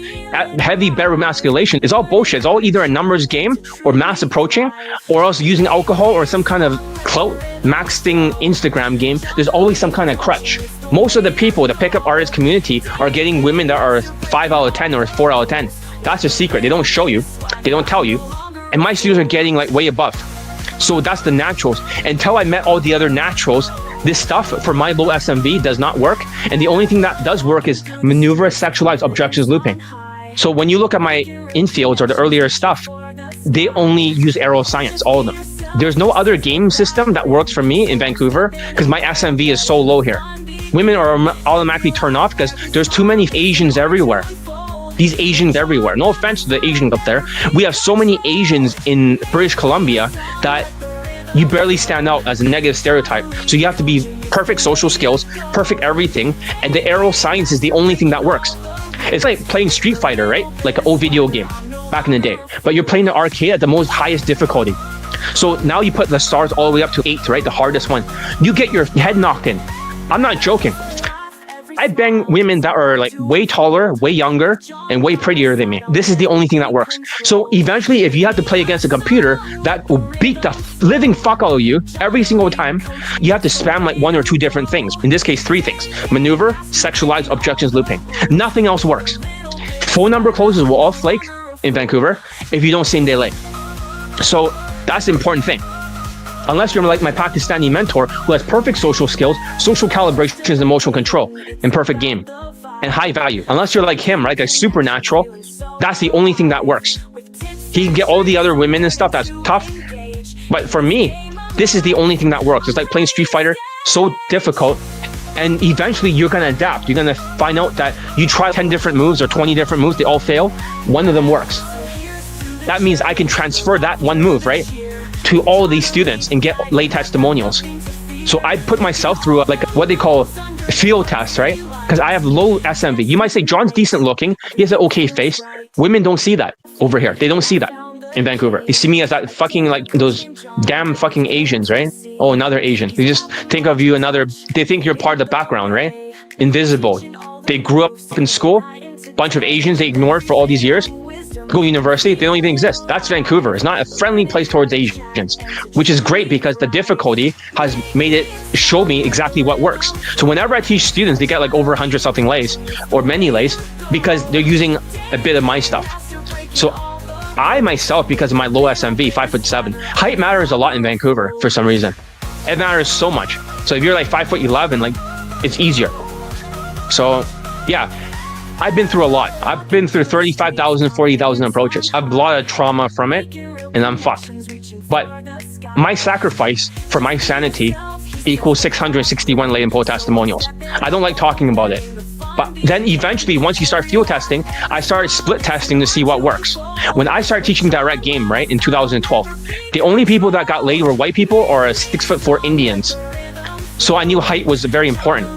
heavy bedroom emasculation. It's all bullshit. It's all either a numbers game or mass approaching or else using alcohol or some kind of clout maxing Instagram game. There's always some kind of crutch. Most of the people, the pickup artist community, are getting women that are 5 out of 10 or 4 out of 10. That's a secret. They don't show you. They don't tell you. And my students are getting like way above. So that's the naturals. Until I met all the other naturals, this stuff for my low SMV does not work. And the only thing that does work is maneuver, sexualized objections looping. So when you look at my infields or the earlier stuff, they only use arrow science, all of them. There's no other game system that works for me in Vancouver because my SMV is so low here. Women are automatically turned off because there's too many Asians everywhere. These Asians everywhere. No offense to the Asians up there. We have so many Asians in British Columbia that you barely stand out as a negative stereotype. So you have to be perfect social skills, perfect everything. And the arrow science is the only thing that works. It's like playing Street Fighter, right? Like an old video game back in the day. But you're playing the arcade at the most highest difficulty. So now you put the stars all the way up to 8, right? The hardest one. You get your head knocked in. I'm not joking. I bang women that are like way taller, way younger, and way prettier than me. This is the only thing that works. So eventually, if you have to play against a computer that will beat the living fuck out of you every single time, you have to spam like 1 or 2 different things. In this case, 3 things. Maneuver, sexualized objections looping. Nothing else works. Phone number closes will all flake in Vancouver if you don't same day late. So that's the important thing. Unless you're like my Pakistani mentor who has perfect social skills, social calibrations, and emotional control, and perfect game, and high value. Unless you're like him, right, like supernatural, that's the only thing that works. He can get all the other women and stuff, that's tough. But for me, this is the only thing that works. It's like playing Street Fighter, so difficult. And eventually you're going to adapt. You're going to find out that you try 10 different moves or 20 different moves, they all fail. One of them works. That means I can transfer that one move, right, to all these students and get late testimonials. So I put myself through like what they call field tests, right? Because I have low SMV. You might say John's decent looking. He has an okay face. Women don't see that over here. They don't see that in Vancouver. They see me as that fucking like those damn fucking Asians, right? Oh, another Asian. They just think of you they think you're part of the background, right? Invisible. They grew up in school, bunch of Asians they ignored for all these years. Go to university, they don't even exist. That's Vancouver. It's not a friendly place towards Asians, which is great because the difficulty has made it show me exactly what works. So whenever I teach students, they get like over 100 something lays or many lays because they're using a bit of my stuff. So I myself, because of my low SMV, 5'7", height matters a lot in Vancouver for some reason. It matters so much. So if you're like 5'11", like it's easier. So yeah. I've been through a lot. I've been through 35,000, 40,000 approaches. I have a lot of trauma from it, and I'm fucked. But my sacrifice for my sanity equals 661 lay and pull testimonials. I don't like talking about it. But then eventually, once you start field testing, I started split testing to see what works. When I started teaching direct game, right, in 2012, the only people that got laid were white people or 6'4" Indians. So I knew height was very important.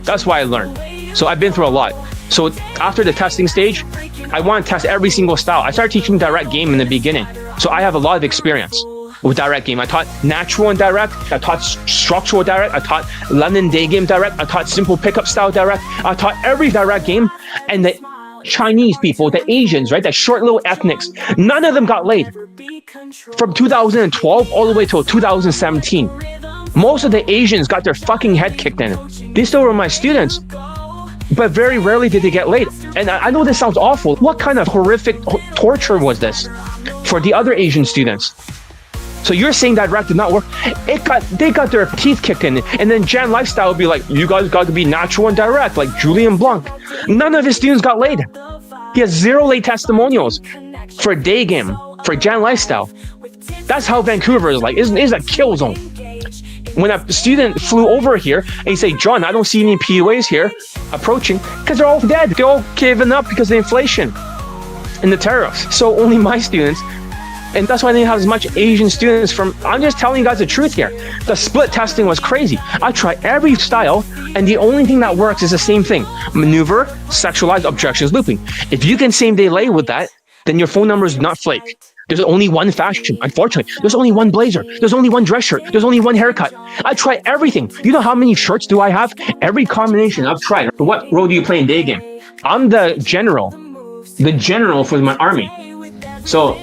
That's why I learned. So I've been through a lot. So after the testing stage, I want to test every single style. I started teaching direct game in the beginning. So I have a lot of experience with direct game. I taught natural and direct. I taught structural direct. I taught London Daygame direct. I taught simple pickup style direct. I taught every direct game. And the Chinese people, the Asians, right, the short little ethnics, none of them got laid. From 2012 all the way till 2017. Most of the Asians got their fucking head kicked in. They still were my students. But very rarely did they get laid. And I know this sounds awful. What kind of horrific torture was this for the other Asian students? So you're saying that direct did not work? They got their teeth kicked in. And then Jan Lifestyle would be like, you guys got to be natural and direct, like Julian Blanc. None of his students got laid. He has 0 late testimonials. for day game, for Gen Lifestyle. That's how Vancouver is like. It's a kill zone. When a student flew over here and he said, John, I don't see any PUAs here approaching, because they're all dead. They're all giving up because of the inflation and the tariffs. So only my students, and that's why they have as much Asian students from, I'm just telling you guys the truth here. The split testing was crazy. I tried every style, and the only thing that works is the same thing. Maneuver, sexualized, objections, looping. If you can same day lay with that, then your phone number is not flake. There's only one fashion, unfortunately. There's only one blazer. There's only one dress shirt. There's only one haircut. I try everything. You know how many shirts do I have? Every combination I've tried. What role do you play in day game? I'm the general for my army. So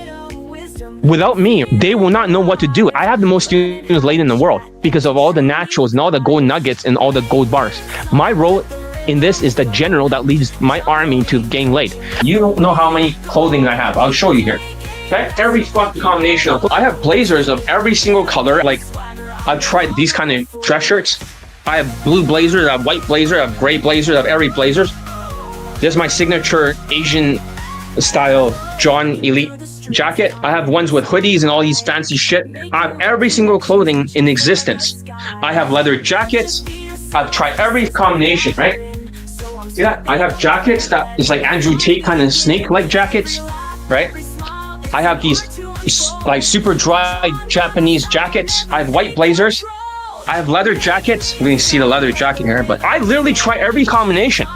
without me, they will not know what to do. I have the most students laid in the world because of all the naturals and all the gold nuggets and all the gold bars. My role in this is the general that leads my army to gain laid. You don't know how many clothing I have. I'll show you here. Okay? Every fucking combination of, I have blazers of every single color. Like, I've tried these kind of dress shirts. I have blue blazers, I have white blazers, I have gray blazers, I have every blazers. This is my signature Asian style John Elite jacket. I have ones with hoodies and all these fancy shit. I have every single clothing in existence. I have leather jackets. I've tried every combination, right? See that? I have jackets that is like Andrew Tate kind of snake-like jackets, right? I have these like super dry Japanese jackets. I have white blazers. I have leather jackets. You can see the leather jacket here, but I literally try every combination.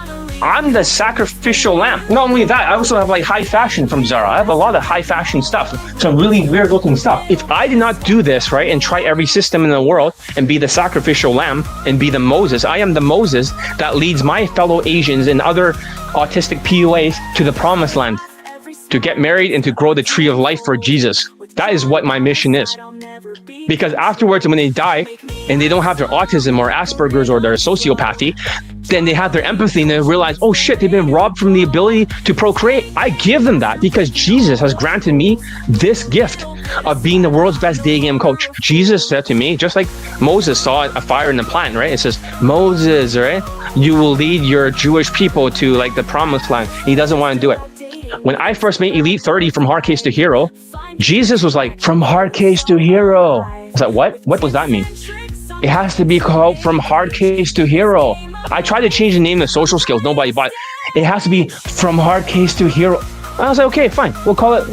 I'm the sacrificial lamb. Not only that, I also have like high fashion from Zara. I have a lot of high fashion stuff, some really weird looking stuff. If I did not do this, right, and try every system in the world and be the sacrificial lamb and be the Moses, I am the Moses that leads my fellow Asians and other autistic PUAs to the promised land, to get married and to grow the tree of life for Jesus. That is what my mission is. Because afterwards, when they die and they don't have their autism or Asperger's or their sociopathy, then they have their empathy and they realize, oh shit, they've been robbed from the ability to procreate. I give them that because Jesus has granted me this gift of being the world's best day game coach. Jesus said to me, just like Moses saw a fire in the plant, right? It says, Moses, right? You will lead your Jewish people to like the promised land. He doesn't want to do it. When I first made Elite 30 from hard case to hero, Jesus was like, from hard case to hero. I was like, what? What does that mean? It has to be called from hard case to hero. I tried to change the name to social skills. Nobody bought it. It has to be from hard case to hero. I was like, okay, fine. We'll call it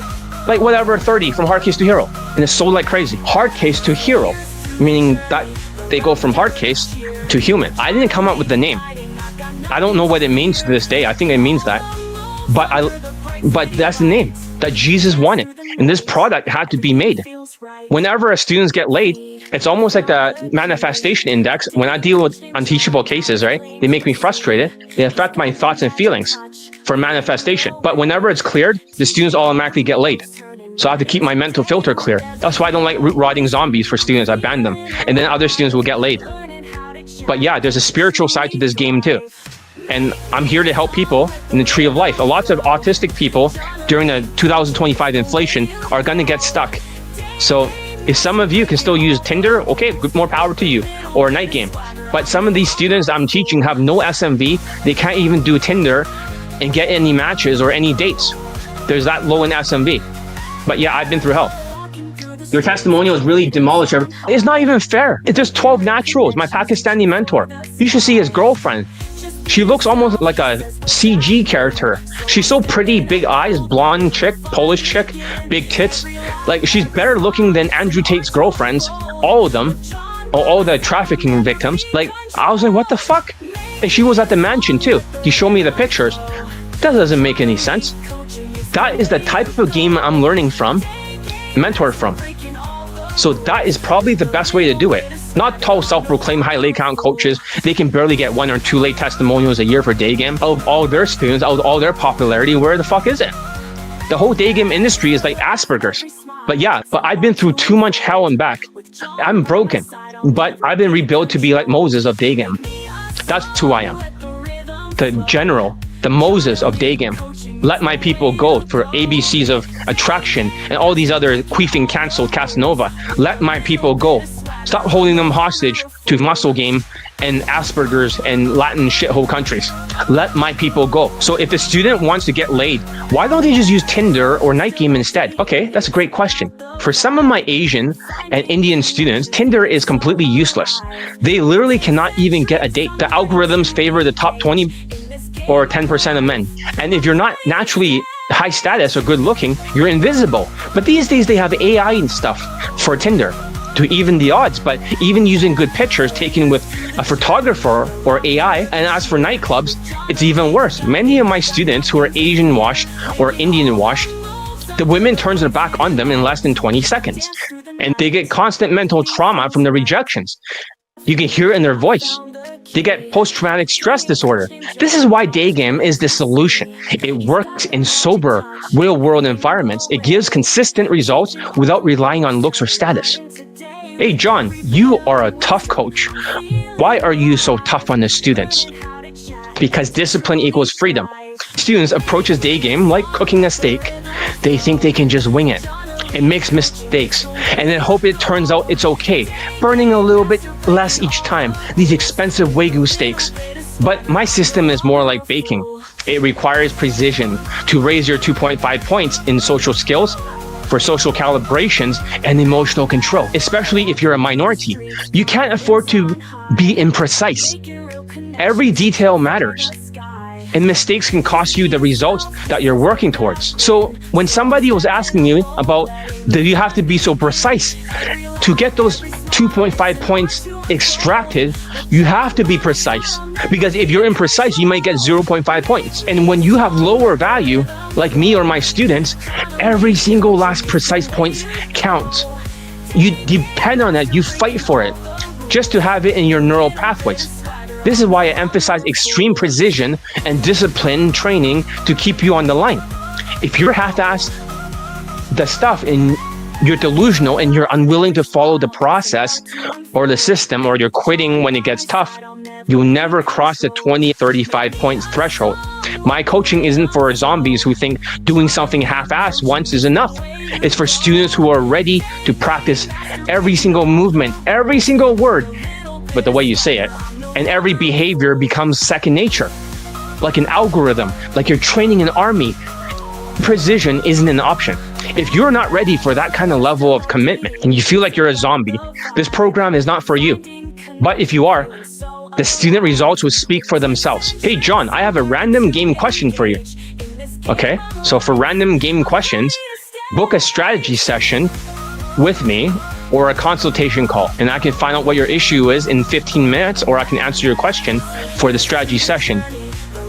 like whatever 30 from hard case to hero. And it's sold like crazy. Hard case to hero, meaning that they go from hard case to human. I didn't come up with the name. I don't know what it means to this day. I think it means that. But that's the name that Jesus wanted. And this product had to be made. Whenever students get laid, it's almost like the manifestation index. When I deal with unteachable cases, right, they make me frustrated. They affect my thoughts and feelings for manifestation. But whenever it's cleared, the students automatically get laid. So I have to keep my mental filter clear. That's why I don't like root rotting zombies for students. I ban them. And then other students will get laid. But yeah, there's a spiritual side to this game too. And I'm here to help people in the tree of life. Lots of autistic people during the 2025 inflation are going to get stuck. So if some of you can still use Tinder, okay, more power to you, or Night Game. But some of these students I'm teaching have no SMV. They can't even do Tinder and get any matches or any dates. There's that low in SMV. But yeah, I've been through hell. Your testimonial is really demolished. It's not even fair. It's just 12 naturals. My Pakistani mentor. You should see his girlfriend. She looks almost like a CG character. She's so pretty, big eyes, blonde chick, Polish chick, big tits. Like, she's better looking than Andrew Tate's girlfriends, all of them, all the trafficking victims. Like, I was like, what the fuck? And she was at the mansion too. He showed me the pictures. That doesn't make any sense. That is the type of game I'm learning from, mentor from. So that is probably the best way to do it. Not tall self-proclaimed high lay count coaches. They can barely get 1 or 2 late testimonials a year for day game. Out of all their students, out of all their popularity, where the fuck is it? The whole day game industry is like Asperger's. But yeah, I've been through too much hell and back. I'm broken, but I've been rebuilt to be like Moses of day game. That's who I am. The general, the Moses of day game. Let my people go for ABCs of attraction and all these other queefing canceled Casanova. Let my people go. Stop holding them hostage to muscle game and Asperger's and Latin shithole countries. Let my people go. So if a student wants to get laid, why don't they just use Tinder or Daygame instead? Okay, that's a great question. For some of my Asian and Indian students, Tinder is completely useless. They literally cannot even get a date. The algorithms favor the top 20 or 10% of men. And if you're not naturally high status or good looking, you're invisible. But these days they have AI and stuff for Tinder to even the odds, but even using good pictures taken with a photographer or AI. And as for nightclubs, it's even worse. Many of my students who are Asian washed or Indian washed, the women turns their back on them in less than 20 seconds. And they get constant mental trauma from the rejections. You can hear it in their voice. They get post-traumatic stress disorder. This is why Daygame is the solution. It works in sober, real-world environments. It gives consistent results without relying on looks or status. Hey, John, you are a tough coach. Why are you so tough on the students? Because discipline equals freedom. Students approaches Daygame like cooking a steak. They think they can just wing it. It makes mistakes and then hope it turns out it's okay, burning a little bit less each time, these expensive Wagyu steaks. But my system is more like baking. It requires precision to raise your 2.5 points in social skills, for social calibrations and emotional control, especially if you're a minority. You can't afford to be imprecise. Every detail matters. And mistakes can cost you the results that you're working towards. So when somebody was asking you about, do you have to be so precise to get those 2.5 points extracted, you have to be precise. Because if you're imprecise, you might get 0.5 points. And when you have lower value, like me or my students, every single last precise points counts. You depend on it, you fight for it, just to have it in your neural pathways. This is why I emphasize extreme precision and discipline training to keep you on the line. If you're half-assed the stuff and you're delusional and you're unwilling to follow the process or the system, or you're quitting when it gets tough, you'll never cross the 20, 35 points threshold. My coaching isn't for zombies who think doing something half-assed once is enough. It's for students who are ready to practice every single movement, every single word, but the way you say it. And every behavior becomes second nature, like an algorithm, like you're training an army. Precision isn't an option. If you're not ready for that kind of level of commitment and you feel like you're a zombie, this program is not for you. But if you are, the student results will speak for themselves. Hey, John, I have a random game question for you. Okay, so for random game questions, book a strategy session with me or a consultation call, and I can find out what your issue is in 15 minutes, or I can answer your question for the strategy session.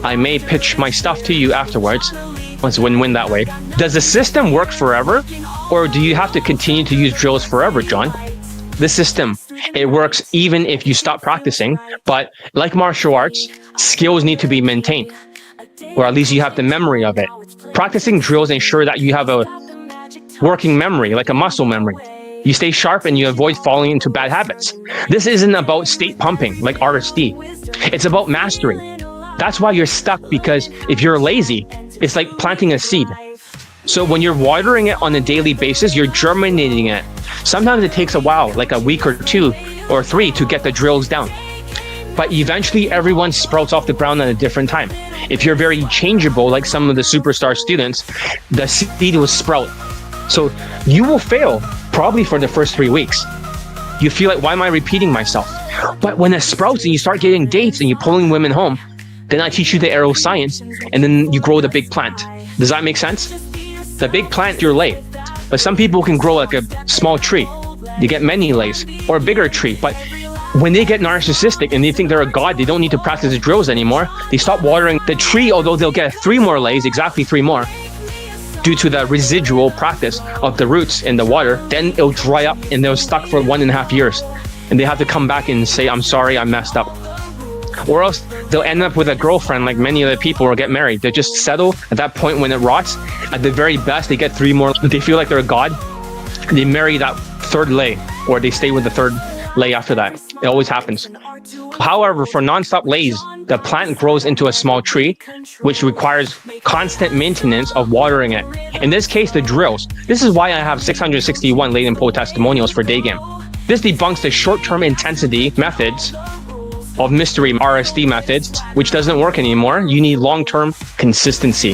I may pitch my stuff to you afterwards. It's win-win that way. Does the system work forever, or do you have to continue to use drills forever, John? The system, it works even if you stop practicing, but like martial arts, skills need to be maintained, or at least you have the memory of it. Practicing drills ensure that you have a working memory, like a muscle memory. You stay sharp and you avoid falling into bad habits. This isn't about state pumping like RSD. It's about mastery. That's why you're stuck, because if you're lazy, it's like planting a seed. So when you're watering it on a daily basis, you're germinating it. Sometimes it takes a while, like a week or 2 or 3 to get the drills down. But eventually everyone sprouts off the ground at a different time. If you're very changeable, like some of the superstar students, the seed will sprout. So you will fail probably for the first 3 weeks. You feel like, why am I repeating myself? But when it sprouts and you start getting dates and you're pulling women home, then I teach you the aeroscience, and then you grow the big plant. Does that make sense? The big plant, you're late. But some people can grow like a small tree. You get many lays, or a bigger tree. But when they get narcissistic and they think they're a god, they don't need to practice the drills anymore. They stop watering the tree, although they'll get 3 more lays, exactly 3 more, due to the residual practice of the roots in the water. Then it'll dry up and they're stuck for 1.5 years. And they have to come back and say, I'm sorry, I messed up. Or else they'll end up with a girlfriend, like many other people, or get married. They just settle at that point when it rots. At the very best, they get 3 more. They feel like they're a god. They marry that 3rd lay, or they stay with the 3rd lay after that. It always happens. However, for non-stop lays, the plant grows into a small tree, which requires constant maintenance of watering it. In this case, the drills. This is why I have 661 latent pole testimonials for Daygame. This debunks the short-term intensity methods of mystery RSD methods, which doesn't work anymore. You need long-term consistency.